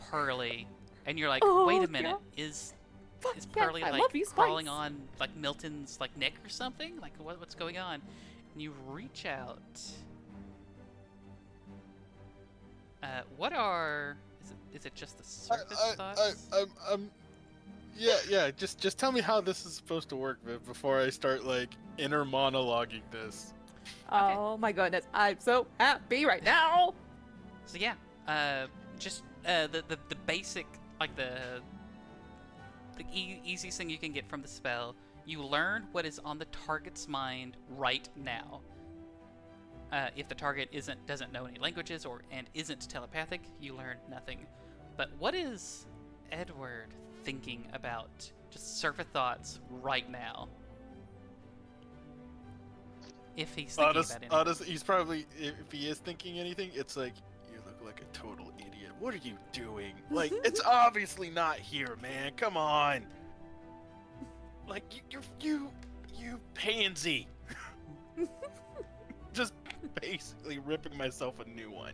[SPEAKER 2] Pearly, and you're like,
[SPEAKER 4] Oh,
[SPEAKER 2] wait a minute,
[SPEAKER 4] God.
[SPEAKER 2] is
[SPEAKER 4] Fuck
[SPEAKER 2] is
[SPEAKER 4] yes,
[SPEAKER 2] Pearly
[SPEAKER 4] I
[SPEAKER 2] like
[SPEAKER 4] love you,
[SPEAKER 2] crawling
[SPEAKER 4] Spice.
[SPEAKER 2] on like Milton's like neck or something? Like what's going on? And you reach out. What are is it just the surface thoughts?
[SPEAKER 8] Yeah. Just tell me how this is supposed to work, Viv, before I start like inner monologuing this.
[SPEAKER 4] Oh my goodness, I'm so happy right now.
[SPEAKER 2] So yeah, just the basic like the easiest thing you can get from the spell. You learn what is on the target's mind right now. If the target doesn't know any languages and isn't telepathic, you learn nothing. But what is Edward thinking about? Just surface thoughts right now. If he's thinking about anything.
[SPEAKER 8] Honest, he's probably, if he is thinking anything, it's like, you look like a total idiot. What are you doing? Like, it's obviously not here, man. Come on. Like, you pansy. Just basically ripping myself a new one.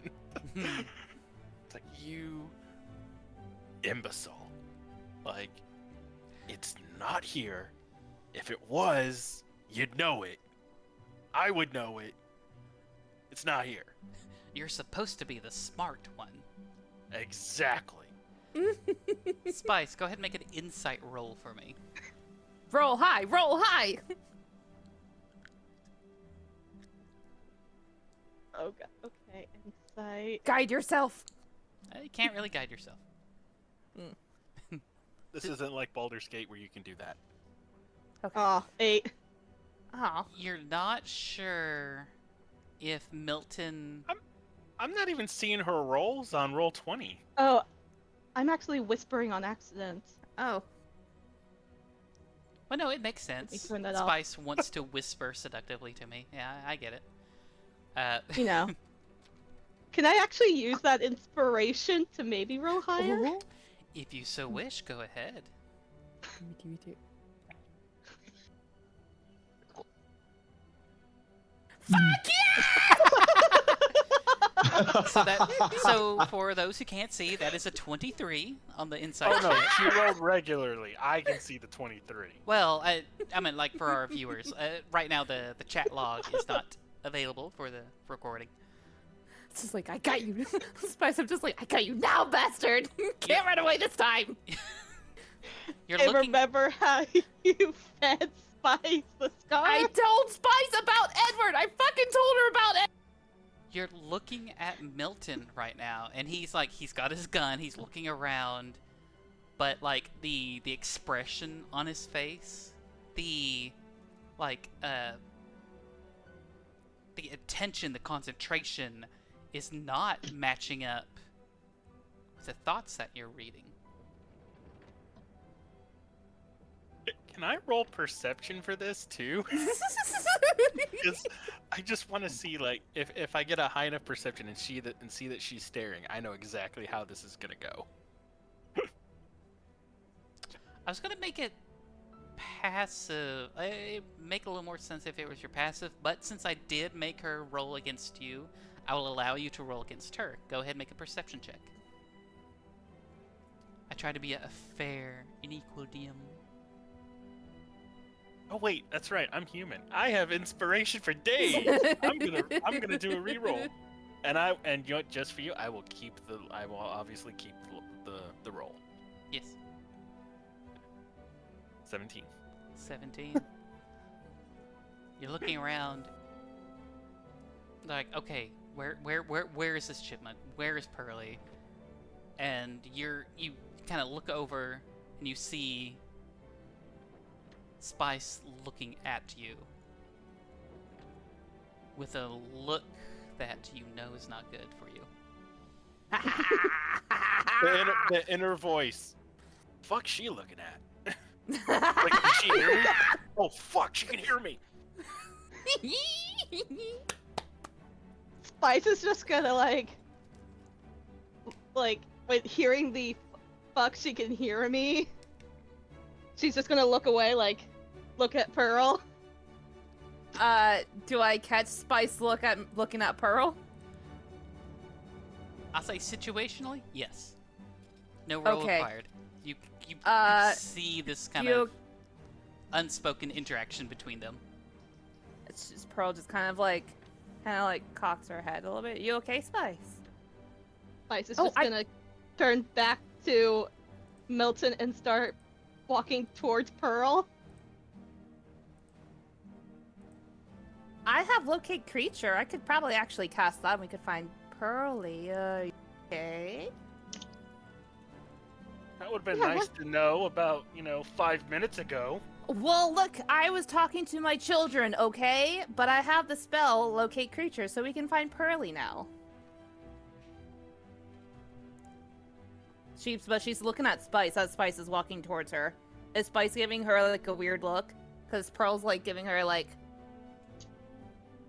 [SPEAKER 8] It's like, you imbecile. Like, it's not here. If it was, you'd know it. I would know it. It's not here.
[SPEAKER 2] You're supposed to be the smart one.
[SPEAKER 3] Exactly.
[SPEAKER 2] Spice, go ahead and make an insight roll for me.
[SPEAKER 4] Roll high, roll high.
[SPEAKER 1] Oh god. Okay, insight.
[SPEAKER 4] Guide yourself.
[SPEAKER 2] You can't really guide yourself.
[SPEAKER 3] This isn't like Baldur's Gate where you can do that.
[SPEAKER 1] Ah, 8.
[SPEAKER 4] Oh.
[SPEAKER 2] You're not sure if Milton...
[SPEAKER 3] I'm not even seeing her rolls on roll 20.
[SPEAKER 1] Oh, I'm actually whispering on accident.
[SPEAKER 4] Oh.
[SPEAKER 2] Well, no, it makes sense.
[SPEAKER 1] turn that off.
[SPEAKER 2] Spice wants to whisper seductively to me. Yeah, I get it.
[SPEAKER 1] You know. Can I actually use that inspiration to maybe roll higher?
[SPEAKER 4] Oh.
[SPEAKER 2] If you so wish, go ahead.
[SPEAKER 4] Me too.
[SPEAKER 2] So for those who can't see, that is a 23 on the inside
[SPEAKER 3] Oh no,
[SPEAKER 2] check.
[SPEAKER 3] she rolled regularly. I can see the 23.
[SPEAKER 2] Well, I mean, like for our viewers, right now the chat log is not available for the recording.
[SPEAKER 4] It's just like, I got you. Spice, I'm just like, I got you now, bastard. Can't run away this time.
[SPEAKER 2] You're
[SPEAKER 1] I
[SPEAKER 2] looking.
[SPEAKER 1] remember how you fed Spice the scar.
[SPEAKER 4] I told Spice about Edward. I fucking told her about Edward.
[SPEAKER 2] You're looking at Milton right now, and he's got his gun, he's looking around, but like the expression on his face, the attention, the concentration is not matching up with the thoughts that you're reading.
[SPEAKER 3] Can I roll perception for this too? Because I just want to see, like, if I get a high enough perception and see that she's staring, I know exactly how this is gonna go.
[SPEAKER 2] I was gonna make it passive. It make a little more sense if it was your passive, but since I did make her roll against you, I will allow you to roll against her. Go ahead and make a perception check. I try to be a fair and equal DM.
[SPEAKER 3] Oh wait, that's right. I'm human. I have inspiration for days. I'm gonna do a reroll, and you know what, just for you, I will obviously keep the roll.
[SPEAKER 2] Yes.
[SPEAKER 3] 17.
[SPEAKER 2] 17. You're looking around. Like, okay, where is this chipmunk? Where is Pearly? And you kind of look over and you see Spice looking at you with a look that you know is not good for you.
[SPEAKER 3] The inner voice. Fuck, she looking at? Like, can she hear me? Oh fuck, she can hear me.
[SPEAKER 1] Spice is just gonna like with hearing the fuck she can hear me. She's just gonna look away, like, look at Pearl.
[SPEAKER 4] Do I catch Spice looking at Pearl?
[SPEAKER 2] I'll say situationally, yes. No roll
[SPEAKER 4] Okay.
[SPEAKER 2] required. You see this kind
[SPEAKER 4] you-
[SPEAKER 2] of unspoken interaction between them.
[SPEAKER 4] It's just Pearl just kind of like cocks her head a little bit. You okay, Spice?
[SPEAKER 1] Spice is
[SPEAKER 4] Oh,
[SPEAKER 1] just gonna turn back to Milton and start walking towards Pearl.
[SPEAKER 4] I have locate creature. I could probably actually cast that and we could find Pearly. Okay.
[SPEAKER 3] That would have been
[SPEAKER 1] Yeah,
[SPEAKER 3] nice to know about, 5 minutes ago.
[SPEAKER 4] Well, look, I was talking to my children, okay? But I have the spell locate creature, so we can find Pearly now. But she's looking at Spice as Spice is walking towards her. Is Spice giving her like a weird look? Because Pearl's like giving her like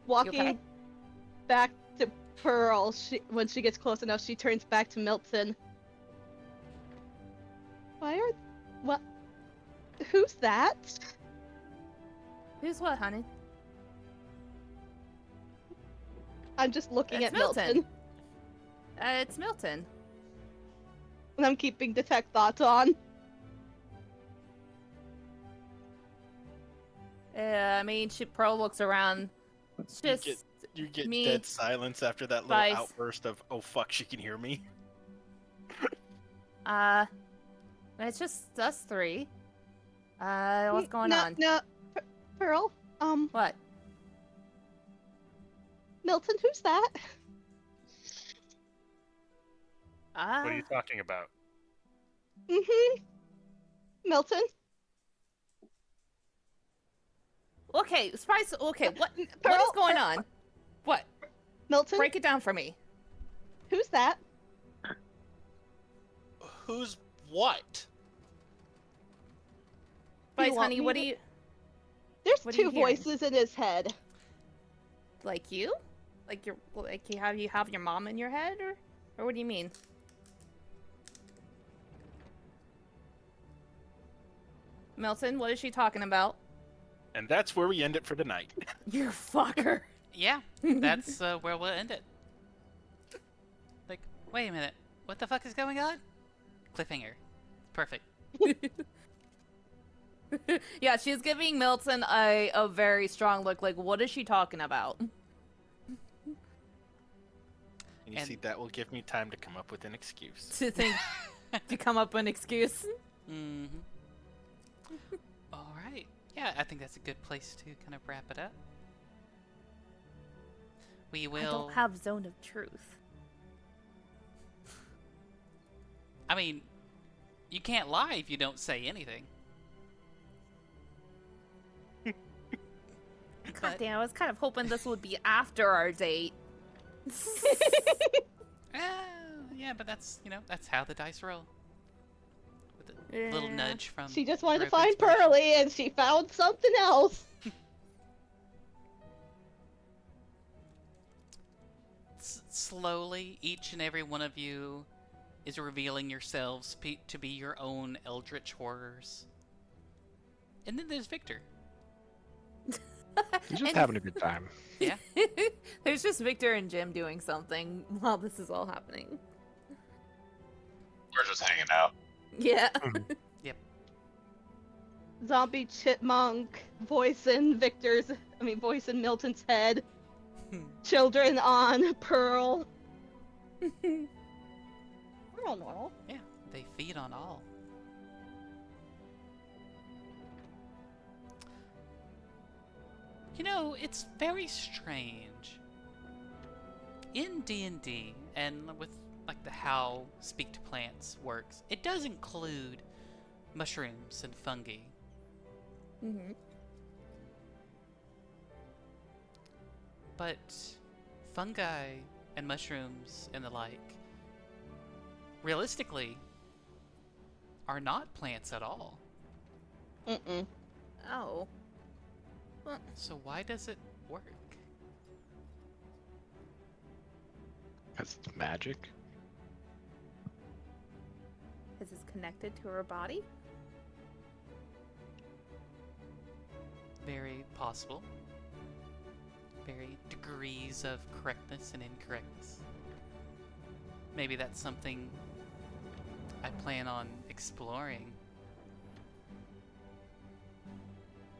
[SPEAKER 1] Walking
[SPEAKER 4] okay?
[SPEAKER 1] back to Pearl, when she gets close enough, she turns back to Milton. What? Who's that?
[SPEAKER 4] Who's what, honey?
[SPEAKER 1] I'm just looking
[SPEAKER 4] It's
[SPEAKER 1] at Milton.
[SPEAKER 4] It's Milton.
[SPEAKER 1] And I'm keeping detect thoughts on.
[SPEAKER 4] I mean, Pearl looks around. It's just
[SPEAKER 3] You get
[SPEAKER 4] me,
[SPEAKER 3] dead silence after that little
[SPEAKER 4] Spice.
[SPEAKER 3] outburst of, oh fuck, she can hear me.
[SPEAKER 4] it's just us three. What's going on?
[SPEAKER 1] No, Pearl.
[SPEAKER 4] What?
[SPEAKER 1] Milton, who's that?
[SPEAKER 3] What are you talking about?
[SPEAKER 1] Milton.
[SPEAKER 4] Okay, Spice. Okay, what is
[SPEAKER 1] Pearl,
[SPEAKER 4] going on? What?
[SPEAKER 1] Milton.
[SPEAKER 4] Break it down for me.
[SPEAKER 1] Who's that?
[SPEAKER 8] Who's what?
[SPEAKER 4] Spice,
[SPEAKER 1] want
[SPEAKER 4] honey,
[SPEAKER 1] me
[SPEAKER 4] what
[SPEAKER 1] to-
[SPEAKER 4] do you
[SPEAKER 1] There's
[SPEAKER 4] What are you
[SPEAKER 1] two
[SPEAKER 4] hearing?
[SPEAKER 1] voices in his head.
[SPEAKER 4] like? You? Like you have your mom in your head, or what do you mean? Milton, what is she talking about?
[SPEAKER 3] And that's where we end it for tonight.
[SPEAKER 4] You fucker.
[SPEAKER 2] Yeah, that's where we'll end it. Like, wait a minute, what the fuck is going on? Cliffhanger. Perfect.
[SPEAKER 4] Yeah, she's giving Milton a very strong look. Like, what is she talking about?
[SPEAKER 3] And you
[SPEAKER 2] And-
[SPEAKER 3] see, that will give me time to come up with an excuse.
[SPEAKER 4] To think to come up with an excuse.
[SPEAKER 2] Mm-hmm. All right. Yeah, I think that's a good place to kind of wrap it up. We
[SPEAKER 4] I
[SPEAKER 2] will.
[SPEAKER 4] don't have Zone of Truth.
[SPEAKER 2] I mean, you can't lie if you don't say anything.
[SPEAKER 4] God damn, I was kind of hoping this would be after our date.
[SPEAKER 2] Yeah, but that's, that's how the dice roll. With a little
[SPEAKER 4] Yeah.
[SPEAKER 2] nudge from.
[SPEAKER 1] She just wanted to
[SPEAKER 2] Rope
[SPEAKER 1] find
[SPEAKER 2] Inspiration.
[SPEAKER 1] Pearly, and she found something else.
[SPEAKER 2] Slowly, each and every one of you is revealing yourselves to be your own eldritch horrors. And then there's Victor.
[SPEAKER 5] He's just
[SPEAKER 4] And-
[SPEAKER 5] having a good time.
[SPEAKER 2] Yeah.
[SPEAKER 4] There's just Victor and Jim doing something while this is all happening.
[SPEAKER 7] We're just hanging out.
[SPEAKER 4] Yeah.
[SPEAKER 1] Zombie chipmunk voicing Milton's head. Children on Pearl. We're all normal.
[SPEAKER 2] Yeah, they feed on all. It's very strange. In D&D, and with the how Speak to Plants works, it does include mushrooms and fungi.
[SPEAKER 4] Mm-hmm.
[SPEAKER 2] But fungi and mushrooms and the like, realistically, are not plants at all.
[SPEAKER 1] Mm-mm.
[SPEAKER 4] Oh.
[SPEAKER 2] So why does it work?
[SPEAKER 5] Because it's magic.
[SPEAKER 4] Is this connected to her body?
[SPEAKER 2] Very possible. Very degrees of correctness and incorrectness. Maybe that's something I plan on exploring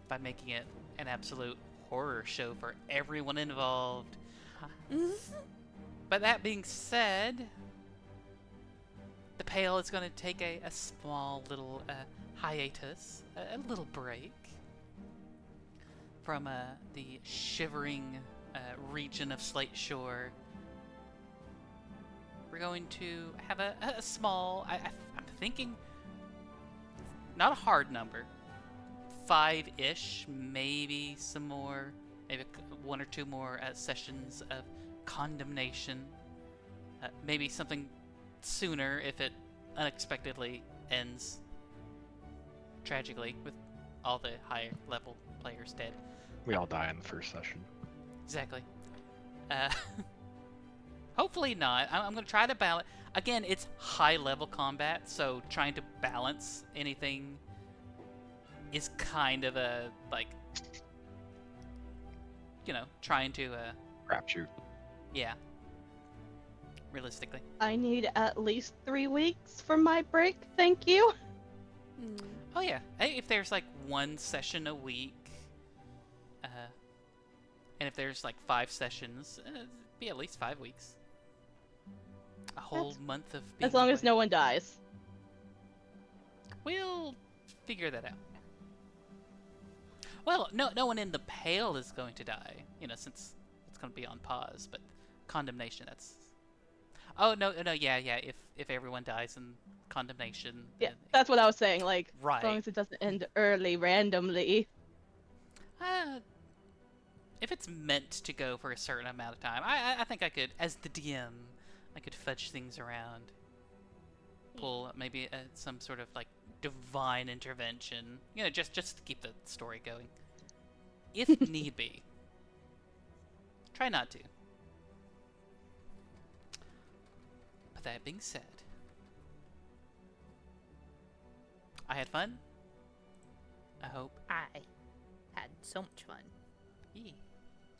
[SPEAKER 2] by making it an absolute horror show for everyone involved. But that being said, the Pale is going to take a small little hiatus, a little break from the shivering region of Slate Shore. We're going to have a small, I'm thinking, not a hard number, 5-ish, maybe some more, maybe one or two more sessions of condemnation. Maybe something sooner if it unexpectedly ends tragically with all the higher level players dead.
[SPEAKER 5] We all die in the first session.
[SPEAKER 2] Exactly. Hopefully not. I'm going to try to balance. Again, it's high level combat, so trying to balance anything is kind of a, trying to,
[SPEAKER 5] Crapshoot.
[SPEAKER 2] yeah. Realistically.
[SPEAKER 1] I need at least 3 weeks for my break, thank you.
[SPEAKER 2] Oh yeah, hey, if there's one session a week, and if there's 5 sessions, it'd be at least 5 weeks. A whole month of being
[SPEAKER 1] As long as
[SPEAKER 2] away.
[SPEAKER 1] no one dies.
[SPEAKER 2] We'll figure that out. Well, no one in the Pale is going to die, since it's going to be on pause, but Condemnation, that's... Oh, no, yeah, if everyone dies in Condemnation...
[SPEAKER 1] Yeah,
[SPEAKER 2] then-
[SPEAKER 1] that's what I was saying, as
[SPEAKER 2] Right.
[SPEAKER 1] long as it doesn't end early, randomly.
[SPEAKER 2] If it's meant to go for a certain amount of time, I think I could, as the DM, I could fudge things around. Pull maybe some sort of divine intervention, just to keep the story going, if need be. Try not to. But that being said, I had fun. I hope.
[SPEAKER 4] I had so much fun.
[SPEAKER 2] Yeah.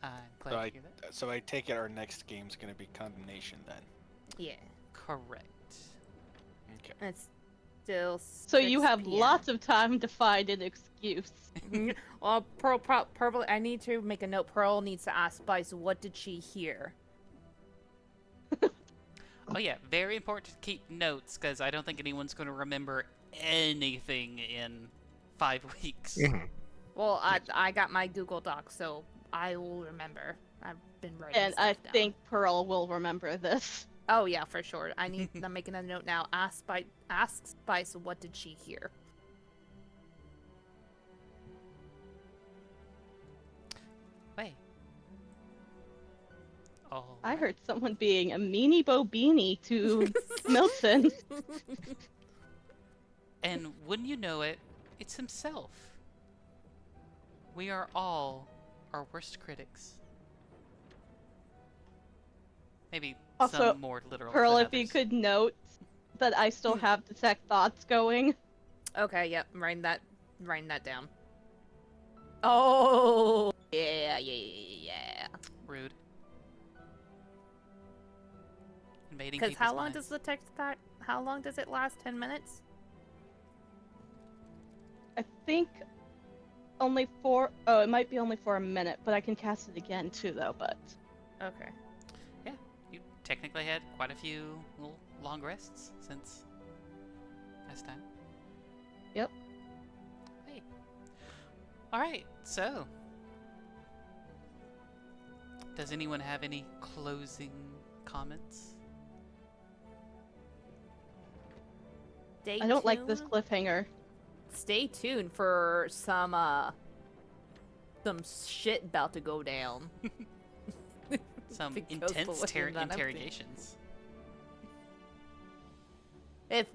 [SPEAKER 2] I'm glad to hear that.
[SPEAKER 8] So I take it our next game's gonna be Condemnation then.
[SPEAKER 4] Yeah.
[SPEAKER 2] Correct.
[SPEAKER 8] Okay.
[SPEAKER 4] It's still
[SPEAKER 1] So you
[SPEAKER 4] 6
[SPEAKER 1] have
[SPEAKER 4] PM.
[SPEAKER 1] lots of time to find an excuse.
[SPEAKER 4] Well, Pearl, I need to make a note. Pearl needs to ask Spice, what did she hear?
[SPEAKER 2] Oh yeah, very important to keep notes, because I don't think anyone's going to remember anything in 5 weeks.
[SPEAKER 5] Mhm.
[SPEAKER 4] Well, I got my Google Doc, so I will remember. I've been writing
[SPEAKER 1] And
[SPEAKER 4] stuff
[SPEAKER 1] I
[SPEAKER 4] down.
[SPEAKER 1] think Pearl will remember this.
[SPEAKER 4] Oh yeah, for sure. I'm making a note now. Ask Spice what did she hear?
[SPEAKER 2] Wait. Oh.
[SPEAKER 1] I heard someone being a meanie bo beanie to Milton.
[SPEAKER 2] And wouldn't you know it, it's himself. We are all our worst critics. Maybe
[SPEAKER 1] Also,
[SPEAKER 2] some more literal
[SPEAKER 1] Pearl,
[SPEAKER 2] than
[SPEAKER 1] if you
[SPEAKER 2] others.
[SPEAKER 1] could note that I still have detect thoughts going.
[SPEAKER 4] Okay, yep, writing that down. Oh yeah.
[SPEAKER 2] Rude. Invading
[SPEAKER 4] Because
[SPEAKER 2] people's
[SPEAKER 4] how long
[SPEAKER 2] minds.
[SPEAKER 4] does the text thought? How long does it last? 10 minutes?
[SPEAKER 1] I think only for it might be only for a minute, but I can cast it again too though, but
[SPEAKER 4] Okay.
[SPEAKER 2] Yeah, you technically had quite a few little long rests since last time.
[SPEAKER 1] Yep.
[SPEAKER 2] Hey. Alright, so does anyone have any closing comments?
[SPEAKER 4] Stay
[SPEAKER 1] I don't like this
[SPEAKER 4] tuned.
[SPEAKER 1] cliffhanger.
[SPEAKER 4] Stay tuned for some shit about to go down.
[SPEAKER 2] Some
[SPEAKER 4] Because the
[SPEAKER 2] intense
[SPEAKER 4] way that I'm
[SPEAKER 2] interrogations.
[SPEAKER 4] If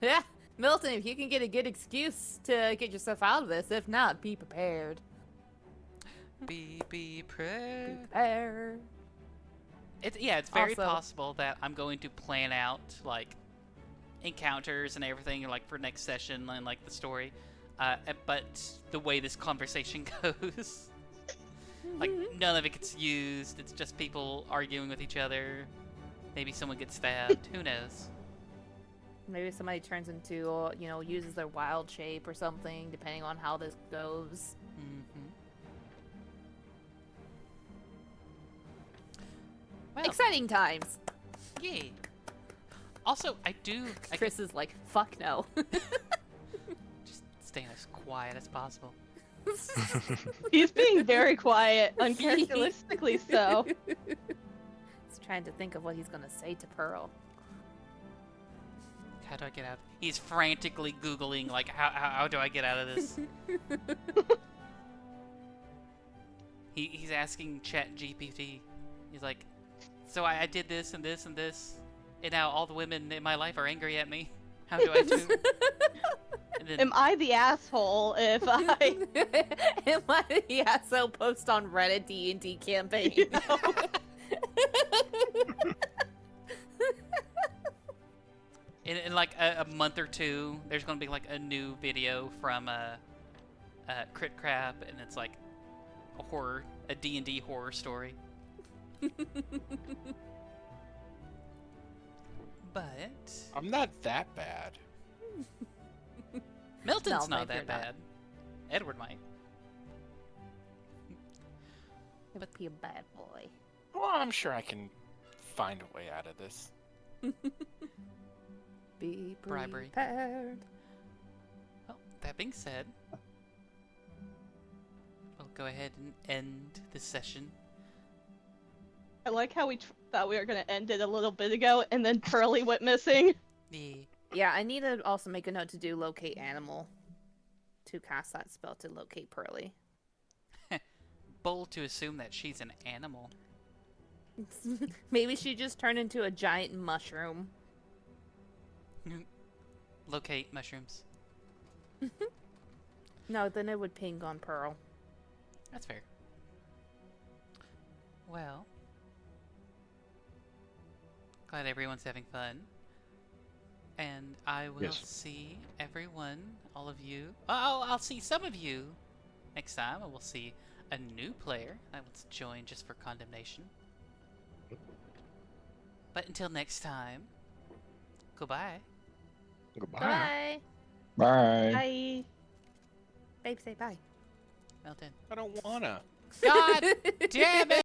[SPEAKER 4] yeah, Milton, if you can get a good excuse to get yourself out of this, if not, be prepared.
[SPEAKER 2] Be
[SPEAKER 4] Be
[SPEAKER 2] prepared.
[SPEAKER 4] prepared.
[SPEAKER 2] It's very
[SPEAKER 4] Also-
[SPEAKER 2] possible that I'm going to plan out like encounters and everything like for next session and like the story. But the way this conversation goes, like none of it gets used. It's just people arguing with each other. Maybe someone gets stabbed. Who knows?
[SPEAKER 4] Maybe somebody turns into, uses their wild shape or something, depending on how this goes.
[SPEAKER 2] Well,
[SPEAKER 4] Exciting times.
[SPEAKER 2] yay. Also, I
[SPEAKER 4] Chris is like, fuck no.
[SPEAKER 2] just staying as quiet as possible.
[SPEAKER 1] He's being very quiet, uncharacteristically so.
[SPEAKER 4] He's trying to think of what he's gonna say to Pearl.
[SPEAKER 2] How do I get out? He's frantically Googling, like, how do I get out of this? He's asking ChatGPT. He's like, so I did this and this and this, and now all the women in my life are angry at me. How do I do? And then,
[SPEAKER 1] Am I the asshole if I
[SPEAKER 4] Am I the asshole post on Reddit D&D campaign?
[SPEAKER 2] in like a month or two, there's gonna be like a new video from Crit Crap, and it's like a D&D horror story. But
[SPEAKER 3] I'm not that bad.
[SPEAKER 2] Milton's
[SPEAKER 4] No,
[SPEAKER 2] not
[SPEAKER 4] babe, you're
[SPEAKER 2] that
[SPEAKER 4] not.
[SPEAKER 2] bad. Edward might.
[SPEAKER 4] It would be a bad boy.
[SPEAKER 3] Well, I'm sure I can find a way out of this.
[SPEAKER 4] Be
[SPEAKER 2] Bribery.
[SPEAKER 4] prepared.
[SPEAKER 2] Well, that being said, we'll go ahead and end this session.
[SPEAKER 1] I like how we thought we were gonna end it a little bit ago, and then Pearly went missing.
[SPEAKER 2] Yeah.
[SPEAKER 4] Yeah, I need to also make a note to do locate animal. To cast that spell to locate Pearly.
[SPEAKER 2] Bold to assume that she's an animal.
[SPEAKER 4] Maybe she just turned into a giant mushroom.
[SPEAKER 2] Locate mushrooms.
[SPEAKER 4] No, then it would ping on Pearl.
[SPEAKER 2] That's fair. Well, glad everyone's having fun. And I will
[SPEAKER 5] Yes.
[SPEAKER 2] see everyone, all of you. Oh, I'll see some of you next time. And we'll see a new player that wants to join just for condemnation. But until next time, goodbye.
[SPEAKER 5] Goodbye.
[SPEAKER 4] Bye.
[SPEAKER 7] Bye.
[SPEAKER 1] Bye.
[SPEAKER 4] Babe, say bye.
[SPEAKER 2] Melton.
[SPEAKER 3] I don't wanna.
[SPEAKER 2] God damn it!